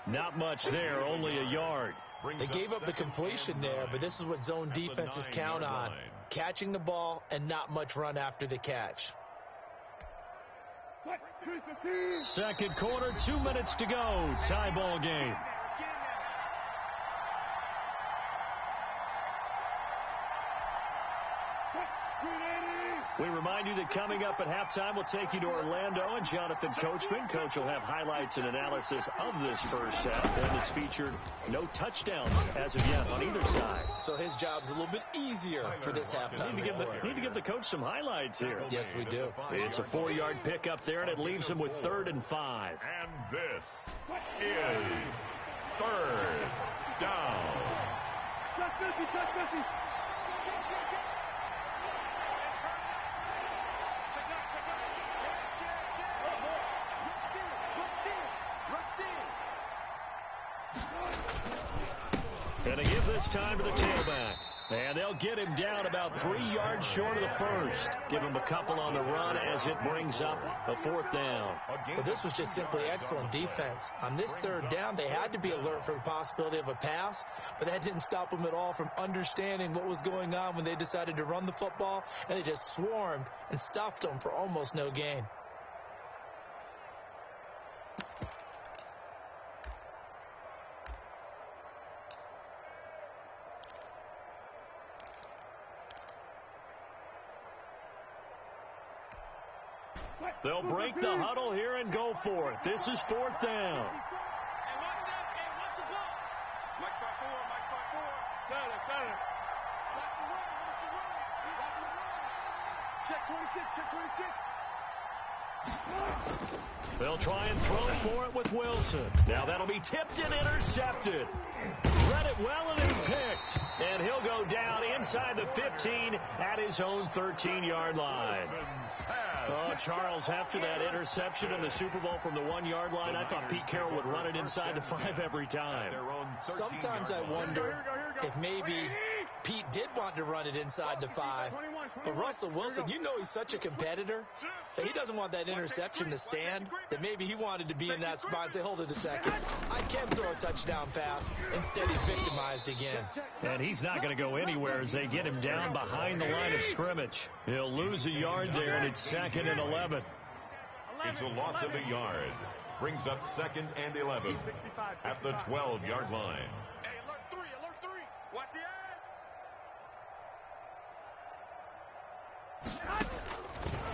Not much there, only a yard. They gave up the completion there, but this is what zone defenses count on. Catching the ball and not much run after the catch. Second quarter, 2 minutes to go. Tie ball game. We remind you that coming up at halftime, we'll take you to Orlando and Jonathan Coachman. Coach will have highlights and analysis of this first half, and it's featured no touchdowns as of yet on either side. So his job's a little bit easier for this halftime. Need to give the coach some highlights here. Yes, we do. It's a 4-yard pickup there, and it leaves him with 3rd and 5. And this is 3rd down. Touch 50. And a give this time to the tailback. And they'll get him down about 3 yards short of the first. Give him a couple on the run as it brings up a 4th down. Well, this was just simply excellent defense. On this 3rd down, they had to be alert for the possibility of a pass, but that didn't stop them at all from understanding what was going on when they decided to run the football, and they just swarmed and stuffed them for almost no gain. They'll break the huddle here and go for it. This is 4th down. Check 26, check 26. They'll try and throw for it with Wilson. Now that'll be tipped and intercepted. Read it well and it's picked. And he'll go down inside the 15 at his own 13-yard line. Oh, Charles, after that interception in the Super Bowl from the 1-yard line, I thought Pete Carroll would run it inside the 5 every time. Sometimes I wonder if maybe Pete did want to run it inside the 5. But Russell Wilson, you know he's such a competitor that he doesn't want that interception to stand, that maybe he wanted to be in that spot and say, hold it a second, I can throw a touchdown pass. Instead, he's victimized again. And he's not going to go anywhere as they get him down behind the line of scrimmage. He'll lose a yard there, and it's 2nd and 11. It's a loss of a yard. Brings up 2nd and 11 at the 12-yard line. Hey, alert 3, alert 3. Watch the edge.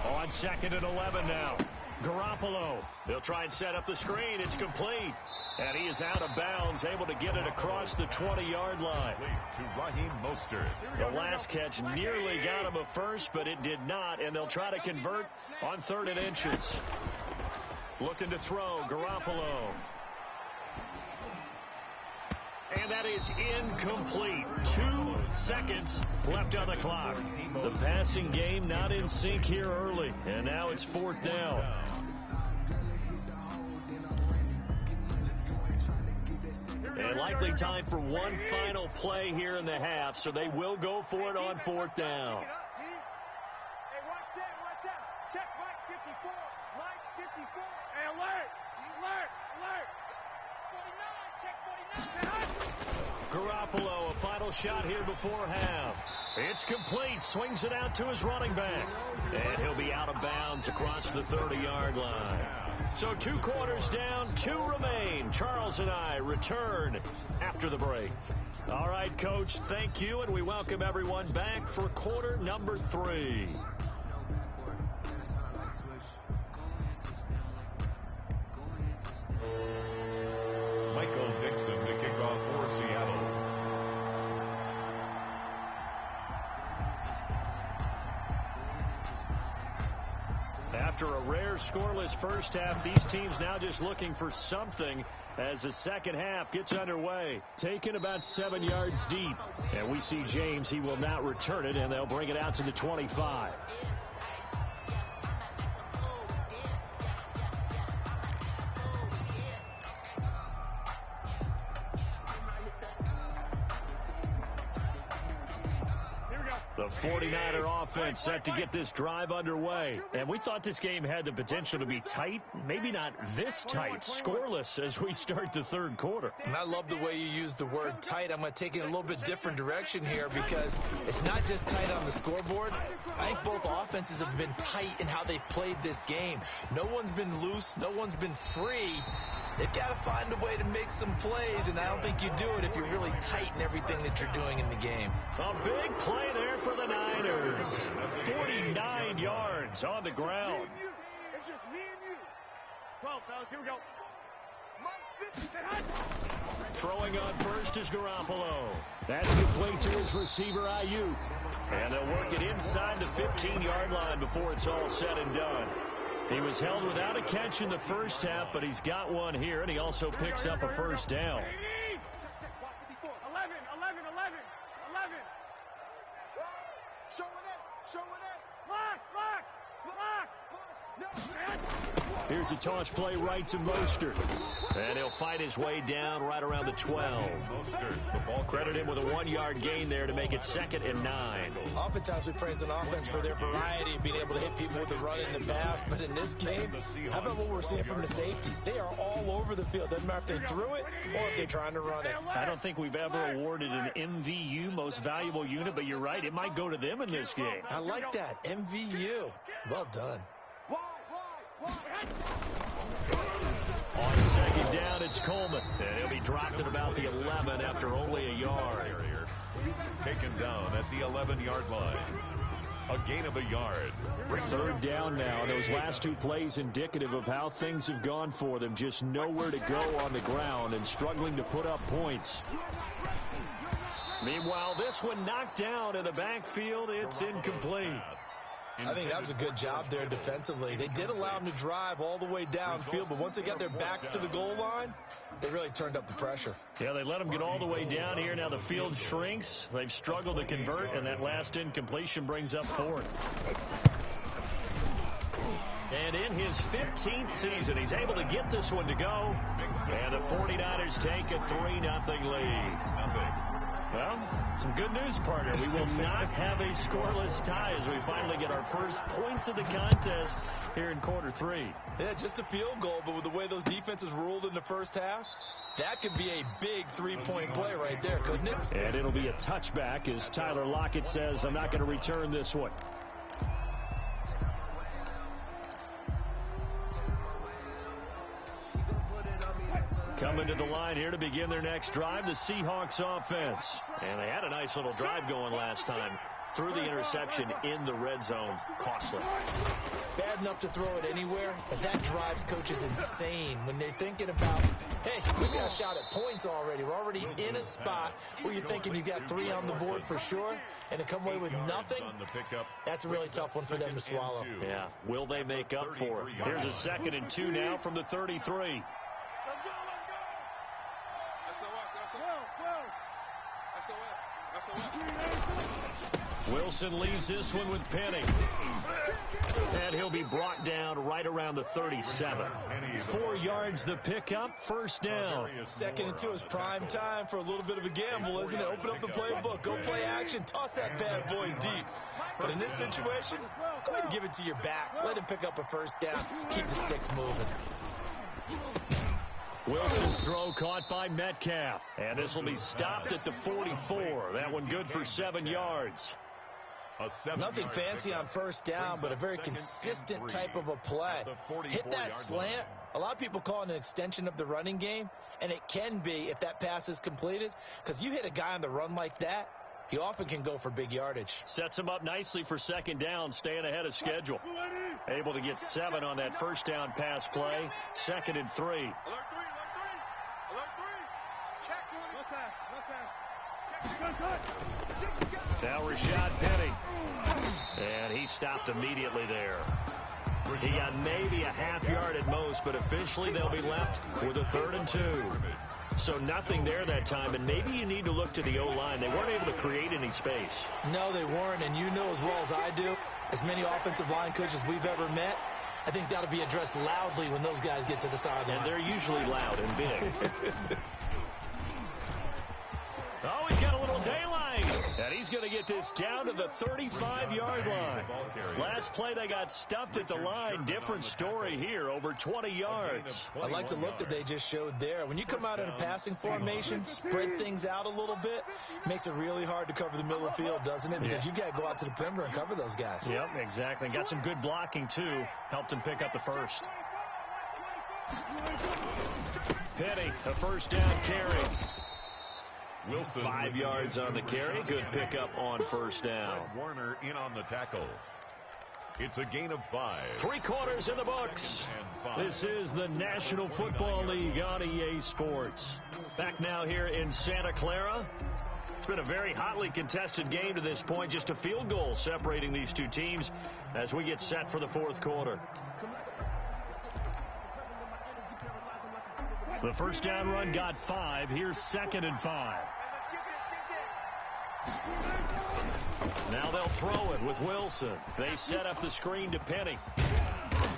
On 2nd and 11 now. Garoppolo. They'll try and set up the screen. It's complete. And he is out of bounds, able to get it across the 20-yard line. To Raheem Mostert. The last catch nearly got him a first, but it did not, and they'll try to convert on 3rd and inches. Looking to throw, Garoppolo. And that is incomplete. 2 seconds left on the clock. The passing game not in sync here early, and now it's 4th down. And likely time for one final play here in the half, so they will go for it on 4th down. Hey, watch that, watch out. Check Mike 54. Mike 54. Hey, alert, alert, alert. 49, check 49. Garoppolo, a final shot here before half. It's complete. Swings it out to his running back. And he'll be out of bounds across the 30-yard line. So 2 quarters down, 2 remain. Charles and I return after the break. All right, Coach, thank you, and we welcome everyone back for quarter number 3. Michael Dixon to kick off for Seattle. After a rare scoreless first half, these teams now just looking for something as the second half gets underway. Taken about 7 yards deep. And we see James, he will not return it, and they'll bring it out to the 25. The 49er offense set to get this drive underway. And we thought this game had the potential to be tight, maybe not this tight, scoreless as we start the 3rd quarter. And I love the way you use the word tight. I'm going to take it a little bit different direction here because it's not just tight on the scoreboard. I think both offenses have been tight in how they've played this game. No one's been loose. No one's been free. They've got to find a way to make some plays, and I don't think you do it if you're really tight in everything that you're doing in the game. A big play there for the Niners. 49 yards on the ground. It's just me and you. 12, fellas, here we go. Throwing on first is Garoppolo. That's complete to his receiver, Ayuk. And they'll work it inside the 15-yard line before it's all said and done. He was held without a catch in the first half, but he's got one here, and he also picks up a first down. 11. Show it up. Lock. Here's a toss play right to Mostert. And he'll fight his way down right around the 12. Credit him with a 1-yard gain there to make it 2nd and 9. Oftentimes we praise an offense for their variety of being able to hit people with the run in the pass. But in this game, how about what we're seeing from the safeties? They are all over the field. Doesn't matter if they threw it or if they're trying to run it. I don't think we've ever awarded an MVU, most valuable unit, but you're right. It might go to them in this game. I like that. MVU. Well done. On 2nd down, it's Coleman. And he'll be dropped at about the 11 after only a yard. Taken down at the 11-yard line. A gain of a yard. 3rd down now. Those last 2 plays indicative of how things have gone for them. Just nowhere to go on the ground and struggling to put up points. Meanwhile, this one knocked down in the backfield. It's incomplete. I think that was a good job there defensively. They did allow them to drive all the way downfield, but once they got their backs to the goal line, they really turned up the pressure. Yeah, they let them get all the way down here. Now the field shrinks. They've struggled to convert, and that last incompletion brings up 4th. And in his 15th season, he's able to get this one to go. And the 49ers take a 3-0 lead. Well, some good news, partner. We will not have a scoreless tie as we finally get our first points of the contest here in quarter 3. Yeah, just a field goal, but with the way those defenses ruled in the first half, that could be a big 3-point play right there, couldn't it? And it'll be a touchback as Tyler Lockett says, I'm not going to return this one. Coming to the line here to begin their next drive, the Seahawks offense. And they had a nice little drive going last time. Threw the interception in the red zone. Costly. Bad enough to throw it anywhere, but that drives coaches insane when they're thinking about, hey, we got a shot at points already. We're already in a spot where you're thinking you got 3 on the board for sure, and to come away with nothing, that's a really tough one for them to swallow. Yeah, will they make up for it? Here's a 2nd and 2 now from the 33. Wilson leaves this one with Penny. And he'll be brought down right around the 37. 4 yards the pickup, 1st down. 2nd and 2 is prime time for a little bit of a gamble, isn't it? Open up the playbook, go play action, toss that bad boy deep. But in this situation, go ahead and give it to your back. Let him pick up a 1st down. Keep the sticks moving. Wilson's throw caught by Metcalf. And this will be stopped at the 44. That one good for 7 yards. Nothing fancy on 1st down, but a very consistent type of a play. Hit that slant. A lot of people call it an extension of the running game, and it can be if that pass is completed, because you hit a guy on the run like that, he often can go for big yardage. Sets him up nicely for 2nd down, staying ahead of schedule. Able to get 7 on that 1st down pass play. 2nd and 3. Now Rashad Penny. And he stopped immediately there. He got maybe a half yard at most, but officially they'll be left with a 3rd and 2. So nothing there that time, and maybe you need to look to the O-line. They weren't able to create any space. No, they weren't, and you know as well as I do, as many offensive line coaches we've ever met, I think that'll be addressed loudly when those guys get to the sideline. And they're usually loud and big. Oh, he's got a little daylight. And he's going to get this down to the 35-yard line. Last play, they got stuffed at the line. Different story here, over 20 yards. I like the look that they just showed there. When you come out in a passing formation, spread things out a little bit, makes it really hard to cover the middle of the field, doesn't it? Because you got to go out to the perimeter and cover those guys. Yep, exactly. Got some good blocking, too. Helped him pick up the 1st. Penny, a 1st down carry. Wilson 5 yards on the carry. Good pickup on 1st down. Warner in on the tackle. It's a gain of 5. 3 quarters in the books. This is the National Football League on EA Sports. Back now here in Santa Clara. It's been a very hotly contested game to this point. Just a field goal separating these two teams as we get set for the 4th quarter. The 1st down run got 5. Here's 2nd and 5. Now they'll throw it with Wilson. They set up the screen to Penny.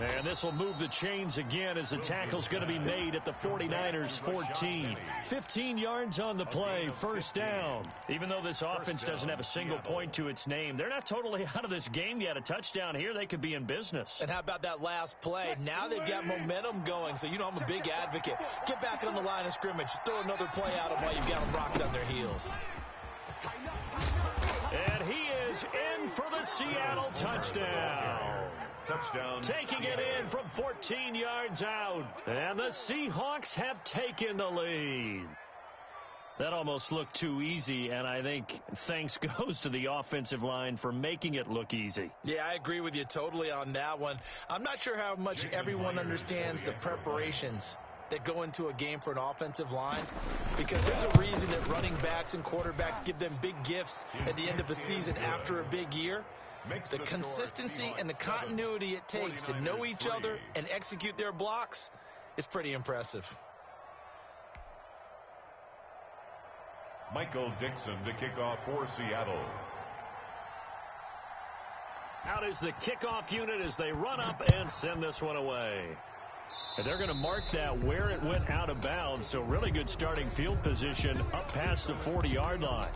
And this will move the chains again as the tackle's going to be made at the 49ers 14. 15 yards on the play, first down. Even though this offense doesn't have a single point to its name, they're not totally out of this game yet. A touchdown here, they could be in business. And how about that last play? Now they've got momentum going, so you know I'm a big advocate. Get back on the line of scrimmage. Throw another play at them while you've got them rocked on their heels. And he is in for the Seattle touchdown. Taking it in from 14 yards out. And the Seahawks have taken the lead. That almost looked too easy, and I think thanks goes to the offensive line for making it look easy. Yeah, I agree with you totally on that one. I'm not sure how much everyone understands the preparations that go into a game for an offensive line, because there's a reason that running backs and quarterbacks give them big gifts at the end of the season after a big year. The consistency and the continuity it takes to know each other and execute their blocks is pretty impressive. Michael Dixon to kick off for Seattle. Out is the kickoff unit as they run up and send this one away. And they're going to mark that where it went out of bounds, so really good starting field position up past the 40-yard line.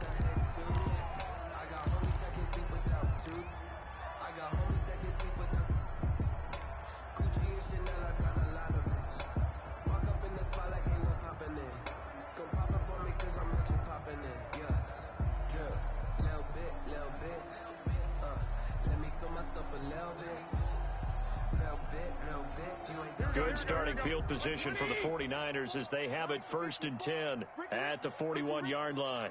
Good starting field position for the 49ers as they have it 1st and 10 at the 41-yard line.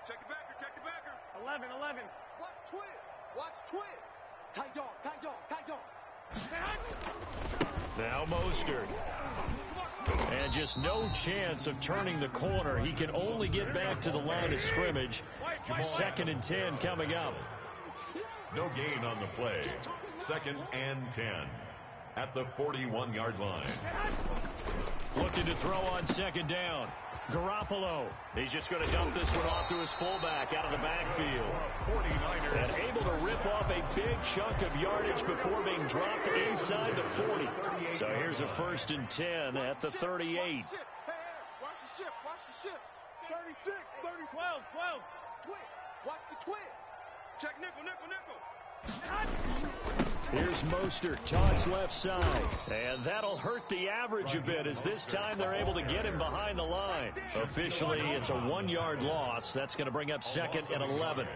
Check the backer, check the backer. 11. Watch twist. Tight dog. Now Mostert. And just no chance of turning the corner. He can only get back to the line of scrimmage. 2nd and 10 coming up. No gain on the play. 2nd and 10 at the 41-yard line. Looking to throw on 2nd down. Garoppolo. He's just going to dump this one off to his fullback out of the backfield. 49ers. And able to rip off a big chunk of yardage before being dropped inside the 40. So here's a 1st and 10 at the 38. Hey, watch the shift. 36, 12. Twist. Watch the twist. Check nickel. Here's Mostert, toss left side. And that'll hurt the average a bit as this time they're able to get him behind the line. Officially, it's a 1-yard loss. That's going to bring up 2nd and 11.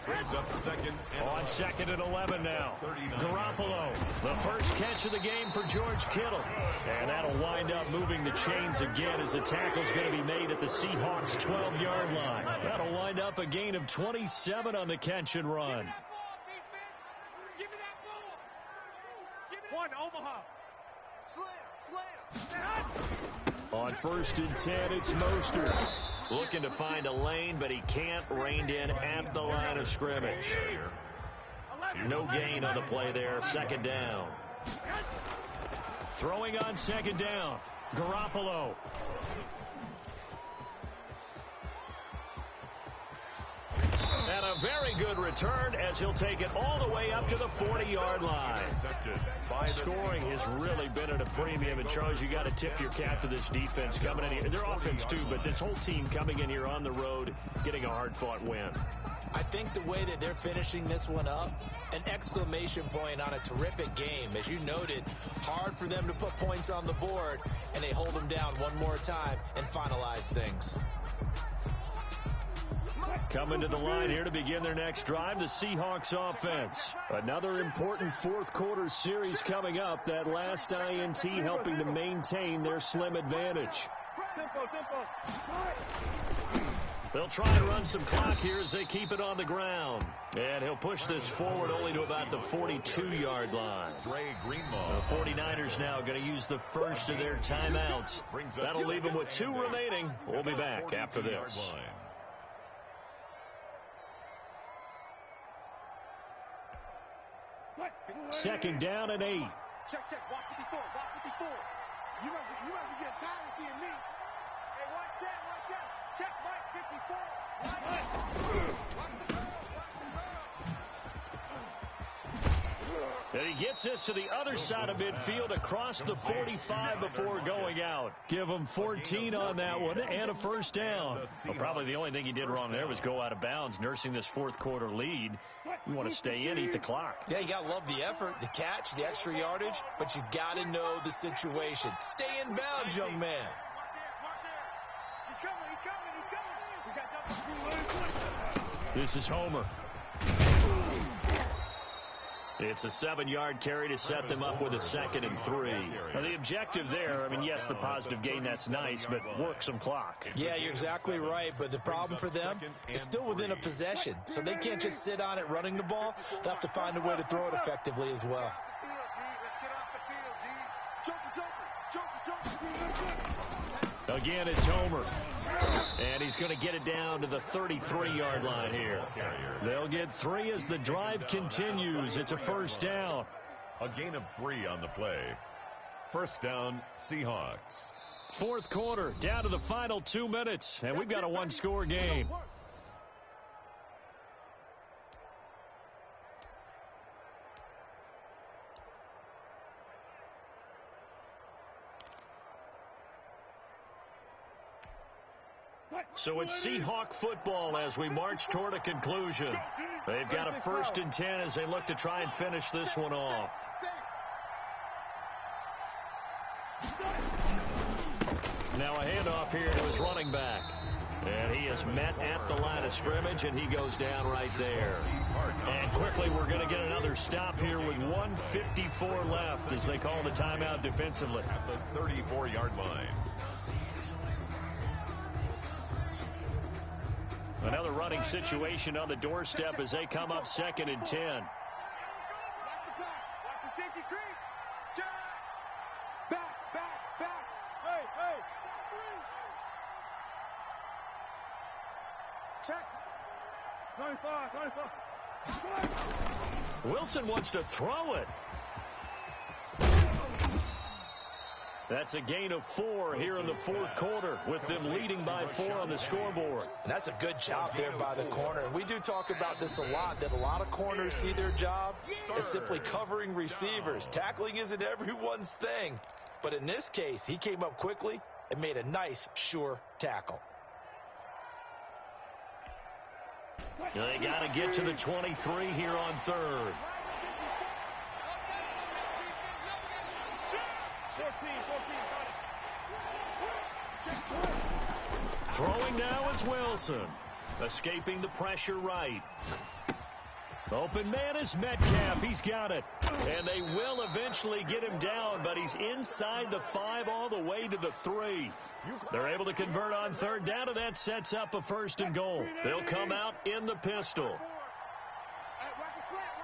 Brings up 2nd and On 2nd and 11 now. Garoppolo, the first catch of the game for George Kittle. And that'll wind up moving the chains again as the tackle's going to be made at the Seahawks' 12-yard line. That'll wind up a gain of 27 on the catch and run. Give me that ball. One, Omaha. Slam. On 1st and 10, it's Mostert. Looking to find a lane, but he can't. Reined in at the line of scrimmage. No gain on the play there. 2nd down. Throwing on 2nd down. Garoppolo. And a very good return as he'll take it all the way up to the 40-yard line. Scoring has really been at a premium. And, Charles, you got to tip your cap to this defense coming in here. Their offense, too, but this whole team coming in here on the road, getting a hard-fought win. I think the way that they're finishing this one up, an exclamation point on a terrific game. As you noted, hard for them to put points on the board, and they hold them down one more time and finalize things. Coming to the line here to begin their next drive, the Seahawks offense. Another important fourth-quarter series coming up. That last INT helping to maintain their slim advantage. They'll try and run some clock here as they keep it on the ground. And he'll push this forward only to about the 42-yard line. The 49ers now going to use the first of their timeouts. That'll leave them with 2 remaining. We'll be back after this. 2nd down and 8. Check. Watch 54. You must be getting tired of seeing me. Hey, watch that. Check, Mike, 54. And he gets this to the other side of midfield across the 45 before going out. Give him 14 on that one and a first down. Well, probably the only thing he did wrong there was go out of bounds, nursing this fourth quarter lead. You want to stay in, eat the clock. Yeah, you got to love the effort, the catch, the extra yardage, but you got to know the situation. Stay in bounds, young man. This is Homer. It's a 7-yard carry to set them up with a 2nd and 3. Now, the objective there, I mean, yes, the positive gain, that's nice, but work some clock. Yeah, you're exactly right, but the problem for them is still within a possession, so they can't just sit on it running the ball. They'll have to find a way to throw it effectively as well. Again, it's Homer. And he's going to get it down to the 33-yard line here. They'll get 3 as the drive continues. It's a first down. A gain of 3 on the play. First down, Seahawks. Fourth quarter, down to the final 2 minutes, and we've got a one-score game. So it's Seahawk football as we march toward a conclusion. They've got a 1st and 10 as they look to try and finish this one off. Now a handoff here to his running back. And he is met at the line of scrimmage, and he goes down right there. And quickly we're going to get another stop here with 1:54 left as they call the timeout defensively. At the 34-yard line. Another running situation on the doorstep as they come up 2nd and 10. Watch the safety creep. Back. Hey. Check. 95. Wilson wants to throw it. That's a gain of 4 here in the fourth quarter with them leading by 4 on the scoreboard. And that's a good job there by the corner. And we do talk about this a lot, that a lot of corners see their job as simply covering receivers. Tackling isn't everyone's thing. But in this case, he came up quickly and made a nice, sure tackle. They got to get to the 23 here on 3rd. 14. Throwing now is Wilson. Escaping the pressure right. Open man is Metcalf. He's got it. And they will eventually get him down, but he's inside the 5 all the way to the 3. They're able to convert on 3rd down, and that sets up a 1st and goal. They'll come out in the pistol. Watch his flat.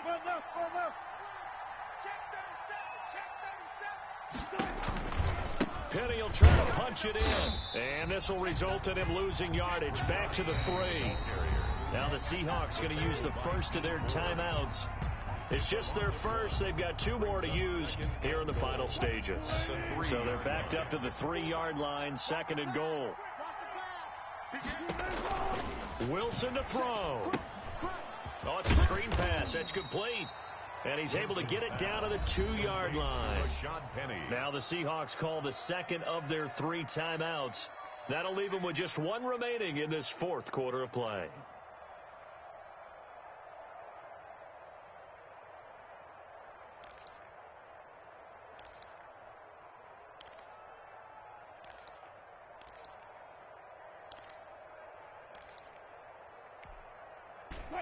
Run up. Penny will try to punch it in. And this will result in him losing yardage back to the 3. Now the Seahawks going to use the first of their timeouts. It's just their first. They've got 2 more to use here in the final stages. So they're backed up to the 3-yard line, 2nd and goal. Wilson to throw. Oh, it's a screen pass. That's complete. And he's able to get it down to the 2-yard line. Now the Seahawks call the 2nd of their 3 timeouts. That'll leave them with just 1 remaining in this 4th quarter of play.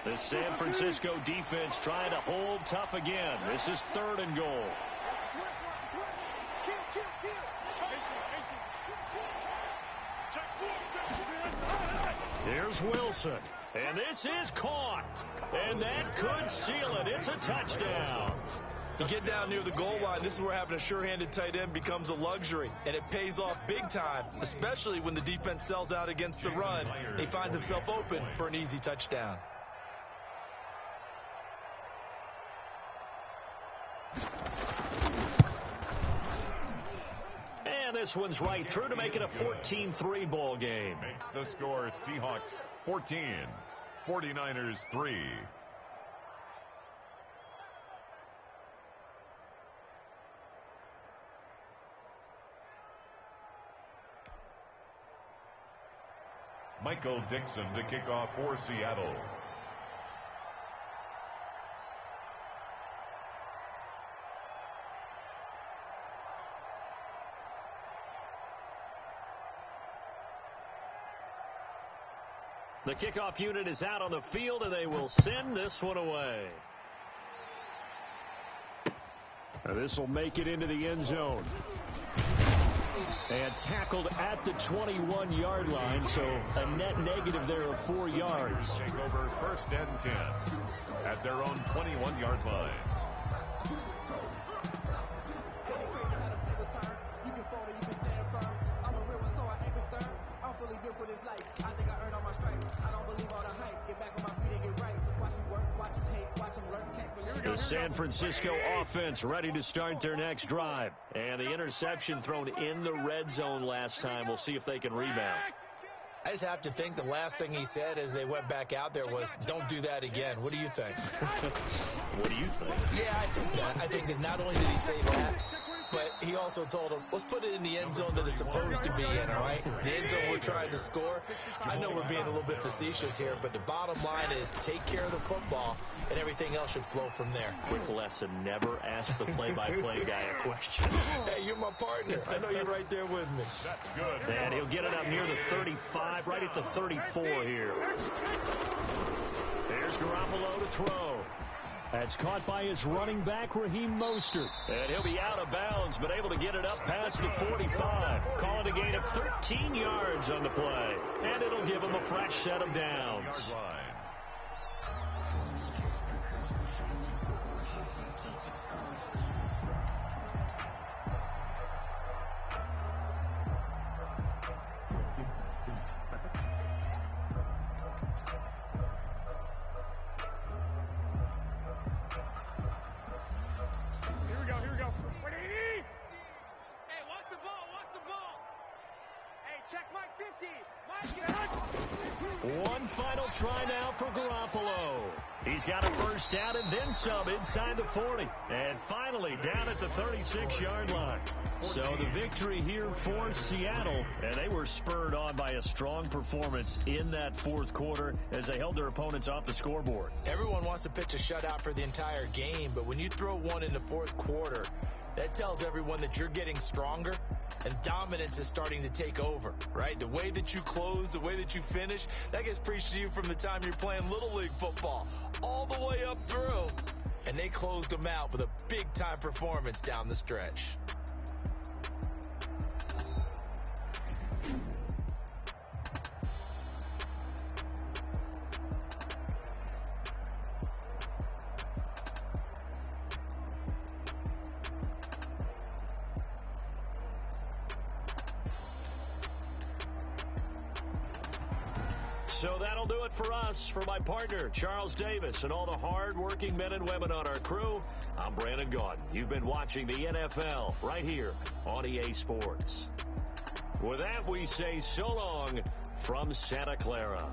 The San Francisco defense trying to hold tough again. This is 3rd and goal. Here's Wilson. And this is caught. And that could seal it. It's a touchdown. You get down near the goal line, this is where having a sure-handed tight end becomes a luxury, and it pays off big time, especially when the defense sells out against the run. He finds himself open for an easy touchdown. And this one's right through to make it a 14-3 ball game. Makes the score Seahawks 14, 49ers 3. Michael Dixon to kick off for Seattle. The kickoff unit is out on the field, and they will send this one away. This will make it into the end zone. And tackled at the 21-yard line, so a net negative there of 4 yards. Take over 1st and 10 at their own 21-yard line. The San Francisco offense ready to start their next drive. And the interception thrown in the red zone last time. We'll see if they can rebound. I just have to think the last thing he said as they went back out there was, don't do that again. What do you think? What do you think? Yeah, I think that. I think that not only did he say that, but he also told him, let's put it in the end zone that it's supposed to be in, all right? The end zone we're trying to score. I know we're being a little bit facetious here, but the bottom line is take care of the football, and everything else should flow from there. Quick lesson, never ask the play-by-play guy a question. Hey, you're my partner. I know you're right there with me. That's good. And he'll get it up near the 35, right at the 34 here. There's Garoppolo to throw. That's caught by his running back, Raheem Mostert. And he'll be out of bounds, but able to get it up past the 45. Call it a gain of 13 yards on the play. And it'll give him a fresh set of downs. One final try now for Garoppolo. He's got a first down and then some inside the 40. And finally down at the 36-yard line. So the victory here for Seattle. And they were spurred on by a strong performance in that fourth quarter as they held their opponents off the scoreboard. Everyone wants to pitch a shutout for the entire game, but when you throw one in the fourth quarter, that tells everyone that you're getting stronger and dominance is starting to take over, right? The way that you close, the way that you finish, that gets preached to you from the time you're playing Little League football all the way up through. And they closed them out with a big-time performance down the stretch. So that'll do it for us. For my partner, Charles Davis, and all the hard-working men and women on our crew, I'm Brandon Gaudin. You've been watching the NFL right here on EA Sports. With that, we say so long from Santa Clara.